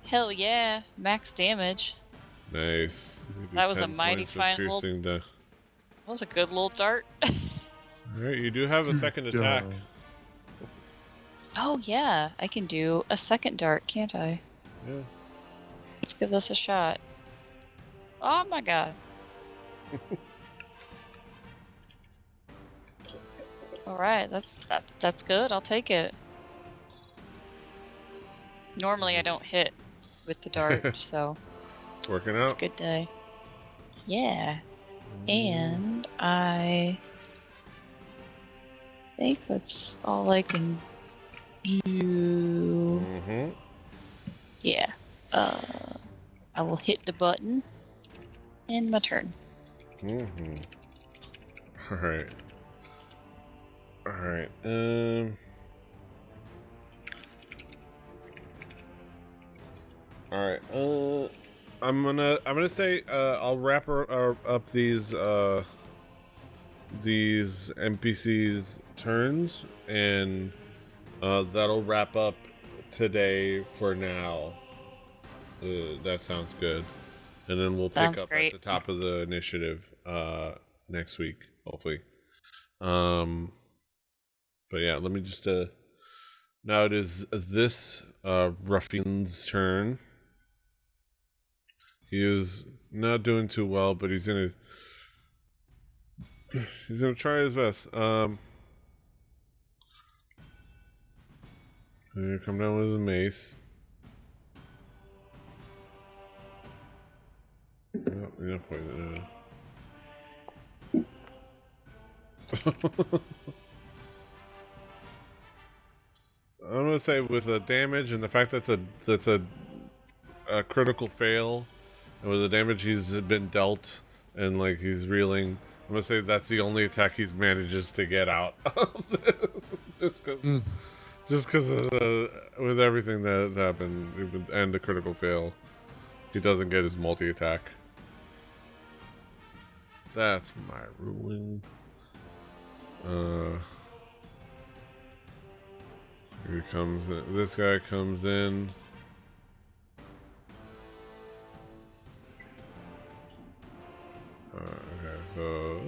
Hell yeah, max damage.
nice.
That was a
10
mighty
points of
fine little-
piercing to-
That was a good little dart.
All right, you do have a second attack.
Oh yeah, I can do a second dart, can't I?
Yeah.
Let's give this a shot. Oh my god. Alright, that's good, I'll take it. Normally I don't hit with the dart, so
It's working
it's a
out.
good day. Yeah. And I think that's all I can do.
Mm-hmm.
Yeah. I will hit the button. And my turn.
Mm-hmm. All right. All right. All right. I'm gonna say I'll wrap up these these NPCs' turns, and that'll wrap up today for now. That sounds good. And then we'll
Sounds
pick up
great.
at the top of the initiative next week, hopefully. But yeah, let me just now it is this ruffian's turn. He is not doing too well, but he's gonna try his best. He's gonna come down with his mace. Oh, enough poison. I'm gonna say with the damage and the fact that's a critical fail, and with the damage he's been dealt and like he's reeling, I'm gonna say that's the only attack he's manages to get out of this, just because with everything that happened and the critical fail, he doesn't get his multi attack. That's my ruling. Here comes this guy comes in. Okay, so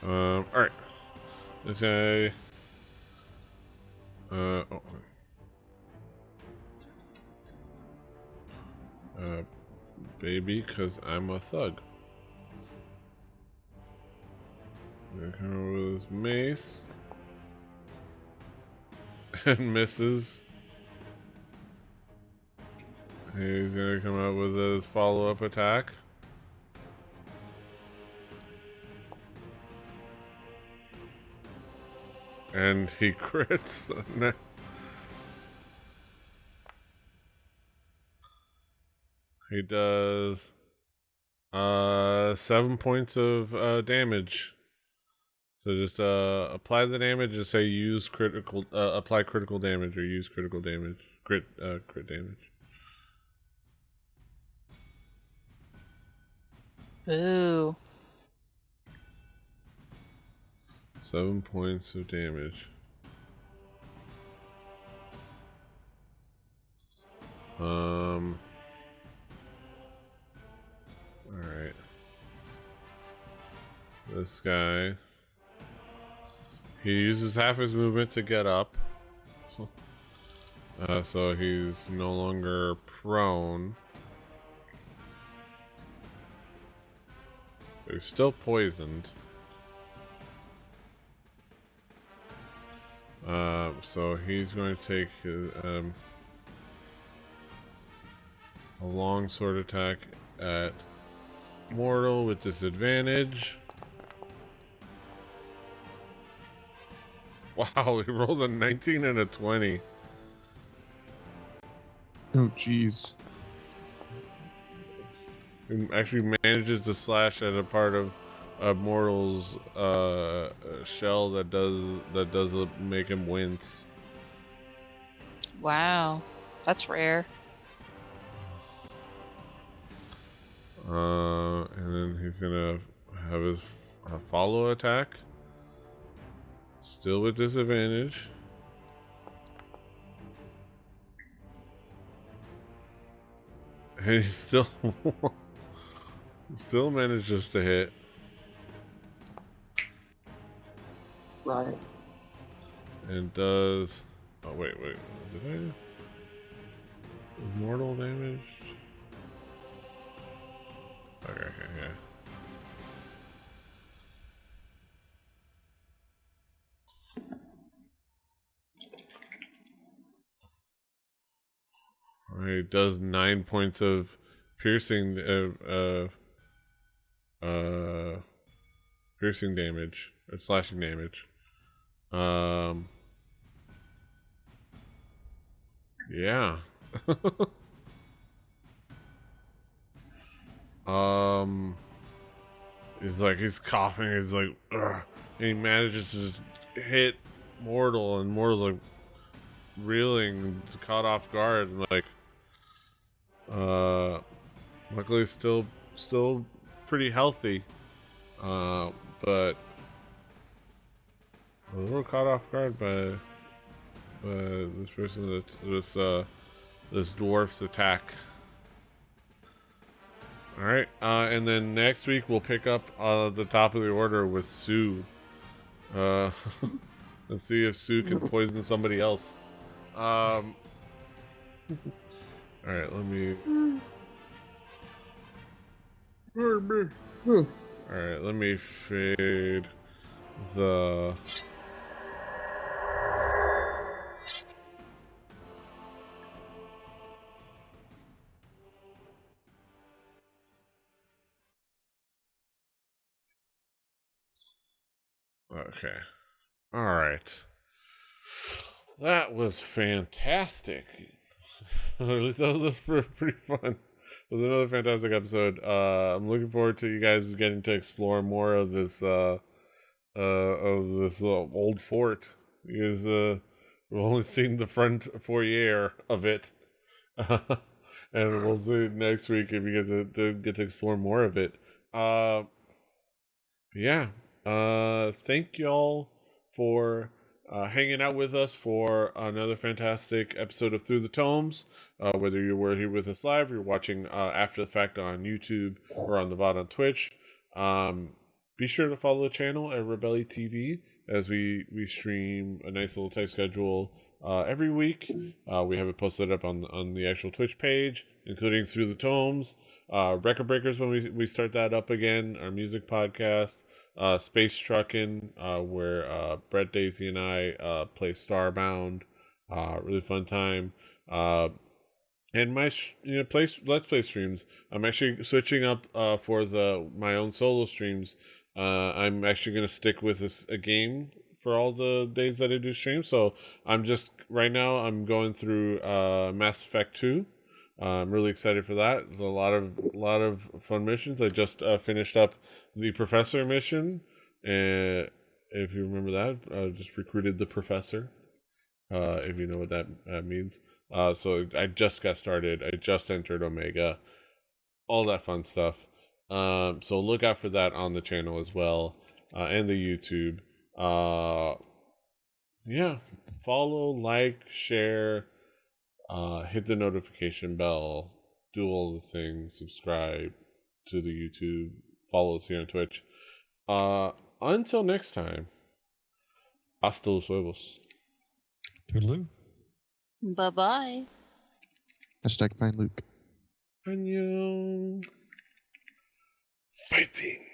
all right. This guy. Baby, cause I'm a thug. Gonna come over with his mace and misses. He's gonna come out with his follow-up attack. And he crits. He does 7 points of damage. So just apply the damage and say use critical apply critical damage or use critical damage. Crit damage.
Ooh.
7 points of damage. Alright. This guy. He uses half his movement to get up. So he's no longer prone. But he's still poisoned. So he's going to take a long sword attack at mortal with disadvantage. Wow, he rolled a 19 and a 20.
Oh, jeez.
He actually manages to slash at a part of mortal's shell that does make him wince.
Wow. That's rare.
And then he's gonna have his follow attack. Still with disadvantage. And he still manages to hit.
Right.
And does wait, did I mortal damage? Okay, yeah. Alright, does 9 points of piercing piercing damage or slashing damage. Yeah. He's coughing, he's like, ugh, and he manages to just hit Mortal, and Mortal's like reeling, caught off guard, and like luckily still pretty healthy, but a little caught off guard by this person, this dwarf's attack. All right, and then next week we'll pick up the top of the order with Sue. Let's see if Sue can poison somebody else. All right, let me. All right, let me fade the. Okay. All right. That was fantastic. At least that was pretty fun. It was another fantastic episode. I'm looking forward to you guys getting to explore more of this old fort, because we've only seen the front foyer of it. And we'll see next week if you guys get to explore more of it. Yeah. Thank y'all for hanging out with us for another fantastic episode of Through the Tomes. Whether you were here with us live, or you're watching after the fact on YouTube or on the VOD on Twitch, be sure to follow the channel at Rebelli TV, as we stream a nice little tight schedule every week. We have it posted up on the actual Twitch page, including Through the Tomes, Record Breakers when we start that up again, our music podcast, Space Truckin', where Brett, Daisy, and I play Starbound. Really fun time. And my let's play streams. I'm actually switching up for my own solo streams. I'm actually gonna stick with a game for all the days that I do stream. So right now I'm going through Mass Effect 2. I'm really excited for that. There's a lot of fun missions. I just finished up the Professor mission. If you remember that, I just recruited the Professor. If you know what that means. So I just got started. I just entered Omega. All that fun stuff. So look out for that on the channel as well, and the YouTube. Yeah, follow, like, share, hit the notification bell, do all the things, subscribe to the YouTube, follow us here on Twitch. Until next time, hasta los huevos.
Toodaloo.
Bye-bye.
#find Luke.
Annyeong. Fighting.